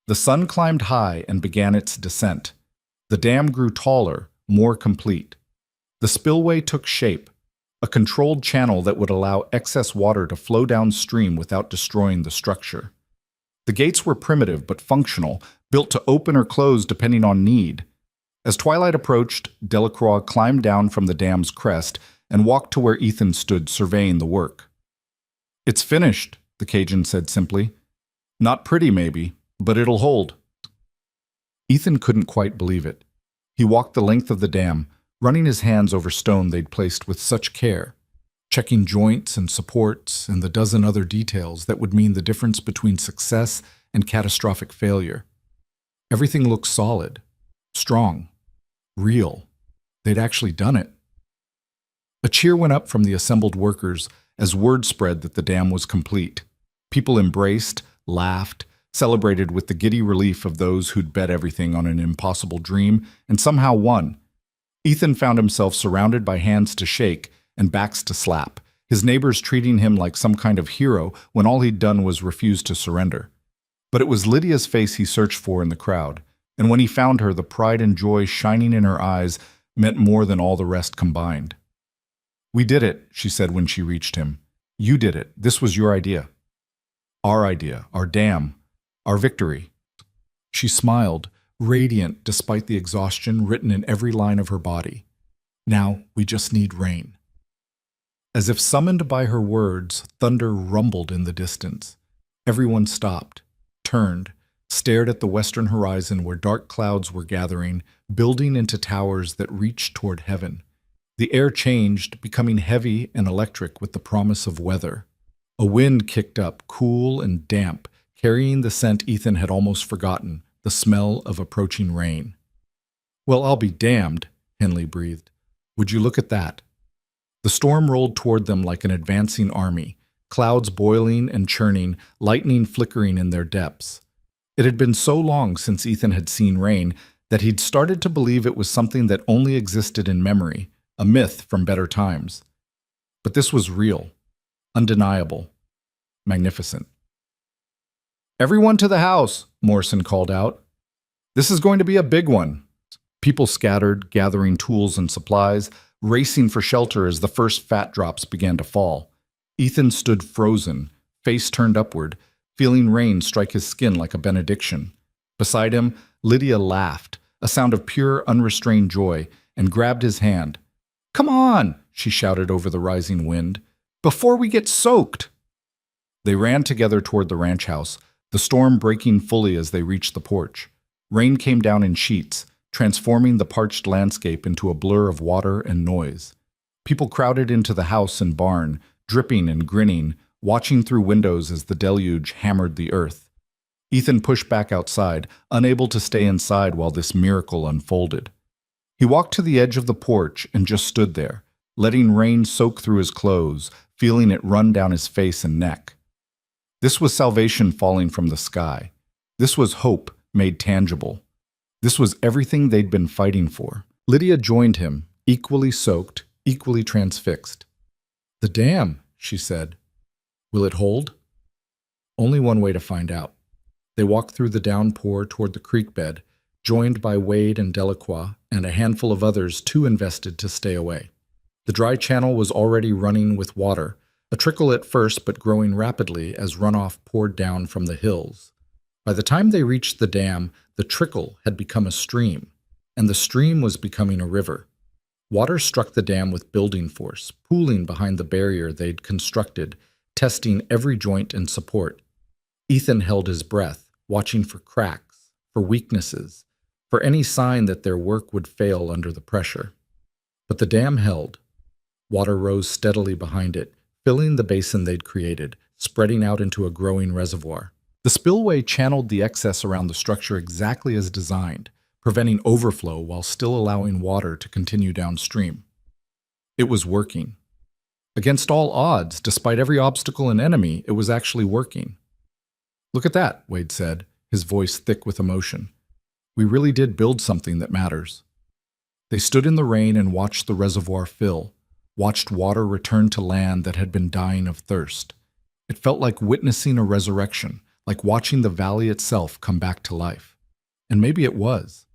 The sun climbed high and began its descent. The dam grew taller, more complete. The spillway took shape, a controlled channel that would allow excess water to flow downstream without destroying the structure. The gates were primitive but functional, built to open or close depending on need. As twilight approached, Delacroix climbed down from the dam's crest and walked to where Ethan stood surveying the work. "It's finished," the Cajun said simply. "Not pretty, maybe, but it'll hold." Ethan couldn't quite believe it. He walked the length of the dam, running his hands over stone they'd placed with such care, checking joints and supports and the dozen other details that would mean the difference between success and catastrophic failure. Everything looked solid, strong, real. They'd actually done it. A cheer went up from the assembled workers as word spread that the dam was complete. People embraced, laughed, celebrated with the giddy relief of those who'd bet everything on an impossible dream and somehow won. Ethan found himself surrounded by hands to shake and backs to slap, his neighbors treating him like some kind of hero when all he'd done was refuse to surrender. But it was Lydia's face he searched for in the crowd, and when he found her, the pride and joy shining in her eyes meant more than all the rest combined. "We did it," she said when she reached him. "You did it. This was your idea." "Our idea, our dam, our victory." She smiled, radiant despite the exhaustion written in every line of her body. "Now we just need rain." As if summoned by her words, thunder rumbled in the distance. Everyone stopped, turned, stared at the western horizon where dark clouds were gathering, building into towers that reached toward heaven. The air changed, becoming heavy and electric with the promise of weather. A wind kicked up, cool and damp, carrying the scent Ethan had almost forgotten, the smell of approaching rain. "Well, I'll be damned," Henley breathed. "Would you look at that?" The storm rolled toward them like an advancing army, clouds boiling and churning, lightning flickering in their depths. It had been so long since Ethan had seen rain that he'd started to believe it was something that only existed in memory, a myth from better times. But this was real, undeniable, magnificent. "Everyone to the house," Morrison called out. "This is going to be a big one." People scattered, gathering tools and supplies, racing for shelter as the first fat drops began to fall. Ethan stood frozen, face turned upward, feeling rain strike his skin like a benediction. Beside him, Lydia laughed, a sound of pure, unrestrained joy, and grabbed his hand. "Come on," she shouted over the rising wind, "before we get soaked." They ran together toward the ranch house, the storm breaking fully as they reached the porch. Rain came down in sheets, transforming the parched landscape into a blur of water and noise. People crowded into the house and barn, dripping and grinning, watching through windows as the deluge hammered the earth. Ethan pushed back outside, unable to stay inside while this miracle unfolded. He walked to the edge of the porch and just stood there, letting rain soak through his clothes, feeling it run down his face and neck. This was salvation falling from the sky. This was hope made tangible. This was everything they'd been fighting for. Lydia joined him, equally soaked, equally transfixed. "The dam," she said. "Will it hold?" Only one way to find out. They walked through the downpour toward the creek bed, joined by Wade and Delacroix and a handful of others too invested to stay away. The dry channel was already running with water, a trickle at first but growing rapidly as runoff poured down from the hills. By the time they reached the dam, the trickle had become a stream, and the stream was becoming a river. Water struck the dam with building force, pooling behind the barrier they'd constructed, testing every joint and support. Ethan held his breath, watching for cracks, for weaknesses, for any sign that their work would fail under the pressure. But the dam held. Water rose steadily behind it, filling the basin they'd created, spreading out into a growing reservoir. The spillway channeled the excess around the structure exactly as designed, preventing overflow while still allowing water to continue downstream. It was working. Against all odds, despite every obstacle and enemy, it was actually working. "Look at that," Wade said, his voice thick with emotion. "We really did build something that matters." They stood in the rain and watched the reservoir fill, watched water return to land that had been dying of thirst. It felt like witnessing a resurrection, like watching the valley itself come back to life. And maybe it was.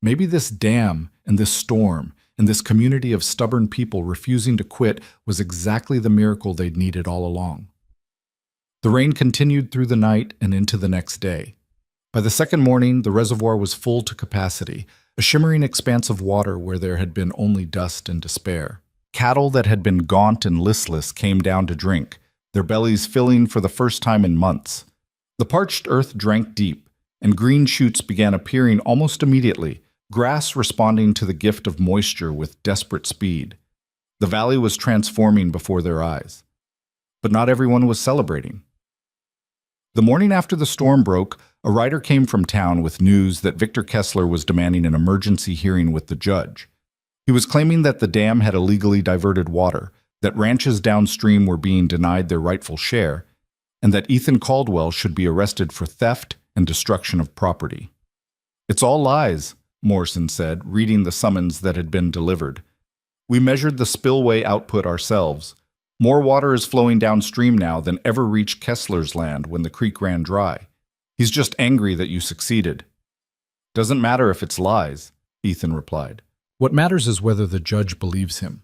Maybe this dam and this storm and this community of stubborn people refusing to quit was exactly the miracle they'd needed all along. The rain continued through the night and into the next day. By the second morning, the reservoir was full to capacity, a shimmering expanse of water where there had been only dust and despair. Cattle that had been gaunt and listless came down to drink, their bellies filling for the first time in months. The parched earth drank deep, and green shoots began appearing almost immediately, grass responding to the gift of moisture with desperate speed. The valley was transforming before their eyes. But not everyone was celebrating. The morning after the storm broke, a writer came from town with news that Victor Kessler was demanding an emergency hearing with the judge. He was claiming that the dam had illegally diverted water, that ranches downstream were being denied their rightful share, and that Ethan Caldwell should be arrested for theft and destruction of property. "It's all lies," Morrison said, reading the summons that had been delivered. "We measured the spillway output ourselves. More water is flowing downstream now than ever reached Kessler's land when the creek ran dry. He's just angry that you succeeded." "Doesn't matter if it's lies," Ethan replied. "What matters is whether the judge believes him.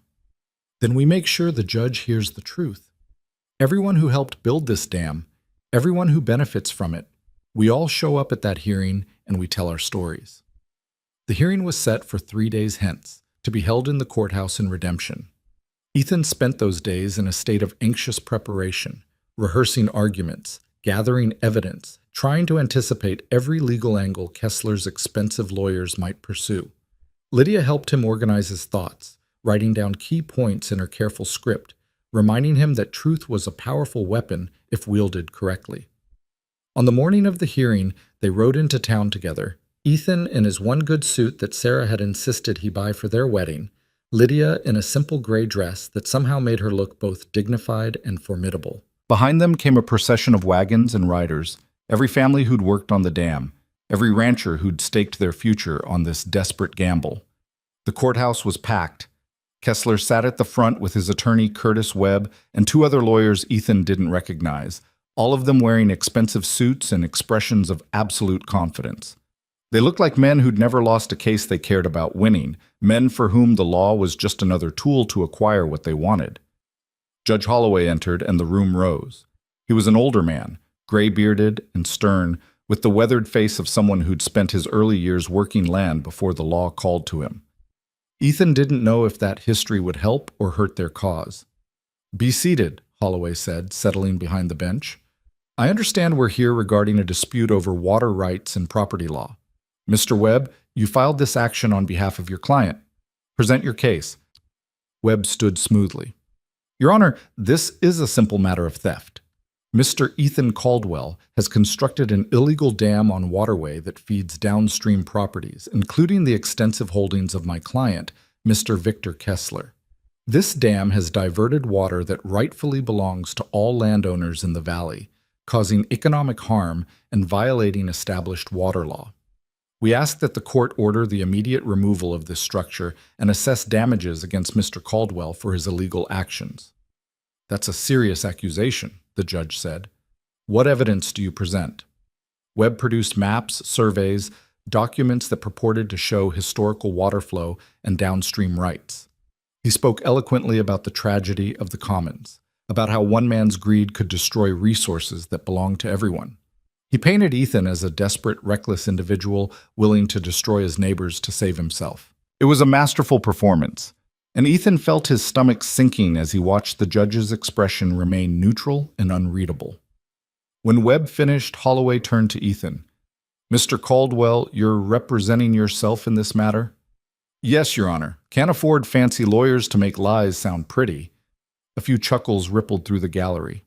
Then we make sure the judge hears the truth. Everyone who helped build this dam, everyone who benefits from it, we all show up at that hearing and we tell our stories." The hearing was set for 3 days hence, to be held in the courthouse in Redemption. Ethan spent those days in a state of anxious preparation, rehearsing arguments, gathering evidence, trying to anticipate every legal angle Kessler's expensive lawyers might pursue. Lydia helped him organize his thoughts, writing down key points in her careful script, reminding him that truth was a powerful weapon if wielded correctly. On the morning of the hearing, they rode into town together, Ethan in his one good suit that Sarah had insisted he buy for their wedding, Lydia in a simple gray dress that somehow made her look both dignified and formidable. Behind them came a procession of wagons and riders, every family who'd worked on the dam, every rancher who'd staked their future on this desperate gamble. The courthouse was packed. Kessler sat at the front with his attorney Curtis Webb and 2 other lawyers Ethan didn't recognize, all of them wearing expensive suits and expressions of absolute confidence. They looked like men who'd never lost a case they cared about winning, men for whom the law was just another tool to acquire what they wanted. Judge Holloway entered and the room rose. He was an older man, gray-bearded and stern, with the weathered face of someone who'd spent his early years working land before the law called to him. Ethan didn't know if that history would help or hurt their cause. "Be seated," Holloway said, settling behind the bench. "I understand we're here regarding a dispute over water rights and property law. Mr. Webb, you filed this action on behalf of your client. Present your case." Webb stood smoothly. "Your Honor, this is a simple matter of theft. Mr. Ethan Caldwell has constructed an illegal dam on waterway that feeds downstream properties, including the extensive holdings of my client, Mr. Victor Kessler. This dam has diverted water that rightfully belongs to all landowners in the valley, causing economic harm and violating established water law. We ask that the court order the immediate removal of this structure and assess damages against Mr. Caldwell for his illegal actions." "That's a serious accusation," the judge said. "What evidence do you present?" Webb produced maps, surveys, documents that purported to show historical water flow and downstream rights. He spoke eloquently about the tragedy of the commons, about how one man's greed could destroy resources that belonged to everyone. He painted Ethan as a desperate, reckless individual willing to destroy his neighbors to save himself. It was a masterful performance, and Ethan felt his stomach sinking as he watched the judge's expression remain neutral and unreadable. When Webb finished, Holloway turned to Ethan. "Mr. Caldwell, you're representing yourself in this matter?" "Yes, Your Honor. Can't afford fancy lawyers to make lies sound pretty." A few chuckles rippled through the gallery.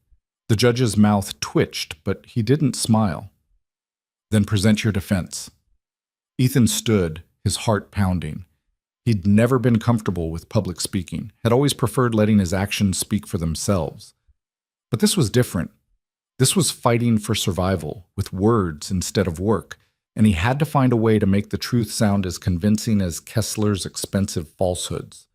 The judge's mouth twitched, but he didn't smile. Then present your defense. Ethan stood, his heart pounding. He'd never been comfortable with public speaking, had always preferred letting his actions speak for themselves. But this was different. This was fighting for survival, with words instead of work, and he had to find a way to make the truth sound as convincing as Kessler's expensive falsehoods.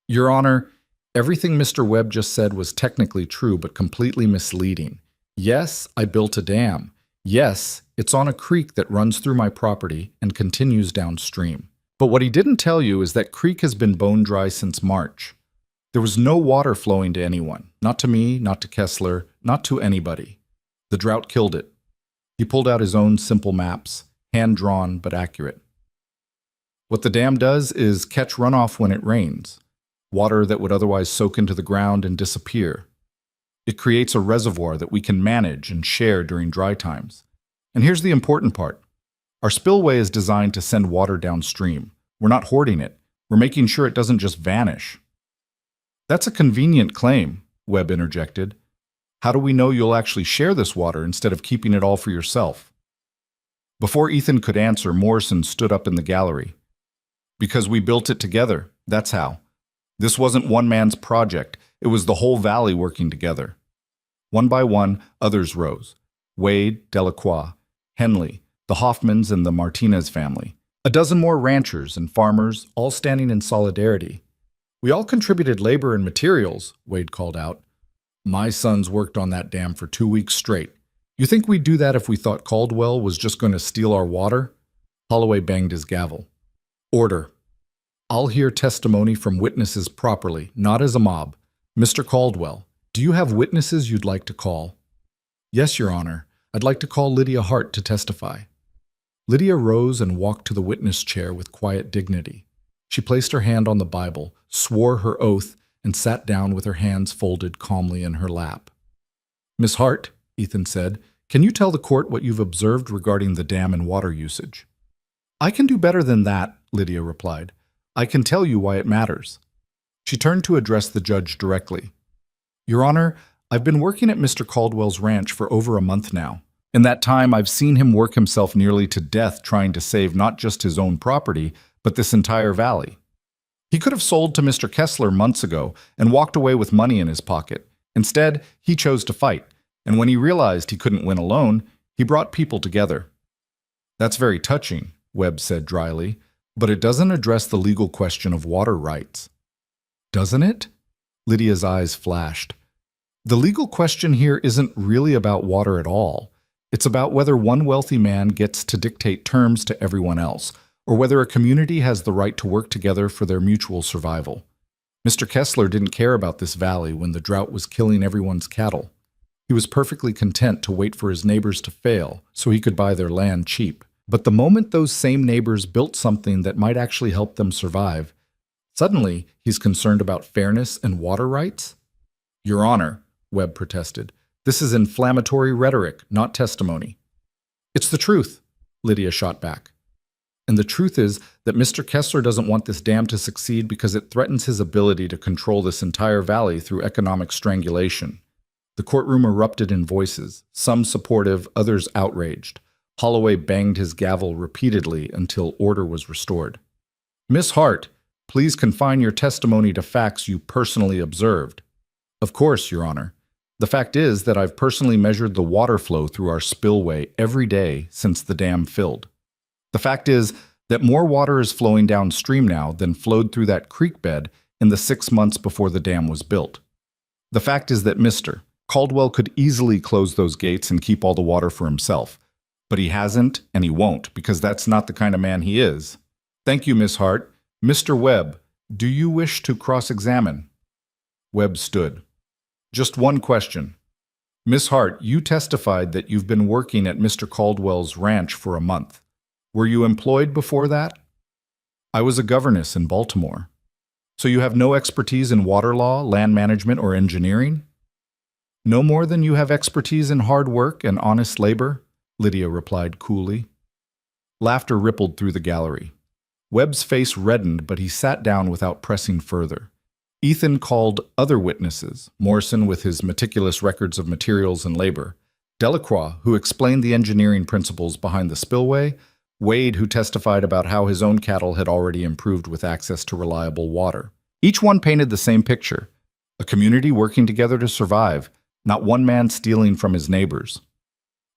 Your Honor, everything Mr. Webb just said was technically true, but completely misleading. Yes, I built a dam. Yes, it's on a creek that runs through my property and continues downstream. But what he didn't tell you is that creek has been bone dry since March. There was no water flowing to anyone, not to me, not to Kessler, not to anybody. The drought killed it. He pulled out his own simple maps, hand-drawn but accurate. What the dam does is catch runoff when it rains, water that would otherwise soak into the ground and disappear. It creates a reservoir that we can manage and share during dry times. And here's the important part. Our spillway is designed to send water downstream. We're not hoarding it. We're making sure it doesn't just vanish. That's a convenient claim, Webb interjected. How do we know you'll actually share this water instead of keeping it all for yourself? Before Ethan could answer, Morrison stood up in the gallery. Because we built it together, that's how. This wasn't one man's project. It was the whole valley working together. One by one, others rose. Wade, Delacroix, Henley, the Hoffmans and the Martinez family. A dozen more ranchers and farmers, all standing in solidarity. We all contributed labor and materials, Wade called out. My sons worked on that dam for 2 weeks straight. You think we'd do that if we thought Caldwell was just going to steal our water? Holloway banged his gavel. Order. I'll hear testimony from witnesses properly, not as a mob. Mr. Caldwell, do you have witnesses you'd like to call? Yes, Your Honor. I'd like to call Lydia Hart to testify. Lydia rose and walked to the witness chair with quiet dignity. She placed her hand on the Bible, swore her oath, and sat down with her hands folded calmly in her lap. Miss Hart, Ethan said, can you tell the court what you've observed regarding the dam and water usage? I can do better than that, Lydia replied. I can tell you why it matters. She turned to address the judge directly. Your Honor, I've been working at Mr. Caldwell's ranch for over a month now. In that time, I've seen him work himself nearly to death trying to save not just his own property, but this entire valley. He could have sold to Mr. Kessler months ago and walked away with money in his pocket. Instead, he chose to fight, and when he realized he couldn't win alone, he brought people together. That's very touching, Webb said dryly, but it doesn't address the legal question of water rights. Doesn't it? Lydia's eyes flashed. The legal question here isn't really about water at all. It's about whether one wealthy man gets to dictate terms to everyone else, or whether a community has the right to work together for their mutual survival. Mr. Kessler didn't care about this valley when the drought was killing everyone's cattle. He was perfectly content to wait for his neighbors to fail so he could buy their land cheap. But the moment those same neighbors built something that might actually help them survive, suddenly he's concerned about fairness and water rights? Your Honor, Webb protested, this is inflammatory rhetoric, not testimony. It's the truth, Lydia shot back. And the truth is that Mr. Kessler doesn't want this dam to succeed because it threatens his ability to control this entire valley through economic strangulation. The courtroom erupted in voices, some supportive, others outraged. Holloway banged his gavel repeatedly until order was restored. Miss Hart, please confine your testimony to facts you personally observed. Of course, Your Honor. The fact is that I've personally measured the water flow through our spillway every day since the dam filled. The fact is that more water is flowing downstream now than flowed through that creek bed in the 6 months before the dam was built. The fact is that Mr. Caldwell could easily close those gates and keep all the water for himself. But he hasn't, and he won't, because that's not the kind of man he is. Thank you, Miss Hart. Mr. Webb, do you wish to cross-examine? Webb stood. Just one question. Miss Hart, you testified that you've been working at Mr. Caldwell's ranch for a month. Were you employed before that? I was a governess in Baltimore. So you have no expertise in water law, land management, or engineering? No more than you have expertise in hard work and honest labor, Lydia replied coolly. Laughter rippled through the gallery. Webb's face reddened, but he sat down without pressing further. Ethan called other witnesses, Morrison with his meticulous records of materials and labor, Delacroix, who explained the engineering principles behind the spillway, Wade, who testified about how his own cattle had already improved with access to reliable water. Each one painted the same picture: a community working together to survive, not one man stealing from his neighbors.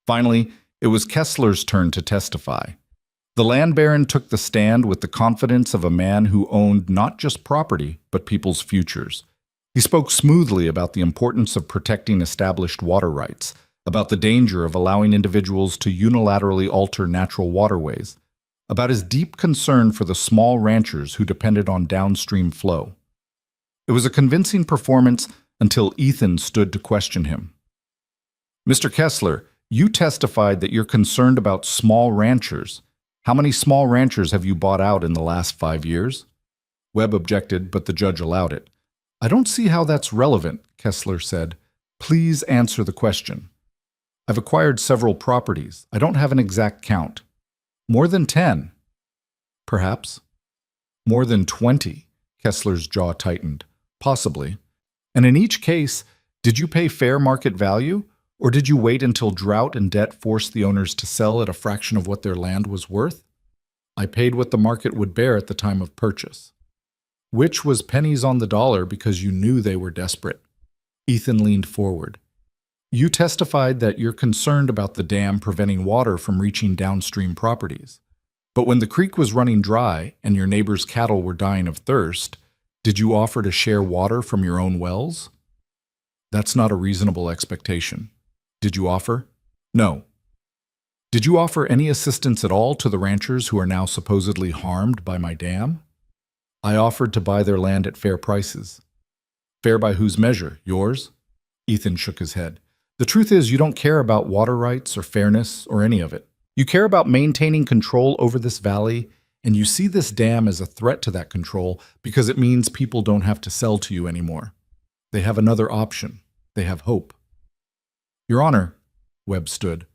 Finally, it was Kessler's turn to testify. The land baron took the stand with the confidence of a man who owned not just property, but people's futures. He spoke smoothly about the importance of protecting established water rights, about the danger of allowing individuals to unilaterally alter natural waterways, about his deep concern for the small ranchers who depended on downstream flow. It was a convincing performance until Ethan stood to question him. "Mr. Kessler, you testified that you're concerned about small ranchers. How many small ranchers have you bought out in the last 5 years?" Webb objected, but the judge allowed it. "I don't see how that's relevant," Kessler said. "Please answer the question." "I've acquired several properties. I don't have an exact count." "More than 10. "Perhaps." "More than 20. Kessler's jaw tightened. "Possibly. And in each case, did you pay fair market value, or did you wait until drought and debt forced the owners to sell at a fraction of what their land was worth?" "I paid what the market would bear at the time of purchase." "Which was pennies on the dollar because you knew they were desperate." Ethan leaned forward. "You testified that you're concerned about the dam preventing water from reaching downstream properties. But when the creek was running dry and your neighbor's cattle were dying of thirst, did you offer to share water from your own wells?" "That's not a reasonable expectation." "Did you offer?" "No." "Did you offer any assistance at all to the ranchers who are now supposedly harmed by my dam?" "I offered to buy their land at fair prices." "Fair by whose measure? Yours?" Ethan shook his head. "The truth is, you don't care about water rights or fairness or any of it. You care about maintaining control over this valley, and you see this dam as a threat to that control because it means people don't have to sell to you anymore. They have another option. They have hope." "Your Honor," Webb stood,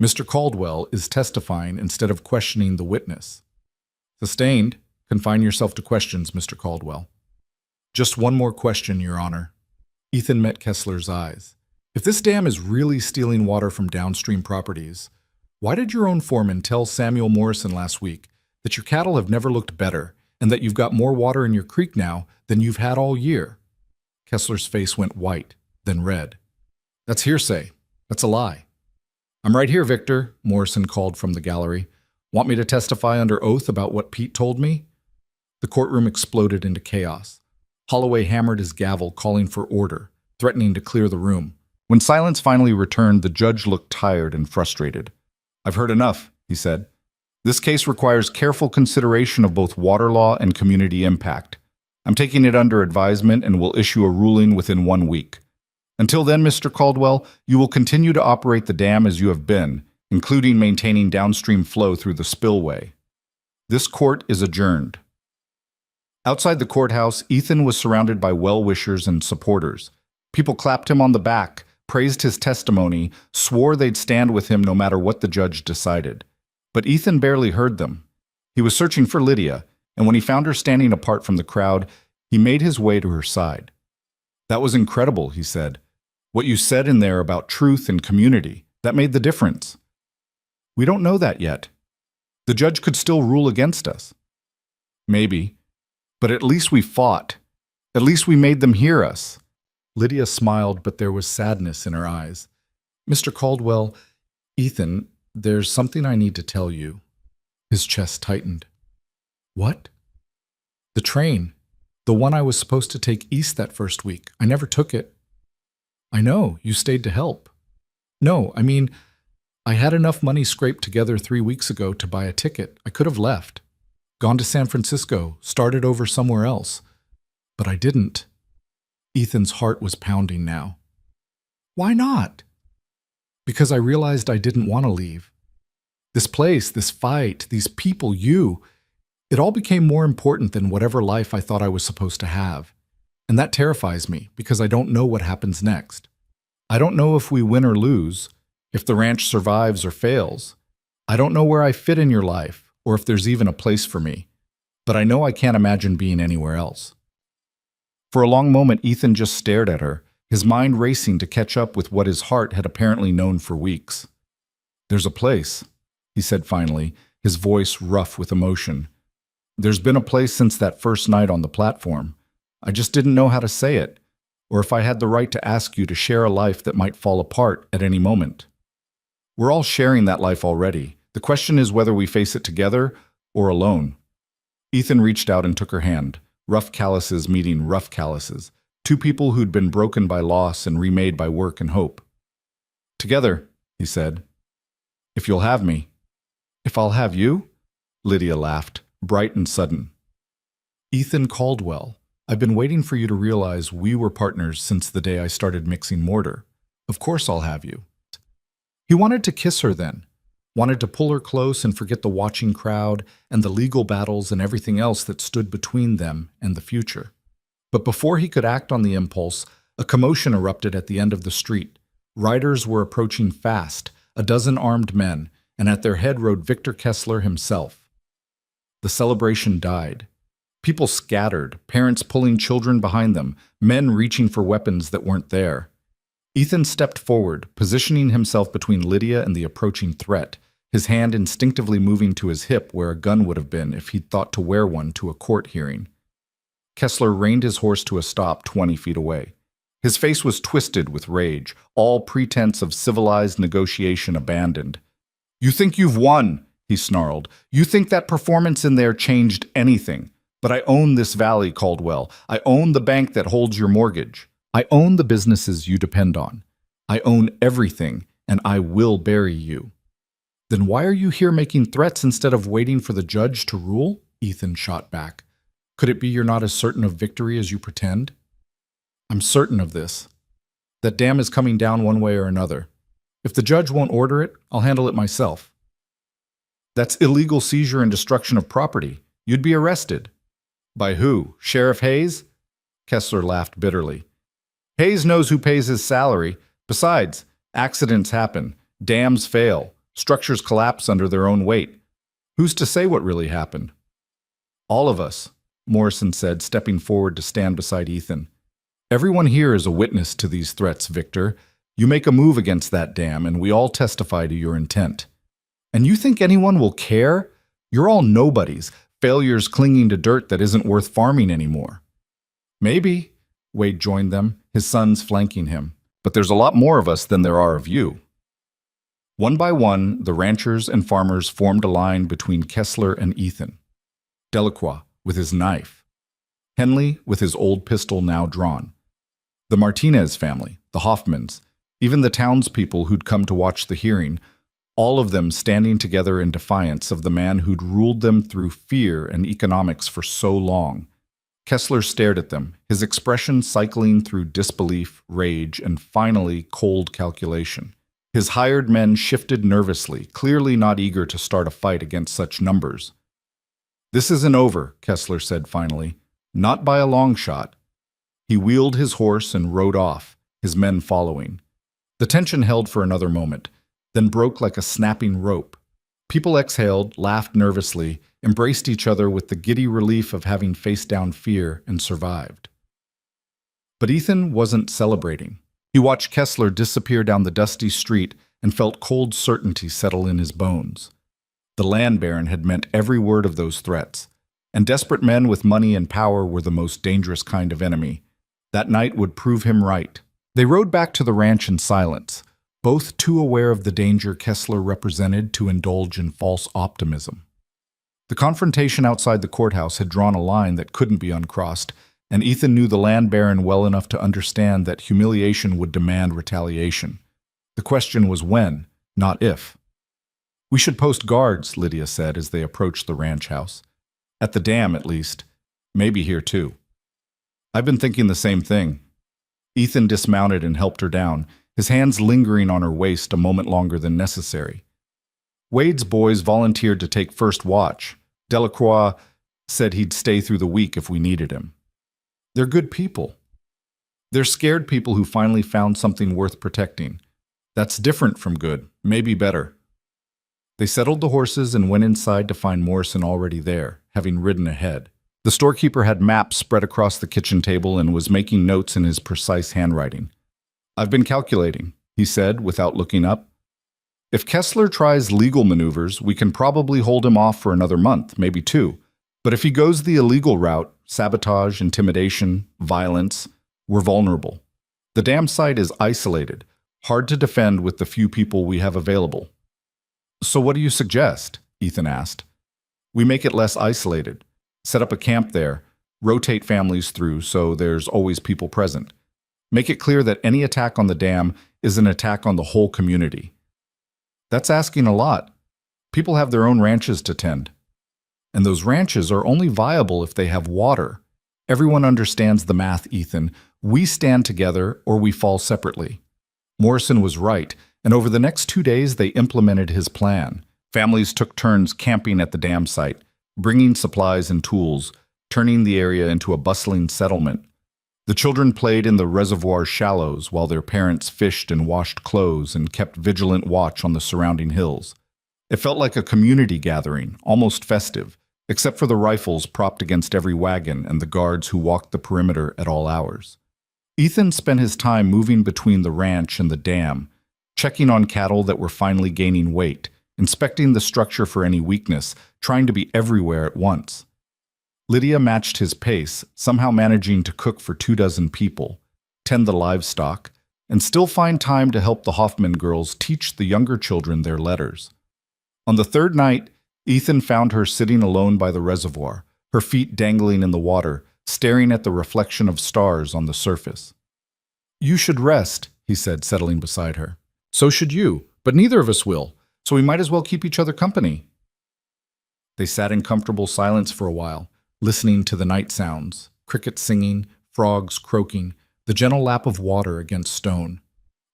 "Mr. Caldwell is testifying instead of questioning the witness." "Sustained. Confine yourself to questions, Mr. Caldwell." "Just one more question, Your Honor." Ethan met Kessler's eyes. "If this dam is really stealing water from downstream properties, why did your own foreman tell Samuel Morrison last week that your cattle have never looked better and that you've got more water in your creek now than you've had all year?" Kessler's face went white, then red. "That's hearsay. That's a lie." "I'm right here, Victor," Morrison called from the gallery. "Want me to testify under oath about what Pete told me?" The courtroom exploded into chaos. Holloway hammered his gavel, calling for order, threatening to clear the room. When silence finally returned, the judge looked tired and frustrated. "I've heard enough," he said. "This case requires careful consideration of both water law and community impact. I'm taking it under advisement and will issue a ruling within 1 week. Until then, Mr. Caldwell, you will continue to operate the dam as you have been, including maintaining downstream flow through the spillway. This court is adjourned." Outside the courthouse, Ethan was surrounded by well-wishers and supporters. People clapped him on the back, praised his testimony, swore they'd stand with him no matter what the judge decided. But Ethan barely heard them. He was searching for Lydia, and when he found her standing apart from the crowd, he made his way to her side. "That was incredible," he said. "What you said in there about truth and community, that made the difference." "We don't know that yet. The judge could still rule against us." "Maybe. But at least we fought. At least we made them hear us." Lydia smiled, but there was sadness in her eyes. "Mr. Caldwell, Ethan, there's something I need to tell you." His chest tightened. "What?" "The train. The one I was supposed to take east that first week. I never took it." "I know. You stayed to help." "No, I mean, I had enough money scraped together 3 weeks ago to buy a ticket. I could have left. Gone to San Francisco, started over somewhere else. But I didn't." Ethan's heart was pounding now. "Why not?" "Because I realized I didn't want to leave. This place, this fight, these people, you, it all became more important than whatever life I thought I was supposed to have. And that terrifies me because I don't know what happens next. I don't know if we win or lose, if the ranch survives or fails. I don't know where I fit in your life or if there's even a place for me. But I know I can't imagine being anywhere else." For a long moment, Ethan just stared at her, his mind racing to catch up with what his heart had apparently known for weeks. "There's a place," he said finally, his voice rough with emotion. "There's been a place since that first night on the platform. I just didn't know how to say it, or if I had the right to ask you to share a life that might fall apart at any moment. We're all sharing that life already. The question is whether we face it together or alone." Ethan reached out and took her hand, rough calluses meeting rough calluses, two people who'd been broken by loss and remade by work and hope. "Together," he said. "If you'll have me." "If I'll have you?" Lydia laughed, bright and sudden. "Ethan Caldwell, I've been waiting for you to realize we were partners since the day I started mixing mortar. Of course I'll have you." He wanted to kiss her then, wanted to pull her close and forget the watching crowd and the legal battles and everything else that stood between them and the future. But before he could act on the impulse, a commotion erupted at the end of the street. Riders were approaching fast, a dozen armed men, and at their head rode Victor Kessler himself. The celebration died. People scattered, parents pulling children behind them, men reaching for weapons that weren't there. Ethan stepped forward, positioning himself between Lydia and the approaching threat, his hand instinctively moving to his hip where a gun would have been if he'd thought to wear one to a court hearing. Kessler reined his horse to a stop 20 feet away. His face was twisted with rage, all pretense of civilized negotiation abandoned. "You think you've won," he snarled. "You think that performance in there changed anything. But I own this valley, Caldwell. I own the bank that holds your mortgage. I own the businesses you depend on. I own everything, and I will bury you." "Then why are you here making threats instead of waiting for the judge to rule?" Ethan shot back. "Could it be you're not as certain of victory as you pretend?" "I'm certain of this. That dam is coming down one way or another. If the judge won't order it, I'll handle it myself." "That's illegal seizure and destruction of property. You'd be arrested." "By who? Sheriff Hayes?" Kessler laughed bitterly. "Hayes knows who pays his salary. Besides, accidents happen. Dams fail. Structures collapse under their own weight. Who's to say what really happened?" "All of us," Morrison said, stepping forward to stand beside Ethan. "Everyone here is a witness to these threats, Victor. You make a move against that dam, and we all testify to your intent. And you think anyone will care? You're all nobodies, failures clinging to dirt that isn't worth farming anymore." "Maybe," Wade joined them, his sons flanking him. "But there's a lot more of us than there are of you." One by one, the ranchers and farmers formed a line between Kessler and Ethan. Delacroix with his knife. Henley with his old pistol now drawn. The Martinez family, the Hoffmans, even the townspeople who'd come to watch the hearing, all of them standing together in defiance of the man who'd ruled them through fear and economics for so long. Kessler stared at them, his expression cycling through disbelief, rage, and finally cold calculation. His hired men shifted nervously, clearly not eager to start a fight against such numbers. "This isn't over," Kessler said finally. "Not by a long shot." He wheeled his horse and rode off, his men following. The tension held for another moment, then broke like a snapping rope. People exhaled, laughed nervously, embraced each other with the giddy relief of having faced down fear and survived. But Ethan wasn't celebrating. He watched Kessler disappear down the dusty street and felt cold certainty settle in his bones. The land baron had meant every word of those threats, and desperate men with money and power were the most dangerous kind of enemy. That night would prove him right. They rode back to the ranch in silence, both too aware of the danger Kessler represented to indulge in false optimism. The confrontation outside the courthouse had drawn a line that couldn't be uncrossed, and Ethan knew the land baron well enough to understand that humiliation would demand retaliation. The question was when, not if. "We should post guards," Lydia said as they approached the ranch house. "At the dam, at least. Maybe here, too." "I've been thinking the same thing." Ethan dismounted and helped her down, his hands lingering on her waist a moment longer than necessary. Wade's boys volunteered to take first watch. Delacroix said he'd stay through the week if we needed him. They're good people. They're scared people who finally found something worth protecting. That's different from good, maybe better. They settled the horses and went inside to find Morrison already there, having ridden ahead. The storekeeper had maps spread across the kitchen table and was making notes in his precise handwriting. "I've been calculating," he said without looking up. "If Kessler tries legal maneuvers, we can probably hold him off for another month, maybe two. But if he goes the illegal route, sabotage, intimidation, violence, we're vulnerable. The dam site is isolated, hard to defend with the few people we have available." "So what do you suggest?" Ethan asked. "We make it less isolated. Set up a camp there, rotate families through so there's always people present. Make it clear that any attack on the dam is an attack on the whole community." "That's asking a lot. People have their own ranches to tend. And those ranches are only viable if they have water. Everyone understands the math, Ethan. We stand together or we fall separately." Morrison was right, and over the next 2 days they implemented his plan. Families took turns camping at the dam site, bringing supplies and tools, turning the area into a bustling settlement. The children played in the reservoir shallows while their parents fished and washed clothes and kept vigilant watch on the surrounding hills. It felt like a community gathering, almost festive, except for the rifles propped against every wagon and the guards who walked the perimeter at all hours. Ethan spent his time moving between the ranch and the dam, checking on cattle that were finally gaining weight, inspecting the structure for any weakness, trying to be everywhere at once. Lydia matched his pace, somehow managing to cook for 24 people, tend the livestock, and still find time to help the Hoffman girls teach the younger children their letters. On the third night, Ethan found her sitting alone by the reservoir, her feet dangling in the water, staring at the reflection of stars on the surface. "You should rest," he said, settling beside her. "So should you, but neither of us will, so we might as well keep each other company." They sat in comfortable silence for a while, listening to the night sounds, crickets singing, frogs croaking, the gentle lap of water against stone.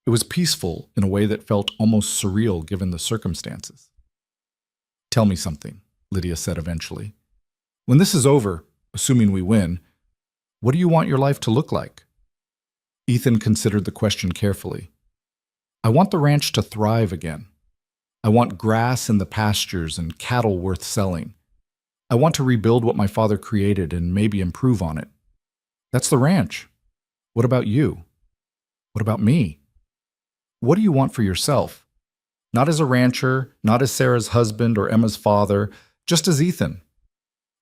It was peaceful in a way that felt almost surreal given the circumstances. "Tell me something," Lydia said eventually. "When this is over, assuming we win, what do you want your life to look like?" Ethan considered the question carefully. "I want the ranch to thrive again. I want grass in the pastures and cattle worth selling. I want to rebuild what my father created and maybe improve on it. That's the ranch. What about you? What about me? What do you want for yourself? Not as a rancher, not as Sarah's husband or Emma's father, just as Ethan."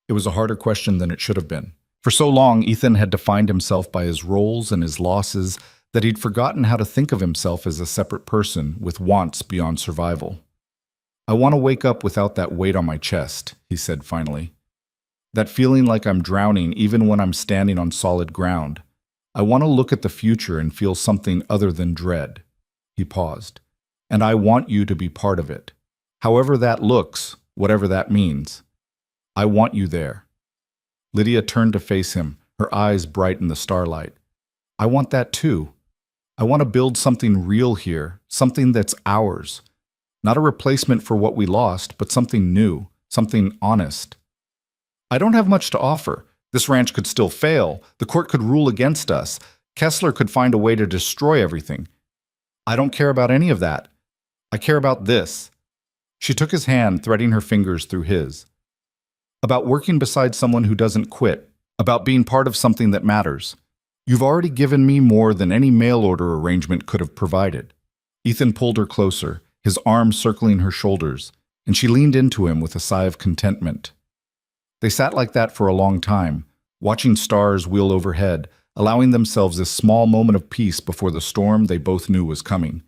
It was a harder question than it should have been. For so long, Ethan had defined himself by his roles and his losses that he'd forgotten how to think of himself as a separate person with wants beyond survival. "I want to wake up without that weight on my chest," he said finally. "That feeling like I'm drowning even when I'm standing on solid ground. I want to look at the future and feel something other than dread." He paused. "And I want you to be part of it. However that looks, whatever that means. I want you there." Lydia turned to face him, her eyes bright in the starlight. "I want that too. I want to build something real here, something that's ours. Not a replacement for what we lost, but something new, something honest. I don't have much to offer. This ranch could still fail. The court could rule against us. Kessler could find a way to destroy everything. I don't care about any of that. I care about this." She took his hand, threading her fingers through his. "About working beside someone who doesn't quit. About being part of something that matters. You've already given me more than any mail order arrangement could have provided." Ethan pulled her closer, his arm circling her shoulders, and she leaned into him with a sigh of contentment. They sat like that for a long time, watching stars wheel overhead, allowing themselves this small moment of peace before the storm they both knew was coming.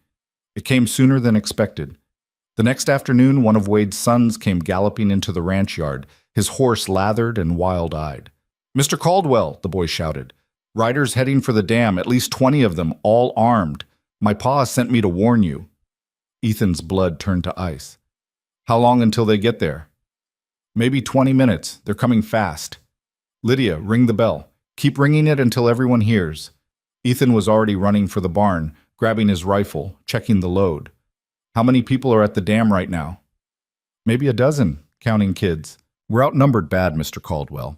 It came sooner than expected. The next afternoon, one of Wade's sons came galloping into the ranch yard, his horse lathered and wild-eyed. "Mr. Caldwell," the boy shouted. "Riders heading for the dam, at least 20 of them, all armed. My pa sent me to warn you." Ethan's blood turned to ice. "How long until they get there?" "Maybe 20 minutes. They're coming fast." "Lydia, ring the bell. Keep ringing it until everyone hears." Ethan was already running for the barn, grabbing his rifle, checking the load. "How many people are at the dam right now?" "Maybe a dozen, counting kids. We're outnumbered bad, Mr. Caldwell."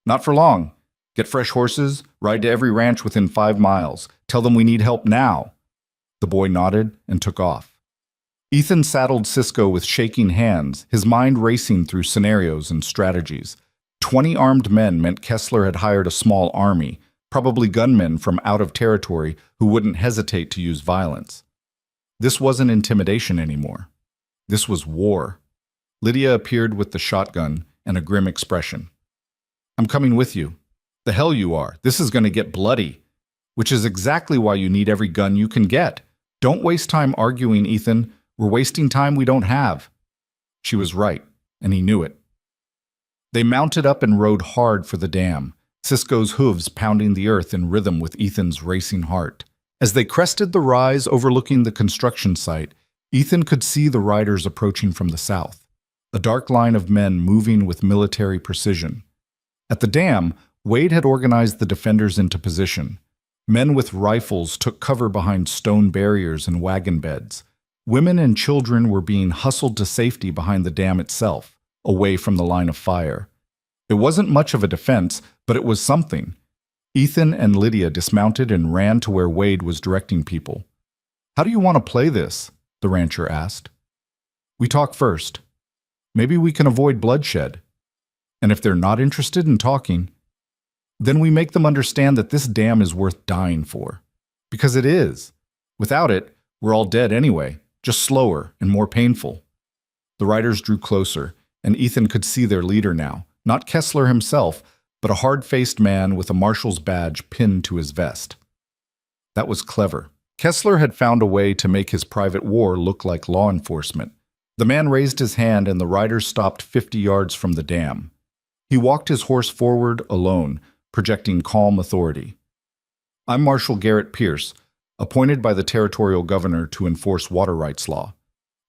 "Not for long. Get fresh horses, ride to every ranch within 5 miles. Tell them we need help now." The boy nodded and took off. Ethan saddled Cisco with shaking hands, his mind racing through scenarios and strategies. 20 armed men meant Kessler had hired a small army, probably gunmen from out of territory who wouldn't hesitate to use violence. This wasn't intimidation anymore. This was war. Lydia appeared with the shotgun and a grim expression. "I'm coming with you." "The hell you are. This is going to get bloody." "Which is exactly why you need every gun you can get. Don't waste time arguing, Ethan. We're wasting time we don't have." She was right, and he knew it. They mounted up and rode hard for the dam, Cisco's hooves pounding the earth in rhythm with Ethan's racing heart. As they crested the rise overlooking the construction site, Ethan could see the riders approaching from the south, a dark line of men moving with military precision. At the dam, Wade had organized the defenders into position. Men with rifles took cover behind stone barriers and wagon beds. Women and children were being hustled to safety behind the dam itself, away from the line of fire. It wasn't much of a defense, but it was something. Ethan and Lydia dismounted and ran to where Wade was directing people. "How do you want to play this?" the rancher asked. "We talk first. Maybe we can avoid bloodshed. And if they're not interested in talking, then we make them understand that this dam is worth dying for. Because it is. Without it, we're all dead anyway, just slower and more painful." The riders drew closer, and Ethan could see their leader now, not Kessler himself, but a hard-faced man with a marshal's badge pinned to his vest. That was clever. Kessler had found a way to make his private war look like law enforcement. The man raised his hand and the riders stopped 50 yards from the dam. He walked his horse forward alone, projecting calm authority. "I'm Marshal Garrett Pierce, appointed by the territorial governor to enforce water rights law.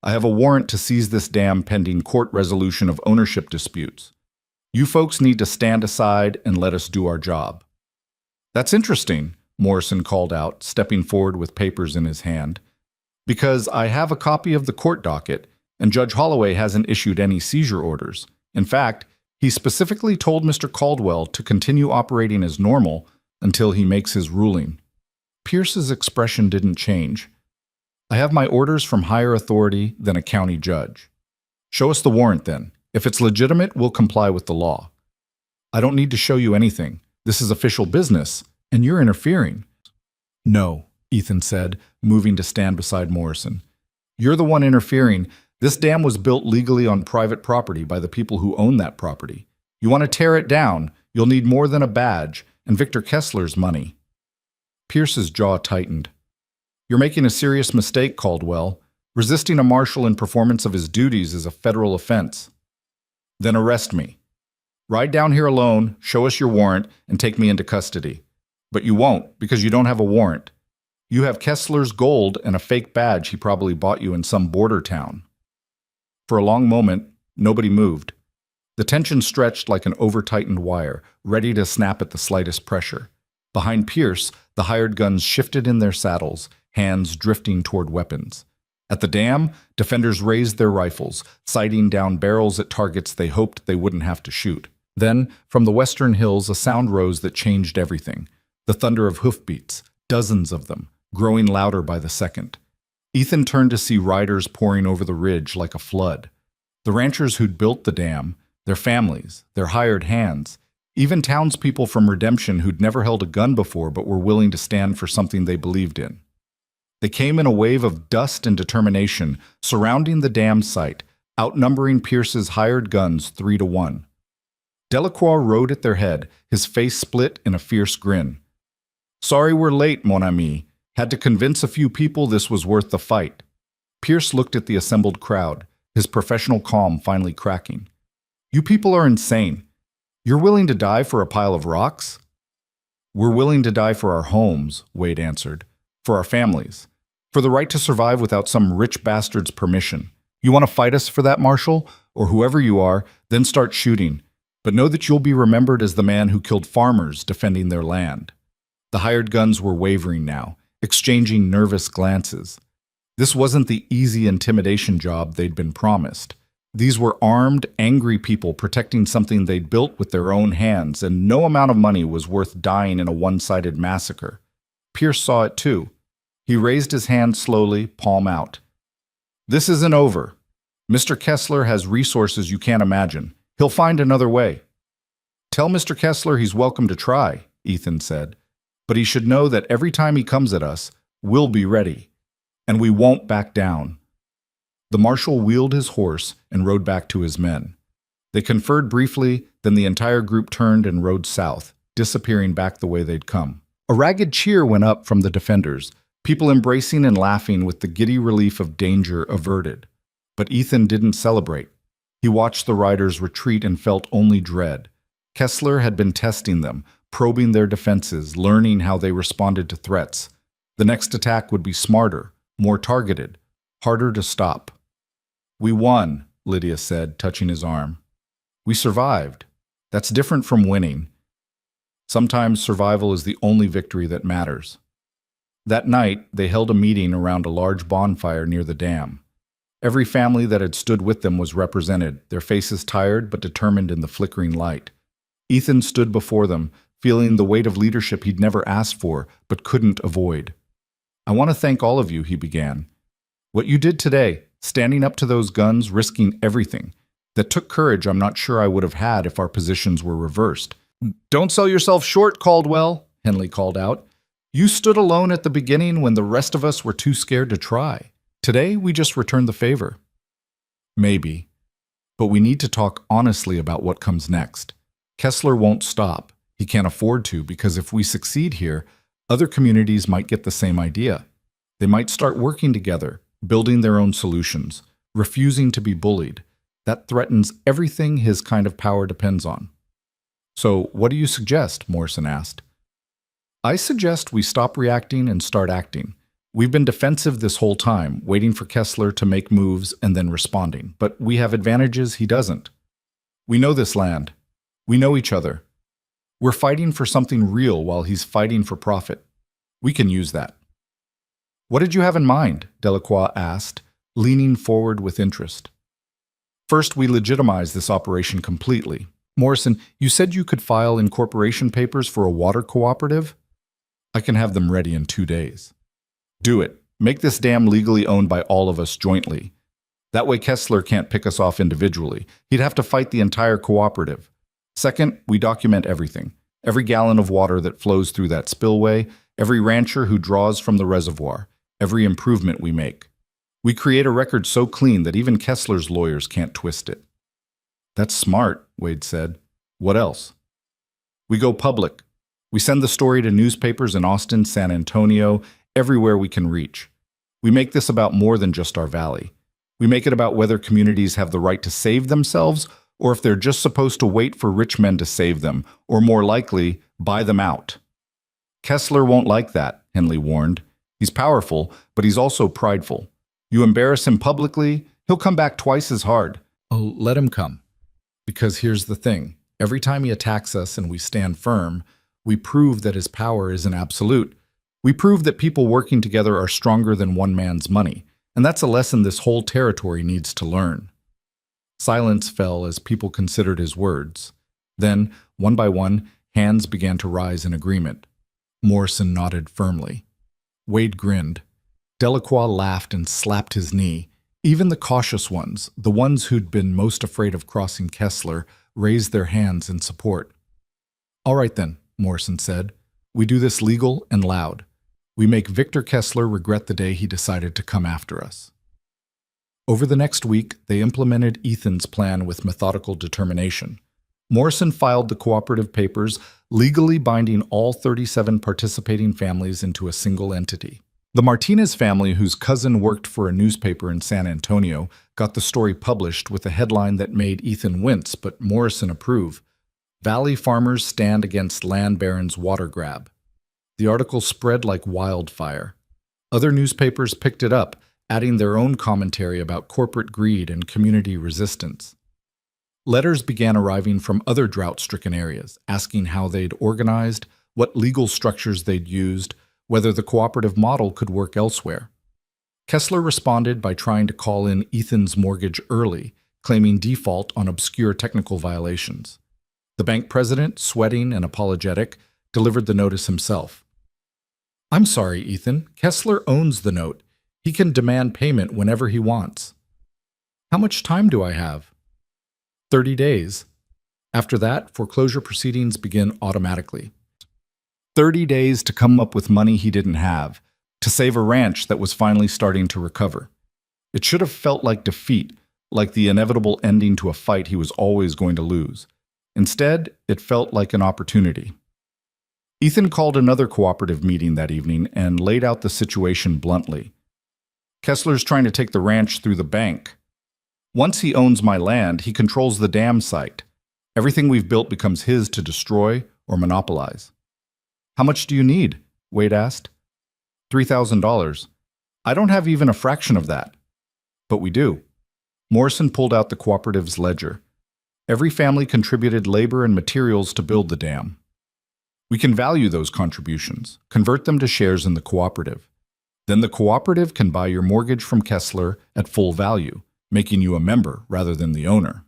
I have a warrant to seize this dam pending court resolution of ownership disputes. You folks need to stand aside and let us do our job." "That's interesting," Morrison called out, stepping forward with papers in his hand. "Because I have a copy of the court docket, and Judge Holloway hasn't issued any seizure orders. In fact, he specifically told Mr. Caldwell to continue operating as normal until he makes his ruling." Pierce's expression didn't change. "I have my orders from higher authority than a county judge." "Show us the warrant then. If it's legitimate, we'll comply with the law." "I don't need to show you anything. This is official business, and you're interfering." "No," Ethan said, moving to stand beside Morrison. "You're the one interfering. This dam was built legally on private property by the people who own that property. You want to tear it down, you'll need more than a badge and Victor Kessler's money." Pierce's jaw tightened. "You're making a serious mistake, Caldwell. Resisting a marshal in performance of his duties is a federal offense." "Then arrest me. Ride down here alone, show us your warrant, and take me into custody. But you won't, because you don't have a warrant. You have Kessler's gold and a fake badge he probably bought you in some border town." For a long moment, nobody moved. The tension stretched like an over-tightened wire, ready to snap at the slightest pressure. Behind Pierce, the hired guns shifted in their saddles, hands drifting toward weapons. At the dam, defenders raised their rifles, sighting down barrels at targets they hoped they wouldn't have to shoot. Then, from the western hills, a sound rose that changed everything. The thunder of hoofbeats, dozens of them, growing louder by the second. Ethan turned to see riders pouring over the ridge like a flood. The ranchers who'd built the dam, their families, their hired hands, even townspeople from Redemption who'd never held a gun before but were willing to stand for something they believed in. They came in a wave of dust and determination, surrounding the dam site, outnumbering Pierce's hired guns 3-1. Delacroix rode at their head, his face split in a fierce grin. "Sorry we're late, mon ami. Had to convince a few people this was worth the fight." Pierce looked at the assembled crowd, his professional calm finally cracking. "You people are insane. You're willing to die for a pile of rocks?" "We're willing to die for our homes," Wade answered. "For our families. For the right to survive without some rich bastard's permission. You want to fight us for that, Marshal? Or whoever you are, then start shooting. But know that you'll be remembered as the man who killed farmers defending their land." The hired guns were wavering now, exchanging nervous glances. This wasn't the easy intimidation job they'd been promised. These were armed, angry people protecting something they'd built with their own hands, and no amount of money was worth dying in a one-sided massacre. Pierce saw it too. He raised his hand slowly, palm out. "This isn't over. Mr. Kessler has resources you can't imagine. He'll find another way." Tell Mr. Kessler he's welcome to try, Ethan said. But he should know that every time he comes at us, we'll be ready. And we won't back down. The marshal wheeled his horse and rode back to his men. They conferred briefly, then the entire group turned and rode south, disappearing back the way they'd come. A ragged cheer went up from the defenders, people embracing and laughing with the giddy relief of danger averted. But Ethan didn't celebrate. He watched the riders retreat and felt only dread. Kessler had been testing them, probing their defenses, learning how they responded to threats. The next attack would be smarter, more targeted, harder to stop. "We won," Lydia said, touching his arm. "We survived. That's different from winning. Sometimes survival is the only victory that matters." That night, they held a meeting around a large bonfire near the dam. Every family that had stood with them was represented, their faces tired but determined in the flickering light. Ethan stood before them, feeling the weight of leadership he'd never asked for but couldn't avoid. "I want to thank all of you," he began. "What you did today, standing up to those guns, risking everything, that took courage I'm not sure I would have had if our positions were reversed." "Don't sell yourself short, Caldwell," Henley called out. "You stood alone at the beginning when the rest of us were too scared to try. Today, we just returned the favor." "Maybe. But we need to talk honestly about what comes next. Kessler won't stop. He can't afford to, because if we succeed here, other communities might get the same idea. They might start working together, building their own solutions, refusing to be bullied. That threatens everything his kind of power depends on." "So, what do you suggest?" Morrison asked. "I suggest we stop reacting and start acting. We've been defensive this whole time, waiting for Kessler to make moves and then responding. But we have advantages he doesn't. We know this land. We know each other. We're fighting for something real while he's fighting for profit. We can use that." "What did you have in mind?" Delacroix asked, leaning forward with interest. "First, we legitimize this operation completely. Morrison, you said you could file incorporation papers for a water cooperative? I can have them ready in 2 days. Do it. Make this dam legally owned by all of us jointly. That way Kessler can't pick us off individually. He'd have to fight the entire cooperative. Second, we document everything. Every gallon of water that flows through that spillway, every rancher who draws from the reservoir, every improvement we make. We create a record so clean that even Kessler's lawyers can't twist it." "That's smart," Wade said. "What else?" "We go public. We send the story to newspapers in Austin, San Antonio, everywhere we can reach. We make this about more than just our valley. We make it about whether communities have the right to save themselves or if they're just supposed to wait for rich men to save them, or more likely, buy them out. Kessler won't like that," Henley warned. "He's powerful, but he's also prideful. You embarrass him publicly, he'll come back twice as hard." "Oh, let him come. Because here's the thing. Every time he attacks us and we stand firm, we prove that his power isn't absolute. We prove that people working together are stronger than one man's money, and that's a lesson this whole territory needs to learn." Silence fell as people considered his words. Then, one by one, hands began to rise in agreement. Morrison nodded firmly. Wade grinned. Delacroix laughed and slapped his knee. Even the cautious ones, the ones who'd been most afraid of crossing Kessler, raised their hands in support. "All right then," Morrison said. "We do this legal and loud. We make Victor Kessler regret the day he decided to come after us." Over the next week, they implemented Ethan's plan with methodical determination. Morrison filed the cooperative papers, legally binding all 37 participating families into a single entity. The Martinez family, whose cousin worked for a newspaper in San Antonio, got the story published with a headline that made Ethan wince but Morrison approve. "Valley Farmers Stand Against Land Barons' Water Grab." The article spread like wildfire. Other newspapers picked it up, adding their own commentary about corporate greed and community resistance. Letters began arriving from other drought-stricken areas, asking how they'd organized, what legal structures they'd used, whether the cooperative model could work elsewhere. Kessler responded by trying to call in Ethan's mortgage early, claiming default on obscure technical violations. The bank president, sweating and apologetic, delivered the notice himself. "I'm sorry, Ethan. Kessler owns the note. He can demand payment whenever he wants." "How much time do I have?" 30 days. After that, foreclosure proceedings begin automatically. 30 days to come up with money he didn't have, to save a ranch that was finally starting to recover. It should have felt like defeat, like the inevitable ending to a fight he was always going to lose. Instead, it felt like an opportunity. Ethan called another cooperative meeting that evening and laid out the situation bluntly. Kessler's trying to take the ranch through the bank. Once he owns my land, he controls the dam site. Everything we've built becomes his to destroy or monopolize. How much do you need? Wade asked. $3,000. I don't have even a fraction of that. But we do. Morrison pulled out the cooperative's ledger. Every family contributed labor and materials to build the dam. We can value those contributions, convert them to shares in the cooperative. Then the cooperative can buy your mortgage from Kessler at full value, making you a member rather than the owner.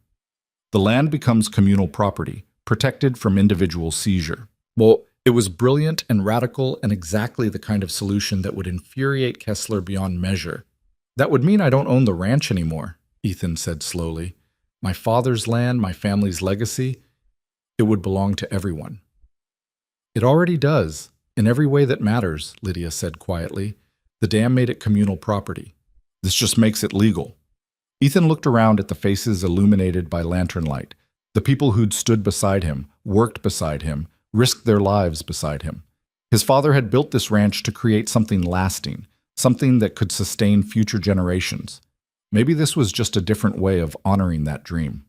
The land becomes communal property, protected from individual seizure. Well, it was brilliant and radical and exactly the kind of solution that would infuriate Kessler beyond measure. That would mean I don't own the ranch anymore, Ethan said slowly. My father's land, my family's legacy, it would belong to everyone. It already does, in every way that matters, Lydia said quietly. The dam made it communal property. This just makes it legal. Ethan looked around at the faces illuminated by lantern light, the people who'd stood beside him, worked beside him, risked their lives beside him. His father had built this ranch to create something lasting, something that could sustain future generations. Maybe this was just a different way of honoring that dream.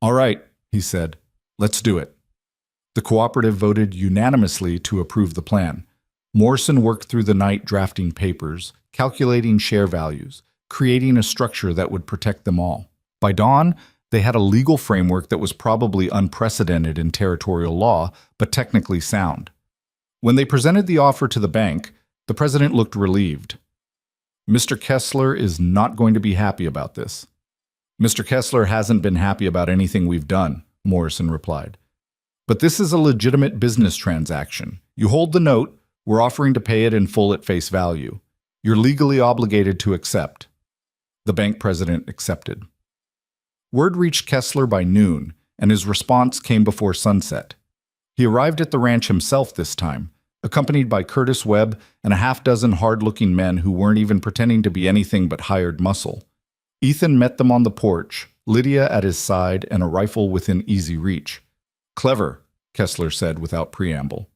All right, he said, let's do it. The cooperative voted unanimously to approve the plan. Morrison worked through the night drafting papers, calculating share values, creating a structure that would protect them all. By dawn, they had a legal framework that was probably unprecedented in territorial law, but technically sound. When they presented the offer to the bank, the president looked relieved. Mr. Kessler is not going to be happy about this. Mr. Kessler hasn't been happy about anything we've done, Morrison replied. But this is a legitimate business transaction. You hold the note, we're offering to pay it in full at face value. You're legally obligated to accept. The bank president accepted. Word reached Kessler by noon, and his response came before sunset. He arrived at the ranch himself this time, accompanied by Curtis Webb and a half-dozen hard-looking men who weren't even pretending to be anything but hired muscle. Ethan met them on the porch, Lydia at his side and a rifle within easy reach. Clever, Kessler said without preamble.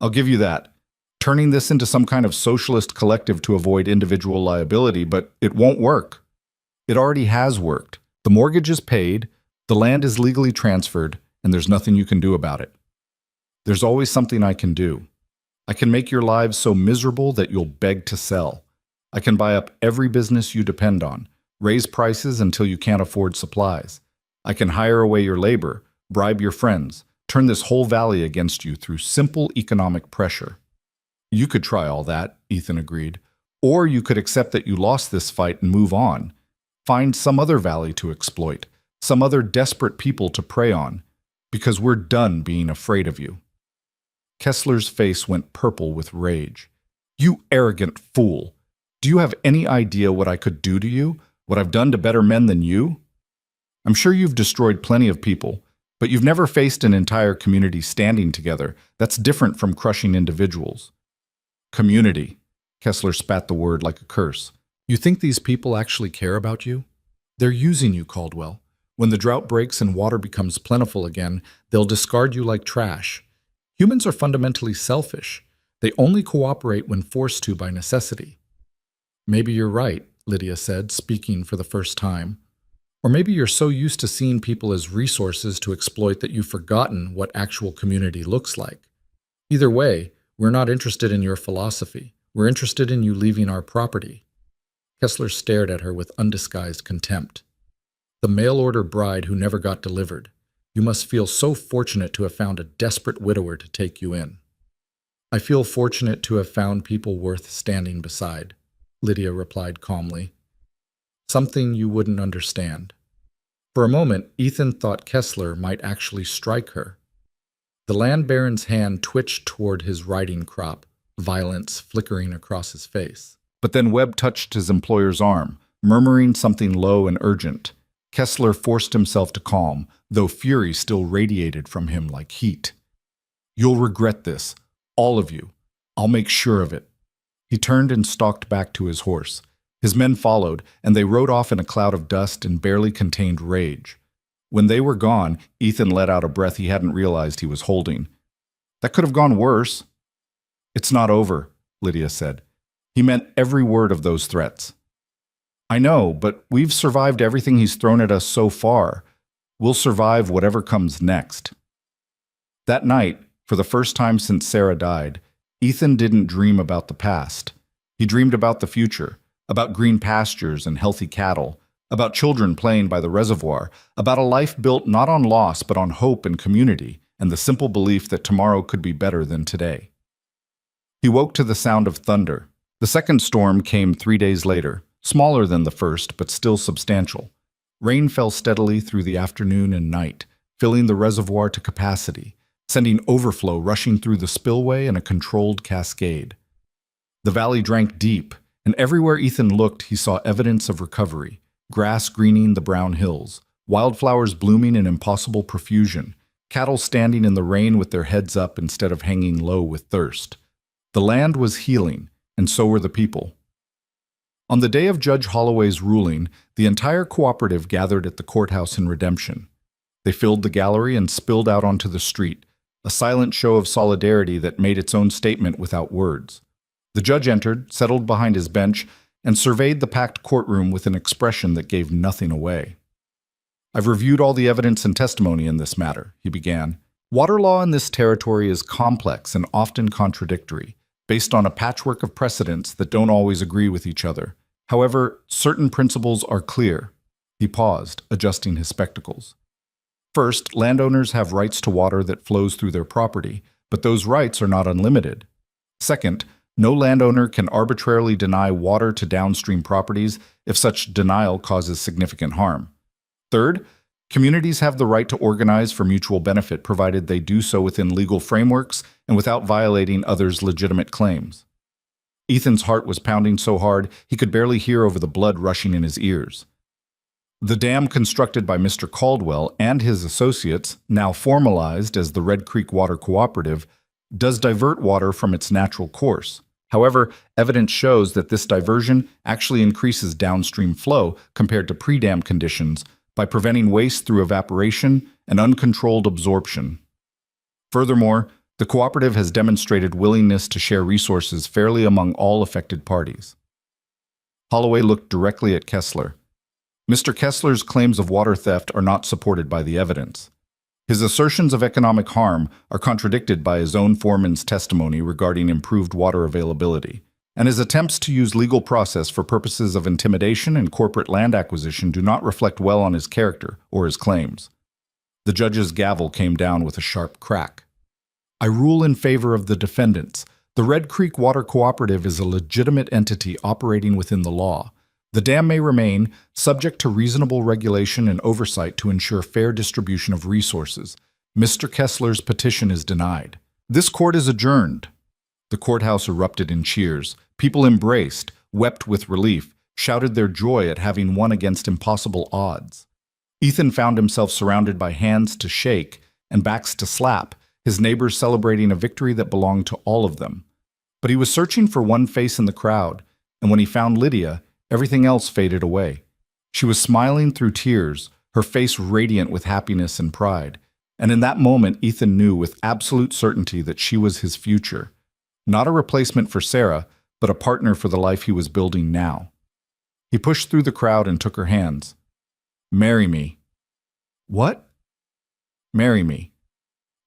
I'll give you that. Turning this into some kind of socialist collective to avoid individual liability, but it won't work. It already has worked. The mortgage is paid, the land is legally transferred, and there's nothing you can do about it. There's always something I can do. I can make your lives so miserable that you'll beg to sell. I can buy up every business you depend on, raise prices until you can't afford supplies. I can hire away your labor, bribe your friends, turn this whole valley against you through simple economic pressure. You could try all that, Ethan agreed. Or you could accept that you lost this fight and move on. Find some other valley to exploit, some other desperate people to prey on, because we're done being afraid of you. Kessler's face went purple with rage. You arrogant fool! Do you have any idea what I could do to you? What I've done to better men than you? I'm sure you've destroyed plenty of people, but you've never faced an entire community standing together. That's different from crushing individuals. Community. Kessler spat the word like a curse. You think these people actually care about you? They're using you, Caldwell. When the drought breaks and water becomes plentiful again, they'll discard you like trash. Humans are fundamentally selfish. They only cooperate when forced to by necessity. Maybe you're right, Lydia said, speaking for the first time. Or maybe you're so used to seeing people as resources to exploit that you've forgotten what actual community looks like. Either way, we're not interested in your philosophy. We're interested in you leaving our property. Kessler stared at her with undisguised contempt. The mail-order bride who never got delivered. You must feel so fortunate to have found a desperate widower to take you in. I feel fortunate to have found people worth standing beside, Lydia replied calmly. Something you wouldn't understand. For a moment, Ethan thought Kessler might actually strike her. The land baron's hand twitched toward his riding crop, violence flickering across his face. But then Webb touched his employer's arm, murmuring something low and urgent. Kessler forced himself to calm, though fury still radiated from him like heat. "You'll regret this, all of you. I'll make sure of it." He turned and stalked back to his horse. His men followed, and they rode off in a cloud of dust and barely contained rage. When they were gone, Ethan let out a breath he hadn't realized he was holding. "That could have gone worse." "It's not over," Lydia said. "He meant every word of those threats." "I know, but we've survived everything he's thrown at us so far. We'll survive whatever comes next." That night, for the first time since Sarah died, Ethan didn't dream about the past. He dreamed about the future, about green pastures and healthy cattle, about children playing by the reservoir, about a life built not on loss but on hope and community, and the simple belief that tomorrow could be better than today. He woke to the sound of thunder. The second storm came 3 days later, smaller than the first but still substantial. Rain fell steadily through the afternoon and night, filling the reservoir to capacity, sending overflow rushing through the spillway in a controlled cascade. The valley drank deep, and everywhere Ethan looked he saw evidence of recovery: grass greening the brown hills, wildflowers blooming in impossible profusion, cattle standing in the rain with their heads up instead of hanging low with thirst. The land was healing, and so were the people. On the day of Judge Holloway's ruling, the entire cooperative gathered at the courthouse in Redemption. They filled the gallery and spilled out onto the street, a silent show of solidarity that made its own statement without words. The judge entered, settled behind his bench, and surveyed the packed courtroom with an expression that gave nothing away. "I've reviewed all the evidence and testimony in this matter," he began. "Water law in this territory is complex and often contradictory, based on a patchwork of precedents that don't always agree with each other. However, certain principles are clear." He paused, adjusting his spectacles. "First, landowners have rights to water that flows through their property, but those rights are not unlimited. Second, no landowner can arbitrarily deny water to downstream properties if such denial causes significant harm. Third, communities have the right to organize for mutual benefit provided they do so within legal frameworks and without violating others' legitimate claims." Ethan's heart was pounding so hard he could barely hear over the blood rushing in his ears. The dam constructed by Mr. Caldwell and his associates, now formalized as the Red Creek Water Cooperative, does divert water from its natural course. However, evidence shows that this diversion actually increases downstream flow compared to pre-dam conditions by preventing waste through evaporation and uncontrolled absorption. Furthermore, the cooperative has demonstrated willingness to share resources fairly among all affected parties. Holloway looked directly at Kessler. Mr. Kessler's claims of water theft are not supported by the evidence. His assertions of economic harm are contradicted by his own foreman's testimony regarding improved water availability, and his attempts to use legal process for purposes of intimidation and corporate land acquisition do not reflect well on his character or his claims. The judge's gavel came down with a sharp crack. "I rule in favor of the defendants. The Red Creek Water Cooperative is a legitimate entity operating within the law. The dam may remain, subject to reasonable regulation and oversight to ensure fair distribution of resources. Mr. Kessler's petition is denied. This court is adjourned." The courthouse erupted in cheers. People embraced, wept with relief, shouted their joy at having won against impossible odds. Ethan found himself surrounded by hands to shake and backs to slap, his neighbors celebrating a victory that belonged to all of them. But he was searching for one face in the crowd, and when he found Lydia, everything else faded away. She was smiling through tears, her face radiant with happiness and pride. And in that moment, Ethan knew with absolute certainty that she was his future. Not a replacement for Sarah, but a partner for the life he was building now. He pushed through the crowd and took her hands. "Marry me." "What?" "Marry me.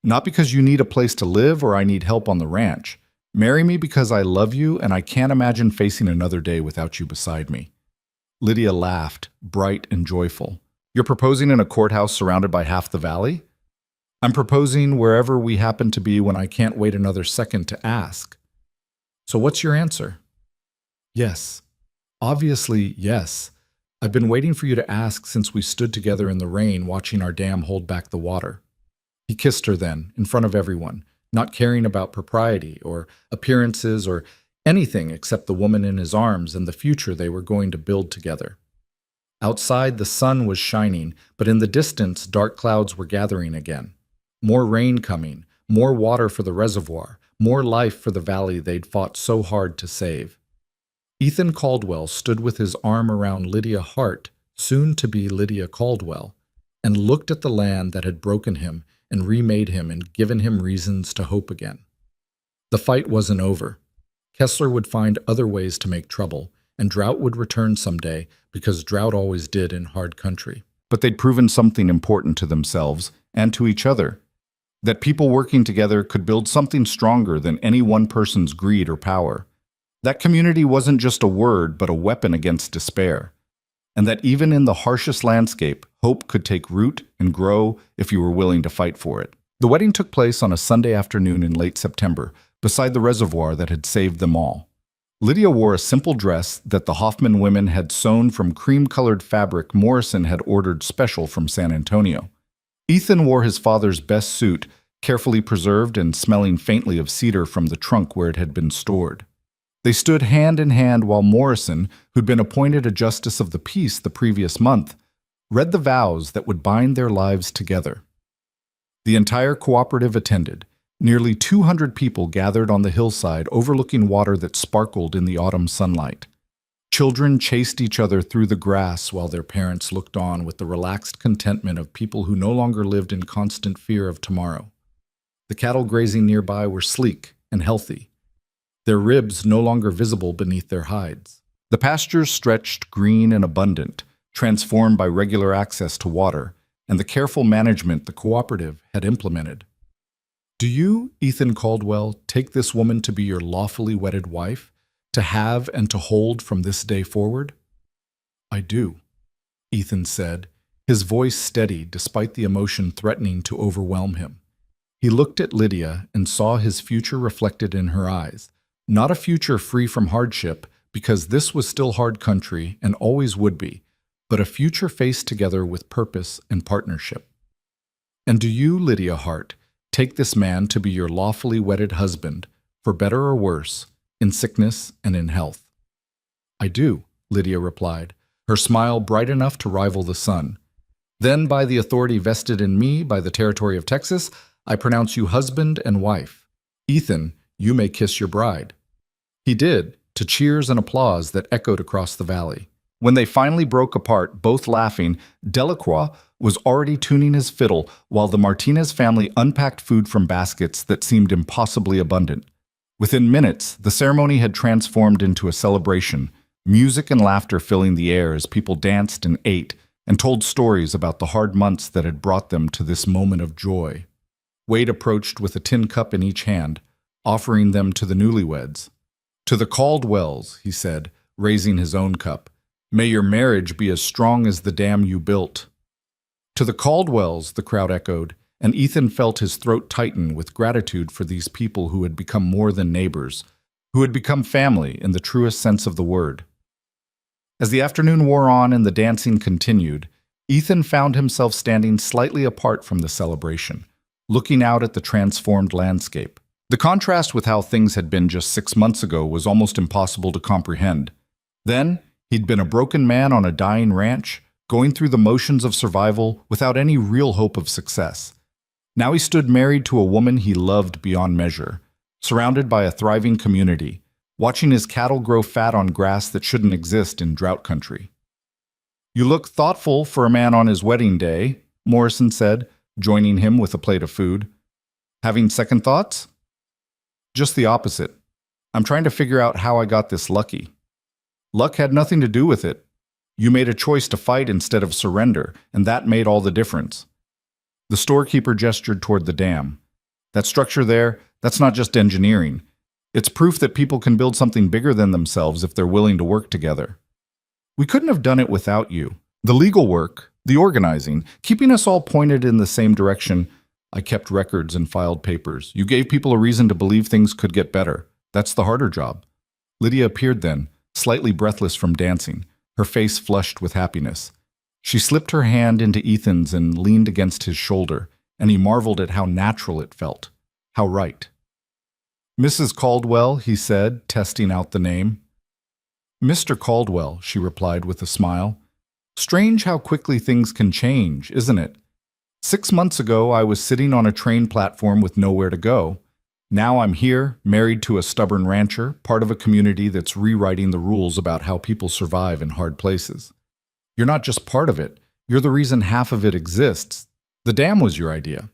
Not because you need a place to live or I need help on the ranch. Marry me because I love you and I can't imagine facing another day without you beside me." Lydia laughed, bright and joyful. "You're proposing in a courthouse surrounded by half the valley?" "I'm proposing wherever we happen to be when I can't wait another second to ask." "So what's your answer?" "Yes. Obviously, yes. I've been waiting for you to ask since we stood together in the rain watching our dam hold back the water." He kissed her then, in front of everyone, not caring about propriety or appearances or anything except the woman in his arms and the future they were going to build together. Outside, the sun was shining, but in the distance, dark clouds were gathering again. More rain coming, more water for the reservoir, more life for the valley they'd fought so hard to save. Ethan Caldwell stood with his arm around Lydia Hart, soon to be Lydia Caldwell, and looked at the land that had broken him and remade him and given him reasons to hope again. The fight wasn't over. Kessler would find other ways to make trouble, and drought would return someday, because drought always did in hard country. But they'd proven something important to themselves and to each other, that people working together could build something stronger than any one person's greed or power. That community wasn't just a word, but a weapon against despair. And that even in the harshest landscape, hope could take root and grow if you were willing to fight for it. The wedding took place on a Sunday afternoon in late September, beside the reservoir that had saved them all. Lydia wore a simple dress that the Hoffman women had sewn from cream-colored fabric Morrison had ordered special from San Antonio. Ethan wore his father's best suit, carefully preserved and smelling faintly of cedar from the trunk where it had been stored. They stood hand in hand while Morrison, who'd been appointed a justice of the peace the previous month, read the vows that would bind their lives together. The entire cooperative attended. Nearly 200 people gathered on the hillside overlooking water that sparkled in the autumn sunlight. Children chased each other through the grass while their parents looked on with the relaxed contentment of people who no longer lived in constant fear of tomorrow. The cattle grazing nearby were sleek and healthy, their ribs no longer visible beneath their hides. The pastures stretched green and abundant, transformed by regular access to water and the careful management the cooperative had implemented. Do you, Ethan Caldwell, take this woman to be your lawfully wedded wife, to have and to hold from this day forward? I do, Ethan said, his voice steady despite the emotion threatening to overwhelm him. He looked at Lydia and saw his future reflected in her eyes, not a future free from hardship, because this was still hard country and always would be, but a future faced together with purpose and partnership. And do you, Lydia Hart, take this man to be your lawfully wedded husband, for better or worse, in sickness and in health? I do, Lydia replied, her smile bright enough to rival the sun. Then, by the authority vested in me by the territory of Texas, I pronounce you husband and wife. Ethan, you may kiss your bride. He did, to cheers and applause that echoed across the valley. When they finally broke apart, both laughing, Delacroix was already tuning his fiddle while the Martinez family unpacked food from baskets that seemed impossibly abundant. Within minutes, the ceremony had transformed into a celebration, music and laughter filling the air as people danced and ate and told stories about the hard months that had brought them to this moment of joy. Wade approached with a tin cup in each hand, offering them to the newlyweds. To the Caldwells, he said, raising his own cup, may your marriage be as strong as the dam you built. To the Caldwells, the crowd echoed, and Ethan felt his throat tighten with gratitude for these people who had become more than neighbors, who had become family in the truest sense of the word. As the afternoon wore on and the dancing continued, Ethan found himself standing slightly apart from the celebration, looking out at the transformed landscape. The contrast with how things had been just 6 months ago was almost impossible to comprehend. Then, he'd been a broken man on a dying ranch, going through the motions of survival without any real hope of success. Now he stood married to a woman he loved beyond measure, surrounded by a thriving community, watching his cattle grow fat on grass that shouldn't exist in drought country. You look thoughtful for a man on his wedding day, Morrison said, joining him with a plate of food. Having second thoughts? Just the opposite. I'm trying to figure out how I got this lucky. Luck had nothing to do with it. You made a choice to fight instead of surrender, and that made all the difference. The storekeeper gestured toward the dam. That structure there, that's not just engineering. It's proof that people can build something bigger than themselves if they're willing to work together. We couldn't have done it without you. The legal work, the organizing, keeping us all pointed in the same direction. I kept records and filed papers. You gave people a reason to believe things could get better. That's the harder job. Lydia appeared then, slightly breathless from dancing, her face flushed with happiness. She slipped her hand into Ethan's and leaned against his shoulder, and he marveled at how natural it felt, how right. Mrs. Caldwell, he said, testing out the name. Mr. Caldwell, she replied with a smile. Strange how quickly things can change, isn't it? 6 months ago, I was sitting on a train platform with nowhere to go. Now I'm here, married to a stubborn rancher, part of a community that's rewriting the rules about how people survive in hard places. You're not just part of it, you're the reason half of it exists. The dam was your idea.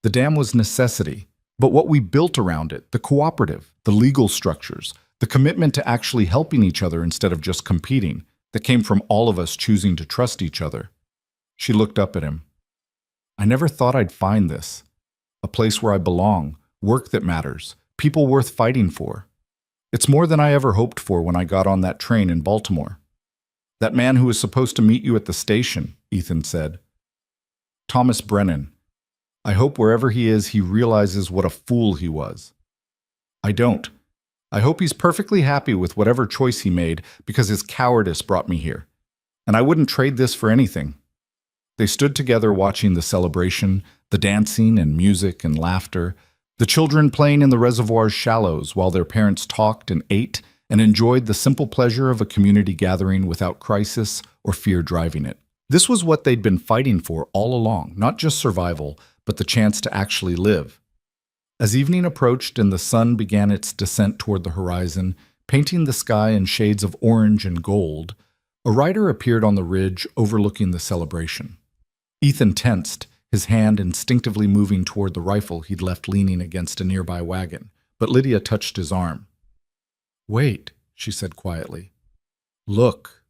The dam was necessity. But what we built around it, the cooperative, the legal structures, the commitment to actually helping each other instead of just competing, that came from all of us choosing to trust each other. She looked up at him. I never thought I'd find this. A place where I belong, work that matters, people worth fighting for. It's more than I ever hoped for when I got on that train in Baltimore. That man who was supposed to meet you at the station, Ethan said. Thomas Brennan. I hope wherever he is, he realizes what a fool he was. I don't. I hope he's perfectly happy with whatever choice he made because his cowardice brought me here. And I wouldn't trade this for anything. They stood together watching the celebration, the dancing and music and laughter, the children playing in the reservoir's shallows while their parents talked and ate and enjoyed the simple pleasure of a community gathering without crisis or fear driving it. This was what they'd been fighting for all along, not just survival, but the chance to actually live. As evening approached and the sun began its descent toward the horizon, painting the sky in shades of orange and gold, a rider appeared on the ridge overlooking the celebration. Ethan tensed, his hand instinctively moving toward the rifle he'd left leaning against a nearby wagon, but Lydia touched his arm. Wait, she said quietly. Look.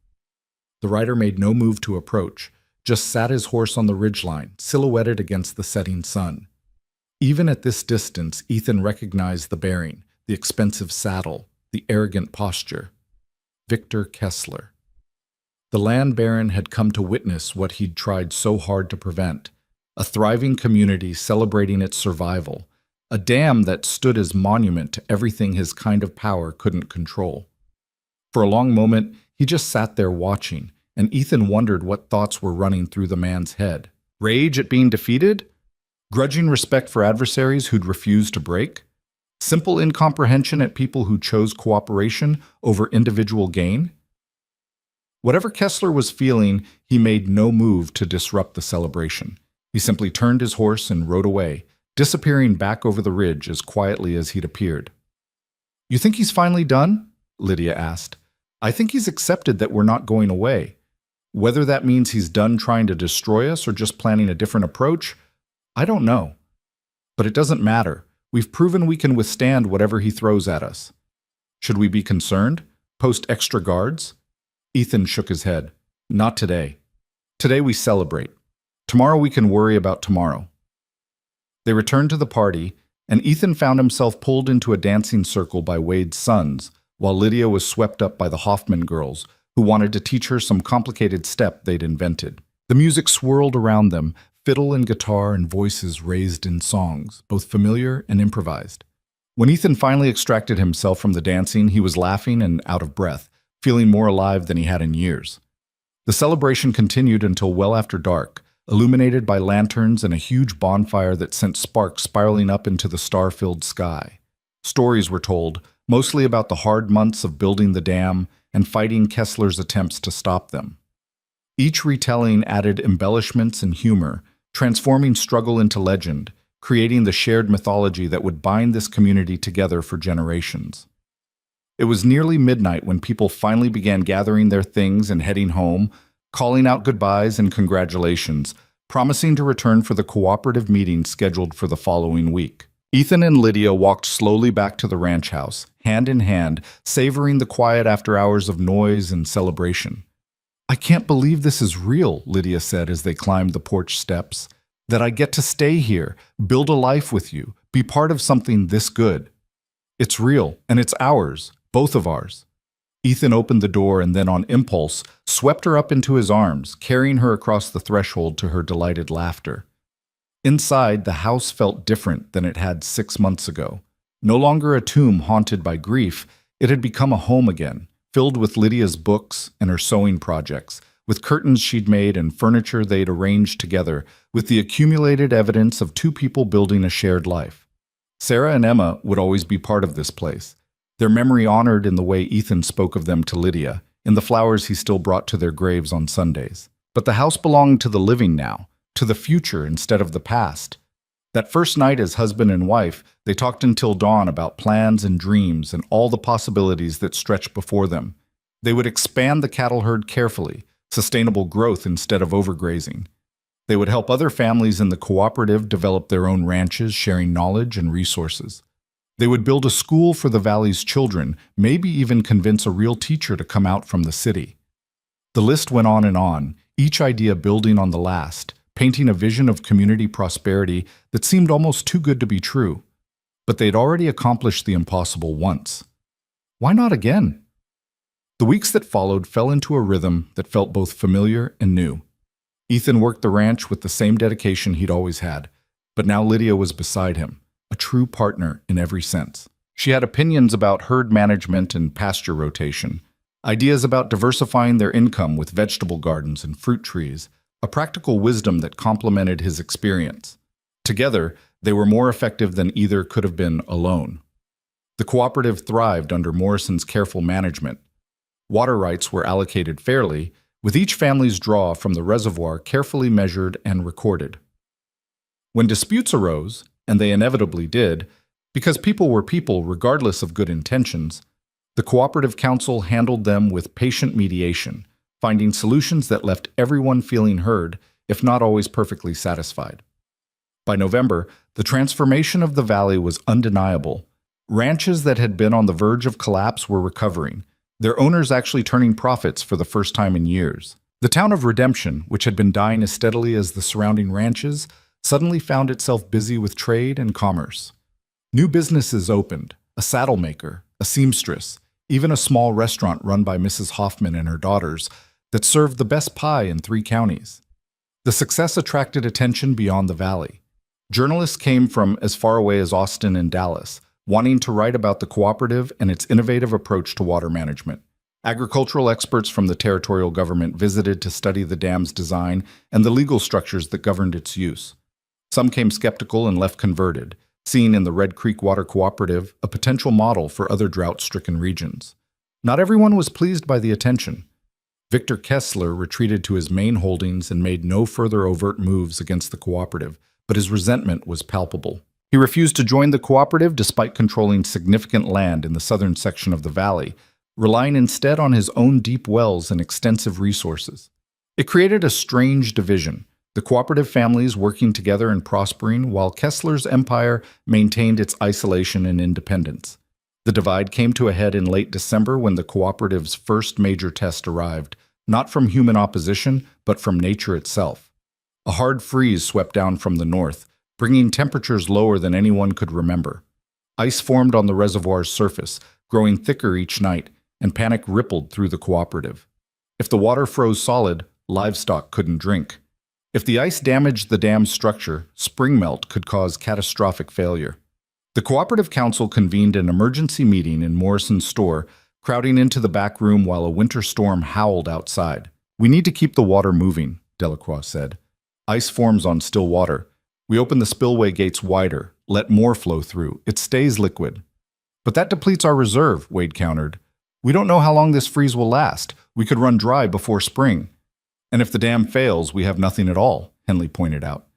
The rider made no move to approach, just sat his horse on the ridgeline, silhouetted against the setting sun. Even at this distance, Ethan recognized the bearing, the expensive saddle, the arrogant posture. Victor Kessler. The land baron had come to witness what he'd tried so hard to prevent, a thriving community celebrating its survival, a dam that stood as monument to everything his kind of power couldn't control. For a long moment, he just sat there watching, and Ethan wondered what thoughts were running through the man's head. Rage at being defeated? Grudging respect for adversaries who'd refused to break? Simple incomprehension at people who chose cooperation over individual gain? Whatever Kessler was feeling, he made no move to disrupt the celebration. He simply turned his horse and rode away, disappearing back over the ridge as quietly as he'd appeared. You think he's finally done? Lydia asked. I think he's accepted that we're not going away. Whether that means he's done trying to destroy us or just planning a different approach, I don't know. But it doesn't matter. We've proven we can withstand whatever he throws at us. Should we be concerned? Post extra guards? Ethan shook his head. Not today. Today we celebrate. Tomorrow we can worry about tomorrow. They returned to the party, and Ethan found himself pulled into a dancing circle by Wade's sons, while Lydia was swept up by the Hoffman girls, who wanted to teach her some complicated step they'd invented. The music swirled around them, fiddle and guitar and voices raised in songs, both familiar and improvised. When Ethan finally extracted himself from the dancing, he was laughing and out of breath, feeling more alive than he had in years. The celebration continued until well after dark, illuminated by lanterns and a huge bonfire that sent sparks spiraling up into the star-filled sky. Stories were told, mostly about the hard months of building the dam and fighting Kessler's attempts to stop them. Each retelling added embellishments and humor, transforming struggle into legend, creating the shared mythology that would bind this community together for generations. It was nearly midnight when people finally began gathering their things and heading home, calling out goodbyes and congratulations, promising to return for the cooperative meeting scheduled for the following week. Ethan and Lydia walked slowly back to the ranch house, hand in hand, savoring the quiet after hours of noise and celebration. I can't believe this is real, Lydia said as they climbed the porch steps. That I get to stay here, build a life with you, be part of something this good. It's real, and it's ours, both of ours. Ethan opened the door and then on impulse, swept her up into his arms, carrying her across the threshold to her delighted laughter. Inside, the house felt different than it had 6 months ago. No longer a tomb haunted by grief, it had become a home again, filled with Lydia's books and her sewing projects, with curtains she'd made and furniture they'd arranged together, with the accumulated evidence of two people building a shared life. Sarah and Emma would always be part of this place, their memory honored in the way Ethan spoke of them to Lydia, in the flowers he still brought to their graves on Sundays. But the house belonged to the living now, to the future instead of the past. That first night as husband and wife, they talked until dawn about plans and dreams and all the possibilities that stretched before them. They would expand the cattle herd carefully, sustainable growth instead of overgrazing. They would help other families in the cooperative develop their own ranches, sharing knowledge and resources. They would build a school for the valley's children, maybe even convince a real teacher to come out from the city. The list went on, each idea building on the last, painting a vision of community prosperity that seemed almost too good to be true. But they'd already accomplished the impossible once. Why not again? The weeks that followed fell into a rhythm that felt both familiar and new. Ethan worked the ranch with the same dedication he'd always had, but now Lydia was beside him, a true partner in every sense. She had opinions about herd management and pasture rotation, ideas about diversifying their income with vegetable gardens and fruit trees, a practical wisdom that complemented his experience. Together, they were more effective than either could have been alone. The cooperative thrived under Morrison's careful management. Water rights were allocated fairly, with each family's draw from the reservoir carefully measured and recorded. When disputes arose, and they inevitably did, because people were people regardless of good intentions, the cooperative council handled them with patient mediation, finding solutions that left everyone feeling heard, if not always perfectly satisfied. By November, the transformation of the valley was undeniable. Ranches that had been on the verge of collapse were recovering, their owners actually turning profits for the first time in years. The town of Redemption, which had been dying as steadily as the surrounding ranches, suddenly found itself busy with trade and commerce. New businesses opened, a saddle maker, a seamstress, even a small restaurant run by Mrs. Hoffman and her daughters that served the best pie in 3 counties. The success attracted attention beyond the valley. Journalists came from as far away as Austin and Dallas, wanting to write about the cooperative and its innovative approach to water management. Agricultural experts from the territorial government visited to study the dam's design and the legal structures that governed its use. Some came skeptical and left converted, seeing in the Red Creek Water Cooperative a potential model for other drought-stricken regions. Not everyone was pleased by the attention. Victor Kessler retreated to his main holdings and made no further overt moves against the cooperative, but his resentment was palpable. He refused to join the cooperative despite controlling significant land in the southern section of the valley, relying instead on his own deep wells and extensive resources. It created a strange division, the cooperative families working together and prospering, while Kessler's empire maintained its isolation and independence. The divide came to a head in late December when the cooperative's first major test arrived, not from human opposition, but from nature itself. A hard freeze swept down from the north, bringing temperatures lower than anyone could remember. Ice formed on the reservoir's surface, growing thicker each night, and panic rippled through the cooperative. If the water froze solid, livestock couldn't drink. If the ice damaged the dam's structure, spring melt could cause catastrophic failure. The Cooperative Council convened an emergency meeting in Morrison's store, crowding into the back room while a winter storm howled outside. "We need to keep the water moving," Delacroix said. "Ice forms on still water. We open the spillway gates wider, let more flow through. It stays liquid." "But that depletes our reserve," Wade countered. "We don't know how long this freeze will last. We could run dry before spring." "And if the dam fails, we have nothing at all," Henley pointed out.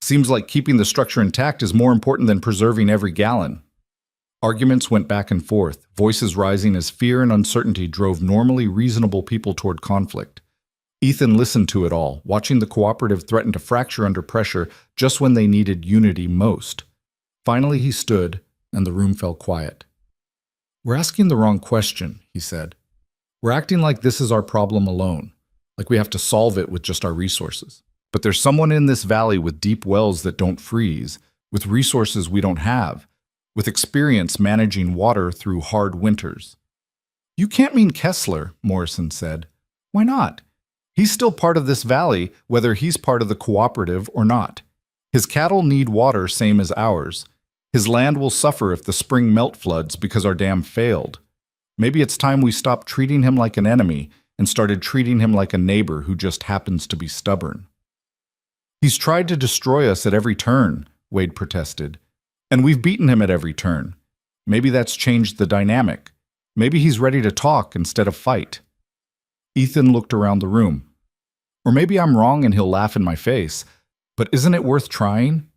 "Seems like keeping the structure intact is more important than preserving every gallon." Arguments went back and forth, voices rising as fear and uncertainty drove normally reasonable people toward conflict. Ethan listened to it all, watching the cooperative threaten to fracture under pressure just when they needed unity most. Finally he stood, and the room fell quiet. "We're asking the wrong question," he said. "We're acting like this is our problem alone, like we have to solve it with just our resources. But there's someone in this valley with deep wells that don't freeze, with resources we don't have, with experience managing water through hard winters." "You can't mean Kessler," Morrison said. "Why not? He's still part of this valley, whether he's part of the cooperative or not. His cattle need water same as ours. His land will suffer if the spring melt floods because our dam failed. Maybe it's time we stopped treating him like an enemy and started treating him like a neighbor who just happens to be stubborn." "He's tried to destroy us at every turn," Wade protested. "And we've beaten him at every turn. Maybe that's changed the dynamic. Maybe he's ready to talk instead of fight." Ethan looked around the room. Or maybe I'm wrong and he'll laugh in my face, but isn't it worth trying?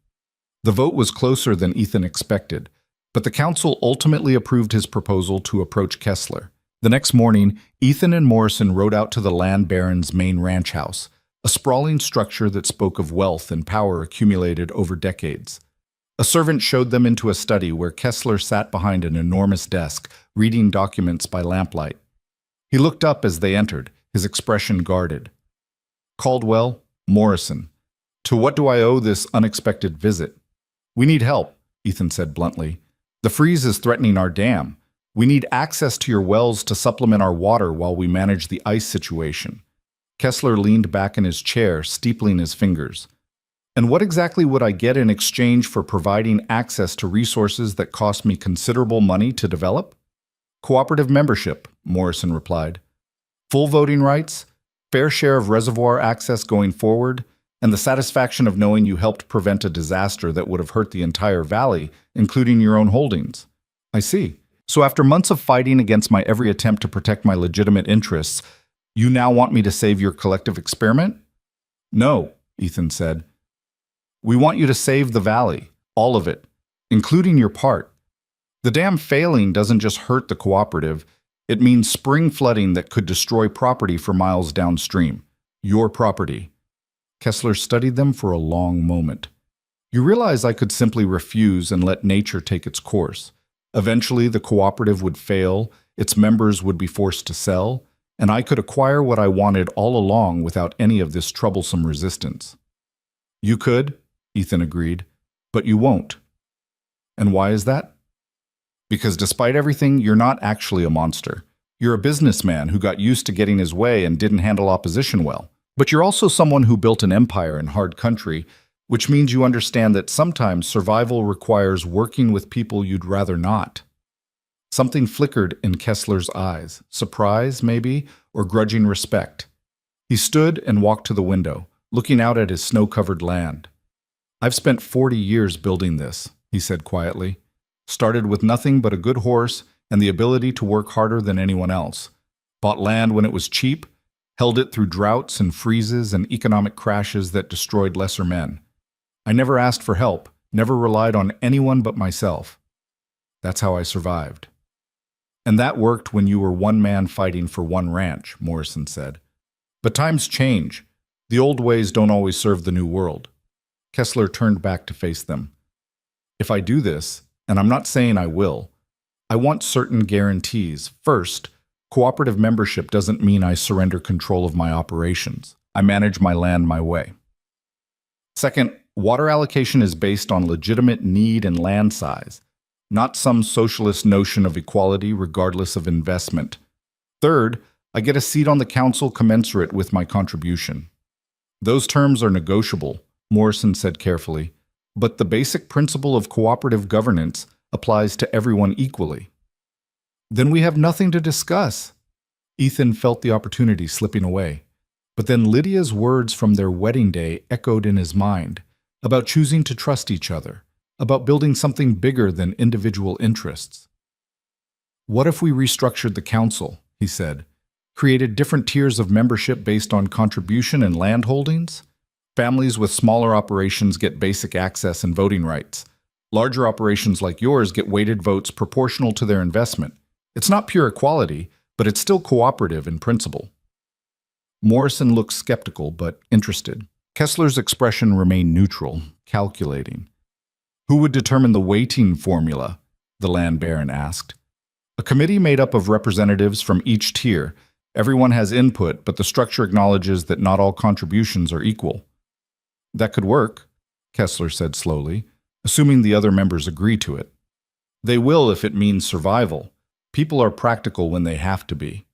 The vote was closer than Ethan expected, but the council ultimately approved his proposal to approach Kessler. The next morning, Ethan and Morrison rode out to the land baron's main ranch house, a sprawling structure that spoke of wealth and power accumulated over decades. A servant showed them into a study where Kessler sat behind an enormous desk, reading documents by lamplight. He looked up as they entered, his expression guarded. Caldwell, Morrison, to what do I owe this unexpected visit? We need help, Ethan said bluntly. The freeze is threatening our dam. We need access to your wells to supplement our water while we manage the ice situation. Kessler leaned back in his chair, steepling his fingers. And what exactly would I get in exchange for providing access to resources that cost me considerable money to develop? Cooperative membership, Morrison replied. Full voting rights, fair share of reservoir access going forward, and the satisfaction of knowing you helped prevent a disaster that would have hurt the entire valley, including your own holdings. I see. So after months of fighting against my every attempt to protect my legitimate interests, you now want me to save your collective experiment? No, Ethan said. We want you to save the valley, all of it, including your part. The dam failing doesn't just hurt the cooperative, it means spring flooding that could destroy property for miles downstream. Your property. Kessler studied them for a long moment. You realize I could simply refuse and let nature take its course. Eventually, the cooperative would fail, its members would be forced to sell, and I could acquire what I wanted all along without any of this troublesome resistance. You could, Ethan agreed, but you won't. And why is that? Because despite everything, you're not actually a monster. You're a businessman who got used to getting his way and didn't handle opposition well. But you're also someone who built an empire in hard country, which means you understand that sometimes survival requires working with people you'd rather not. Something flickered in Kessler's eyes, surprise, maybe, or grudging respect. He stood and walked to the window, looking out at his snow-covered land. I've spent 40 years building this, he said quietly. Started with nothing but a good horse and the ability to work harder than anyone else. Bought land when it was cheap, held it through droughts and freezes and economic crashes that destroyed lesser men. I never asked for help, never relied on anyone but myself. That's how I survived. And that worked when you were one man fighting for one ranch, Morrison said. But times change. The old ways don't always serve the new world. Kessler turned back to face them. If I do this, and I'm not saying I will, I want certain guarantees. First, cooperative membership doesn't mean I surrender control of my operations. I manage my land my way. Second, water allocation is based on legitimate need and land size, not some socialist notion of equality regardless of investment. Third, I get a seat on the council commensurate with my contribution. Those terms are negotiable, Morrison said carefully, but the basic principle of cooperative governance applies to everyone equally. Then we have nothing to discuss. Ethan felt the opportunity slipping away. But then Lydia's words from their wedding day echoed in his mind, about choosing to trust each other, about building something bigger than individual interests. What if we restructured the council, he said, created different tiers of membership based on contribution and land holdings? Families with smaller operations get basic access and voting rights. Larger operations like yours get weighted votes proportional to their investment. It's not pure equality, but it's still cooperative in principle. Morrison looked skeptical but interested. Kessler's expression remained neutral, calculating. Who would determine the weighting formula? The land baron asked. A committee made up of representatives from each tier. Everyone has input, but the structure acknowledges that not all contributions are equal. That could work, Kessler said slowly, assuming the other members agree to it. They will if it means survival. People are practical when they have to be.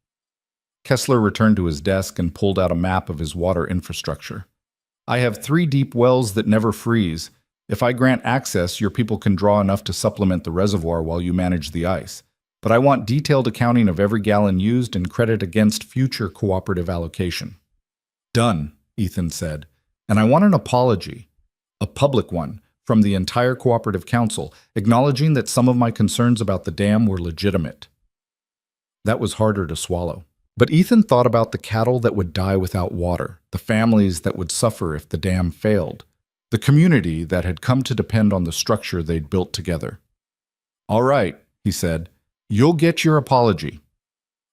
Kessler returned to his desk and pulled out a map of his water infrastructure. I have 3 deep wells that never freeze. If I grant access, your people can draw enough to supplement the reservoir while you manage the ice. But I want detailed accounting of every gallon used and credit against future cooperative allocation. Done, Ethan said. And I want an apology, a public one, from the entire cooperative council, acknowledging that some of my concerns about the dam were legitimate. That was harder to swallow. But Ethan thought about the cattle that would die without water, the families that would suffer if the dam failed, the community that had come to depend on the structure they'd built together. "All right," he said, "you'll get your apology."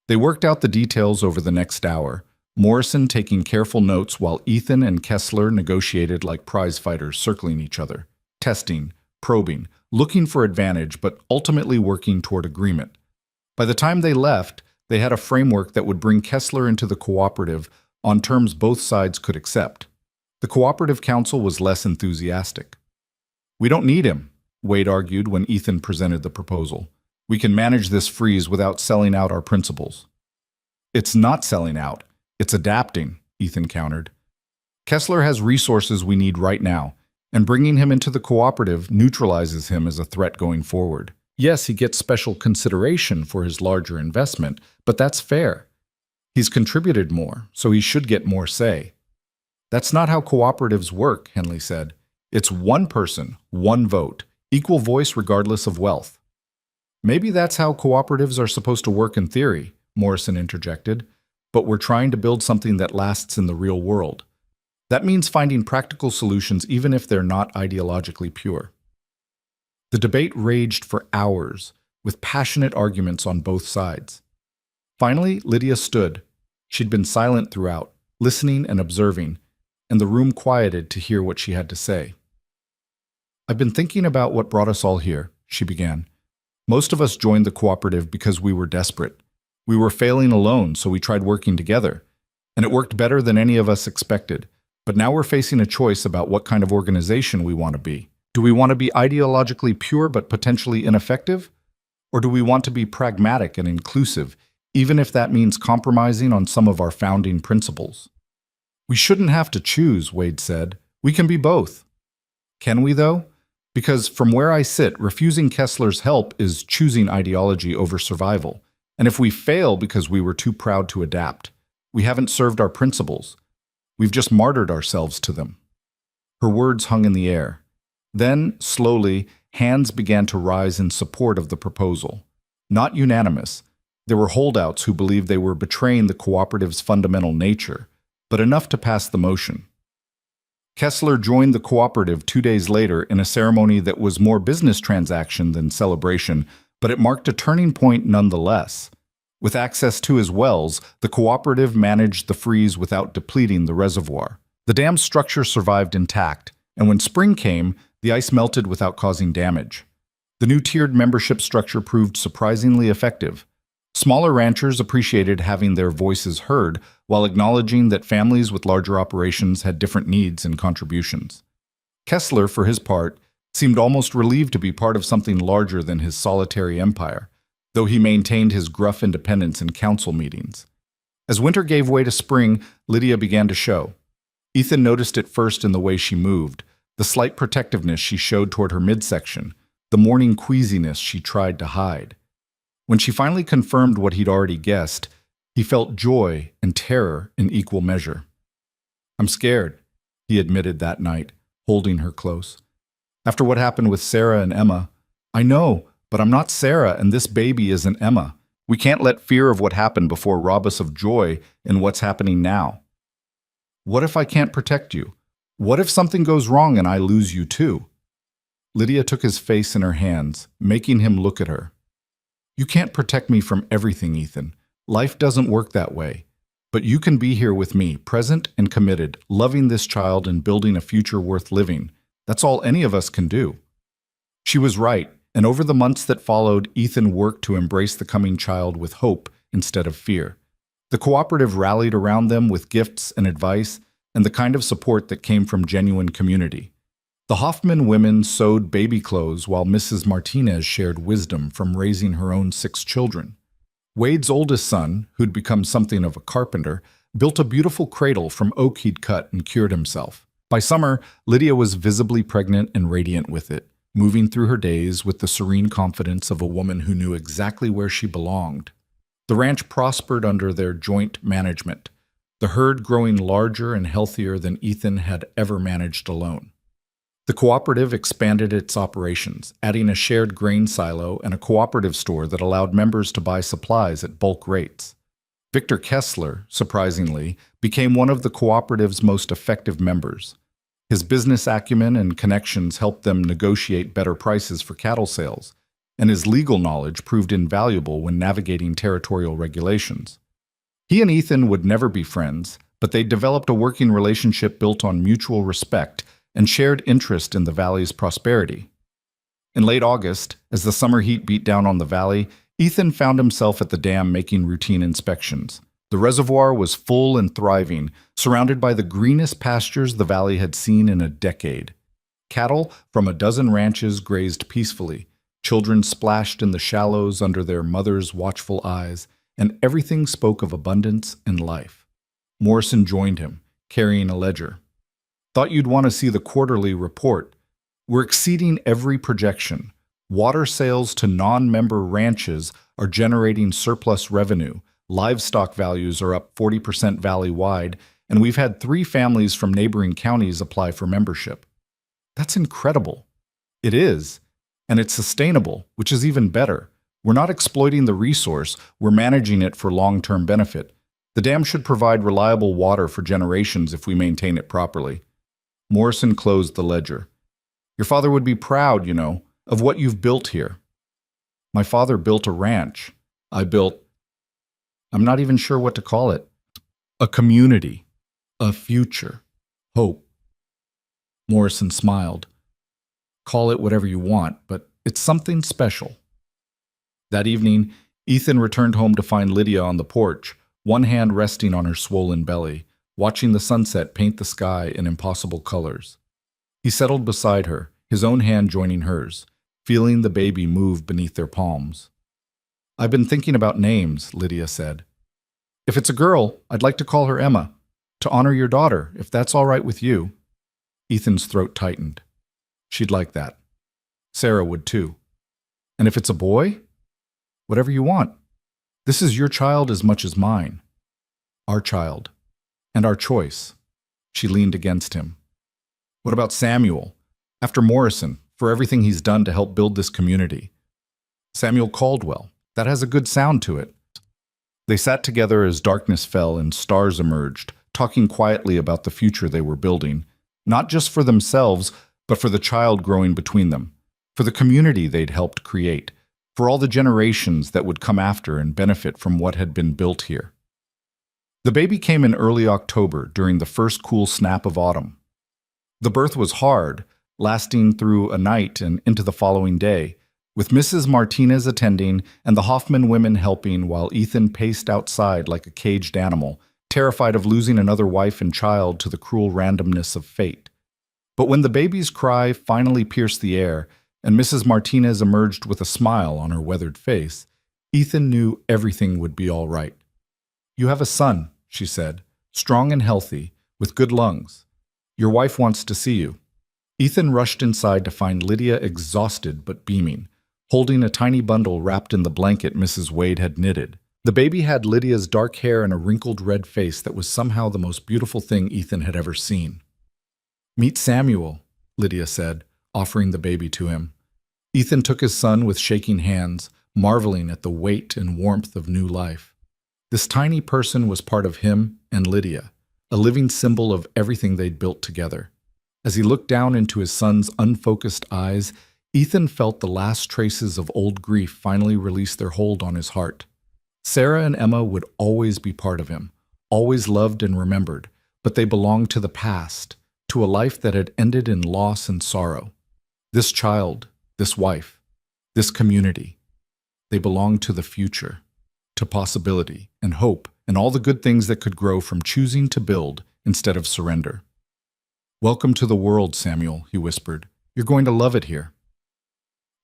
They worked out the details over the next hour, Morrison taking careful notes while Ethan and Kessler negotiated like prize fighters circling each other, testing, probing, looking for advantage, but ultimately working toward agreement. By the time they left, they had a framework that would bring Kessler into the cooperative on terms both sides could accept. The cooperative council was less enthusiastic. "We don't need him," Wade argued when Ethan presented the proposal. "We can manage this freeze without selling out our principles." "It's not selling out. It's adapting," Ethan countered. "Kessler has resources we need right now, and bringing him into the cooperative neutralizes him as a threat going forward. Yes, he gets special consideration for his larger investment, but that's fair. He's contributed more, so he should get more say." "That's not how cooperatives work," Henley said. "It's one person, one vote, equal voice regardless of wealth." "Maybe that's how cooperatives are supposed to work in theory," Morrison interjected, "but we're trying to build something that lasts in the real world. That means finding practical solutions even if they're not ideologically pure." The debate raged for hours, with passionate arguments on both sides. Finally, Lydia stood. She'd been silent throughout, listening and observing, and the room quieted to hear what she had to say. "I've been thinking about what brought us all here," she began. "Most of us joined the cooperative because we were desperate. We were failing alone, so we tried working together. And it worked better than any of us expected. But now we're facing a choice about what kind of organization we want to be. Do we want to be ideologically pure but potentially ineffective? Or do we want to be pragmatic and inclusive, even if that means compromising on some of our founding principles?" "We shouldn't have to choose," Wade said. "We can be both." "Can we, though? Because from where I sit, refusing Kessler's help is choosing ideology over survival. And if we fail because we were too proud to adapt, we haven't served our principles. We've just martyred ourselves to them." Her words hung in the air. Then, slowly, hands began to rise in support of the proposal. Not unanimous. There were holdouts who believed they were betraying the cooperative's fundamental nature, but enough to pass the motion. Kessler joined the cooperative 2 days later in a ceremony that was more business transaction than celebration, but it marked a turning point nonetheless. With access to his wells, the cooperative managed the freeze without depleting the reservoir. The dam's structure survived intact, and when spring came, the ice melted without causing damage. The new tiered membership structure proved surprisingly effective. Smaller ranchers appreciated having their voices heard, while acknowledging that families with larger operations had different needs and contributions. Kessler, for his part, seemed almost relieved to be part of something larger than his solitary empire, though he maintained his gruff independence in council meetings. As winter gave way to spring, Lydia began to show. Ethan noticed it first in the way she moved, the slight protectiveness she showed toward her midsection, the morning queasiness she tried to hide. When she finally confirmed what he'd already guessed, he felt joy and terror in equal measure. "I'm scared," he admitted that night, holding her close. "After what happened with Sarah and Emma, I know, but I'm not Sarah and this baby isn't Emma. We can't let fear of what happened before rob us of joy in what's happening now. What if I can't protect you? What if something goes wrong and I lose you too?" Lydia took his face in her hands, making him look at her. "You can't protect me from everything, Ethan. Life doesn't work that way. But you can be here with me, present and committed, loving this child and building a future worth living. That's all any of us can do." She was right, and over the months that followed, Ethan worked to embrace the coming child with hope instead of fear. The cooperative rallied around them with gifts and advice, and the kind of support that came from genuine community. The Hoffman women sewed baby clothes while Mrs. Martinez shared wisdom from raising her own 6 children. Wade's oldest son, who'd become something of a carpenter, built a beautiful cradle from oak he'd cut and cured himself. By summer, Lydia was visibly pregnant and radiant with it, moving through her days with the serene confidence of a woman who knew exactly where she belonged. The ranch prospered under their joint management, the herd growing larger and healthier than Ethan had ever managed alone. The cooperative expanded its operations, adding a shared grain silo and a cooperative store that allowed members to buy supplies at bulk rates. Victor Kessler, surprisingly, became one of the cooperative's most effective members. His business acumen and connections helped them negotiate better prices for cattle sales, and his legal knowledge proved invaluable when navigating territorial regulations. He and Ethan would never be friends, but they developed a working relationship built on mutual respect and shared interest in the valley's prosperity. In late August, as the summer heat beat down on the valley, Ethan found himself at the dam making routine inspections. The reservoir was full and thriving, surrounded by the greenest pastures the valley had seen in a decade. Cattle from a dozen ranches grazed peacefully. Children splashed in the shallows under their mothers' watchful eyes, and everything spoke of abundance and life. Morrison joined him, carrying a ledger. "Thought you'd want to see the quarterly report. We're exceeding every projection. Water sales to non-member ranches are generating surplus revenue. Livestock values are up 40% valley-wide, and we've had 3 families from neighboring counties apply for membership." "That's incredible." "It is, and it's sustainable, which is even better. We're not exploiting the resource, we're managing it for long-term benefit. The dam should provide reliable water for generations if we maintain it properly." Morrison closed the ledger. "Your father would be proud, of what you've built here." "My father built a ranch. I'm not even sure what to call it. A community. A future. Hope." Morrison smiled. "Call it whatever you want, but it's something special." That evening, Ethan returned home to find Lydia on the porch, one hand resting on her swollen belly, watching the sunset paint the sky in impossible colors. He settled beside her, his own hand joining hers, feeling the baby move beneath their palms. "I've been thinking about names," Lydia said. "If it's a girl, I'd like to call her Emma, to honor your daughter, if that's all right with you." Ethan's throat tightened. "She'd like that. Sarah would too. And if it's a boy? Whatever you want. This is your child as much as mine. Our child. And our choice." She leaned against him. "What about Samuel? After Morrison, for everything he's done to help build this community." "Samuel Caldwell. That has a good sound to it." They sat together as darkness fell and stars emerged, talking quietly about the future they were building, not just for themselves, but for the child growing between them, for the community they'd helped create, for all the generations that would come after and benefit from what had been built here. The baby came in early October during the first cool snap of autumn. The birth was hard, lasting through a night and into the following day, with Mrs. Martinez attending and the Hoffman women helping while Ethan paced outside like a caged animal, terrified of losing another wife and child to the cruel randomness of fate. But when the baby's cry finally pierced the air and Mrs. Martinez emerged with a smile on her weathered face, Ethan knew everything would be all right. "You have a son," she said, "strong and healthy, with good lungs. Your wife wants to see you." Ethan rushed inside to find Lydia exhausted but beaming, holding a tiny bundle wrapped in the blanket Mrs. Wade had knitted. The baby had Lydia's dark hair and a wrinkled red face that was somehow the most beautiful thing Ethan had ever seen. "Meet Samuel," Lydia said, offering the baby to him. Ethan took his son with shaking hands, marveling at the weight and warmth of new life. This tiny person was part of him and Lydia, a living symbol of everything they'd built together. As he looked down into his son's unfocused eyes, Ethan felt the last traces of old grief finally release their hold on his heart. Sarah and Emma would always be part of him, always loved and remembered, but they belonged to the past, to a life that had ended in loss and sorrow. This child, this wife, this community, they belonged to the future, to possibility and hope and all the good things that could grow from choosing to build instead of surrender. "Welcome to the world, Samuel," he whispered. "You're going to love it here."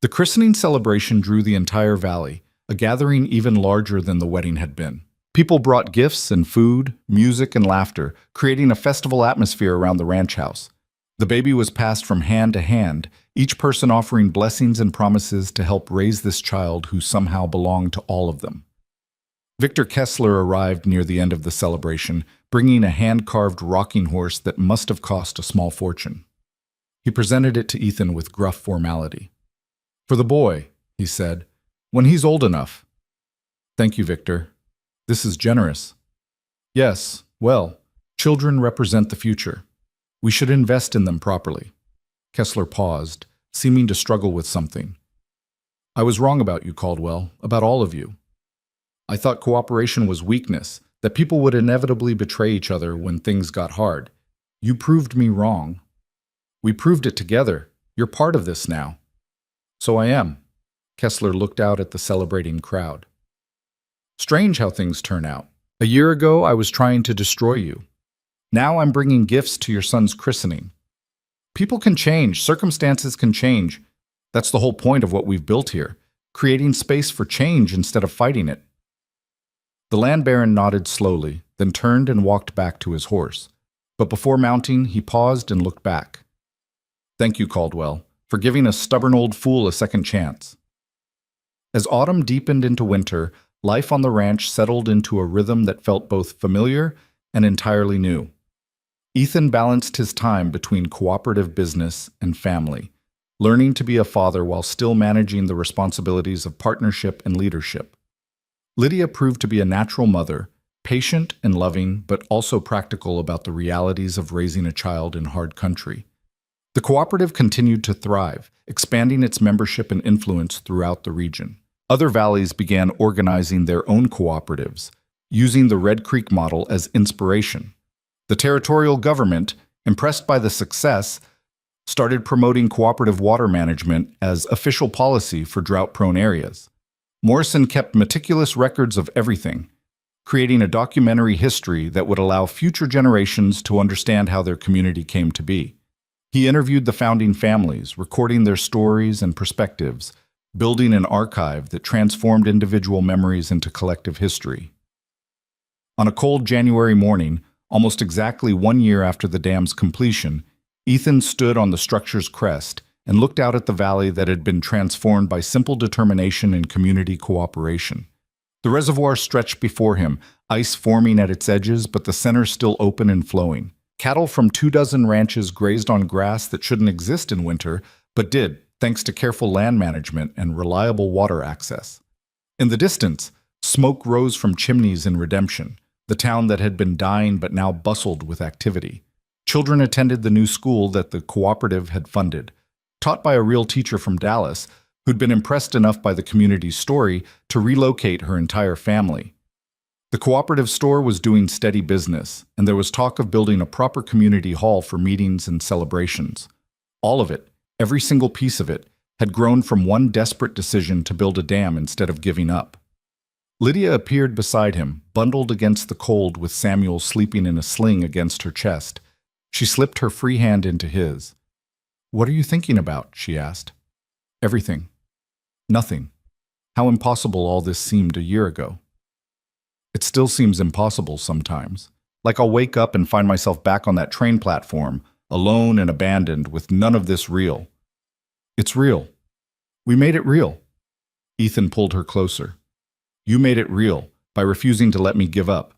The christening celebration drew the entire valley, a gathering even larger than the wedding had been. People brought gifts and food, music and laughter, creating a festival atmosphere around the ranch house. The baby was passed from hand to hand, each person offering blessings and promises to help raise this child who somehow belonged to all of them. Victor Kessler arrived near the end of the celebration, bringing a hand-carved rocking horse that must have cost a small fortune. He presented it to Ethan with gruff formality. "For the boy," he said, "when he's old enough." "Thank you, Victor." This is generous. Yes, well, children represent the future. We should invest in them properly. Kessler paused, seeming to struggle with something. I was wrong about you, Caldwell, about all of you. I thought cooperation was weakness, that people would inevitably betray each other when things got hard. You proved me wrong. We proved it together. You're part of this now. So I am. Kessler looked out at the celebrating crowd. Strange how things turn out. A year ago, I was trying to destroy you. Now I'm bringing gifts to your son's christening. People can change, circumstances can change. That's the whole point of what we've built here, creating space for change instead of fighting it. The land baron nodded slowly, then turned and walked back to his horse. But before mounting, he paused and looked back. Thank you, Caldwell, for giving a stubborn old fool a second chance. As autumn deepened into winter, life on the ranch settled into a rhythm that felt both familiar and entirely new. Ethan balanced his time between cooperative business and family, learning to be a father while still managing the responsibilities of partnership and leadership. Lydia proved to be a natural mother, patient and loving, but also practical about the realities of raising a child in hard country. The cooperative continued to thrive, expanding its membership and influence throughout the region. Other valleys began organizing their own cooperatives, using the Red Creek model as inspiration. The territorial government, impressed by the success, started promoting cooperative water management as official policy for drought-prone areas. Morrison kept meticulous records of everything, creating a documentary history that would allow future generations to understand how their community came to be. He interviewed the founding families, recording their stories and perspectives, building an archive that transformed individual memories into collective history. On a cold January morning, almost exactly 1 year after the dam's completion, Ethan stood on the structure's crest and looked out at the valley that had been transformed by simple determination and community cooperation. The reservoir stretched before him, ice forming at its edges, but the center still open and flowing. Cattle from 24 ranches grazed on grass that shouldn't exist in winter, but did, thanks to careful land management and reliable water access. In the distance, smoke rose from chimneys in Redemption, the town that had been dying but now bustled with activity. Children attended the new school that the cooperative had funded, taught by a real teacher from Dallas who'd been impressed enough by the community's story to relocate her entire family. The cooperative store was doing steady business, and there was talk of building a proper community hall for meetings and celebrations. All of it, every single piece of it, had grown from one desperate decision to build a dam instead of giving up. Lydia appeared beside him, bundled against the cold with Samuel sleeping in a sling against her chest. She slipped her free hand into his. "What are you thinking about?" she asked. "Everything. Nothing. How impossible all this seemed a year ago. It still seems impossible sometimes. Like I'll wake up and find myself back on that train platform, alone and abandoned, with none of this real. It's real. We made it real." Ethan pulled her closer. "You made it real by refusing to let me give up,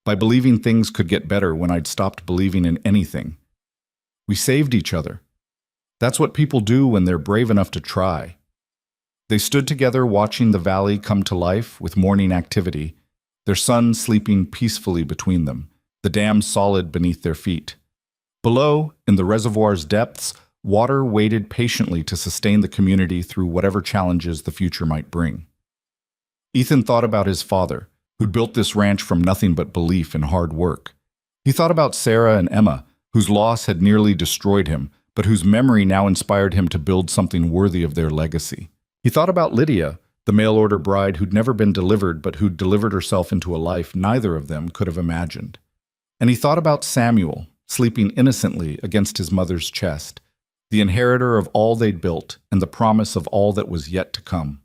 by believing things could get better when I'd stopped believing in anything. We saved each other. That's what people do when they're brave enough to try." They stood together watching the valley come to life with morning activity, their son sleeping peacefully between them, the dam solid beneath their feet. Below, in the reservoir's depths, water waited patiently to sustain the community through whatever challenges the future might bring. Ethan thought about his father, who'd built this ranch from nothing but belief and hard work. He thought about Sarah and Emma, whose loss had nearly destroyed him, but whose memory now inspired him to build something worthy of their legacy. He thought about Lydia, the mail-order bride who'd never been delivered but who'd delivered herself into a life neither of them could have imagined. And he thought about Samuel, sleeping innocently against his mother's chest, the inheritor of all they'd built and the promise of all that was yet to come.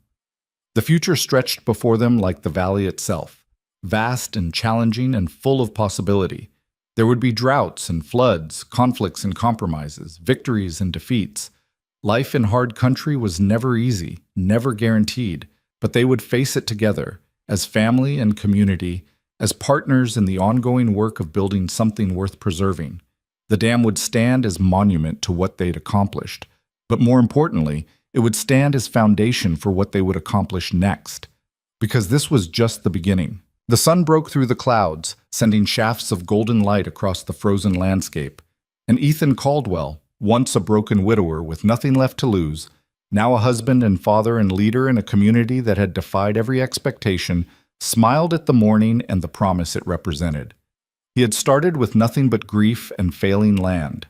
The future stretched before them like the valley itself, vast and challenging and full of possibility. There would be droughts and floods, conflicts and compromises, victories and defeats. Life in hard country was never easy, never guaranteed, but they would face it together, as family and community, as partners in the ongoing work of building something worth preserving. The dam would stand as monument to what they'd accomplished, but more importantly, it would stand as foundation for what they would accomplish next. Because this was just the beginning. The sun broke through the clouds, sending shafts of golden light across the frozen landscape, and Ethan Caldwell, once a broken widower with nothing left to lose, now a husband and father and leader in a community that had defied every expectation, smiled at the morning and the promise it represented. He had started with nothing but grief and failing land.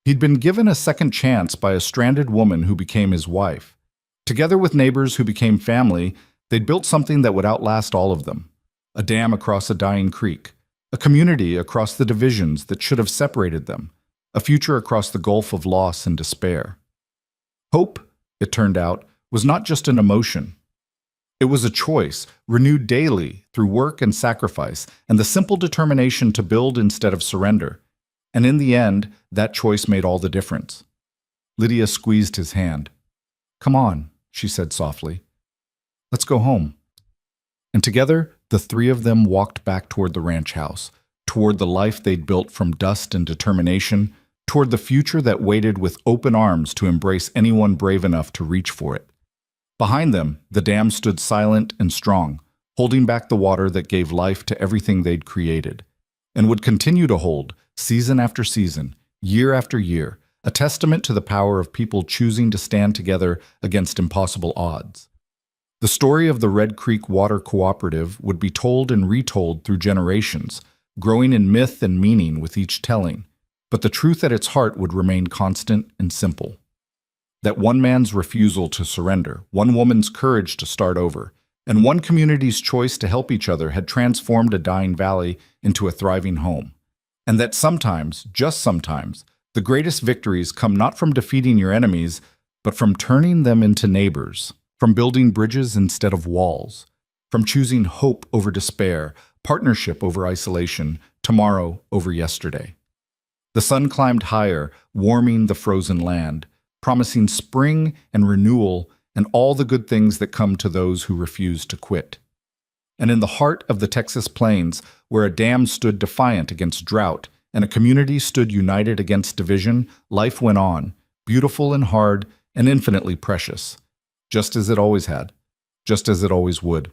He'd been given a second chance by a stranded woman who became his wife. Together with neighbors who became family, they'd built something that would outlast all of them. A dam across a dying creek, a community across the divisions that should have separated them, a future across the gulf of loss and despair. Hope, it turned out, was not just an emotion. It was a choice, renewed daily through work and sacrifice, and the simple determination to build instead of surrender. And in the end, that choice made all the difference. Lydia squeezed his hand. "Come on," she said softly. "Let's go home." And together, the three of them walked back toward the ranch house, toward the life they'd built from dust and determination, toward the future that waited with open arms to embrace anyone brave enough to reach for it. Behind them, the dam stood silent and strong, holding back the water that gave life to everything they'd created, and would continue to hold, season after season, year after year, a testament to the power of people choosing to stand together against impossible odds. The story of the Red Creek Water Cooperative would be told and retold through generations, growing in myth and meaning with each telling, but the truth at its heart would remain constant and simple. That one man's refusal to surrender, one woman's courage to start over, and one community's choice to help each other had transformed a dying valley into a thriving home. And that sometimes, just sometimes, the greatest victories come not from defeating your enemies, but from turning them into neighbors, from building bridges instead of walls, from choosing hope over despair, partnership over isolation, tomorrow over yesterday. The sun climbed higher, warming the frozen land, promising spring and renewal and all the good things that come to those who refuse to quit. And in the heart of the Texas plains, where a dam stood defiant against drought and a community stood united against division, life went on, beautiful and hard and infinitely precious, just as it always had, just as it always would.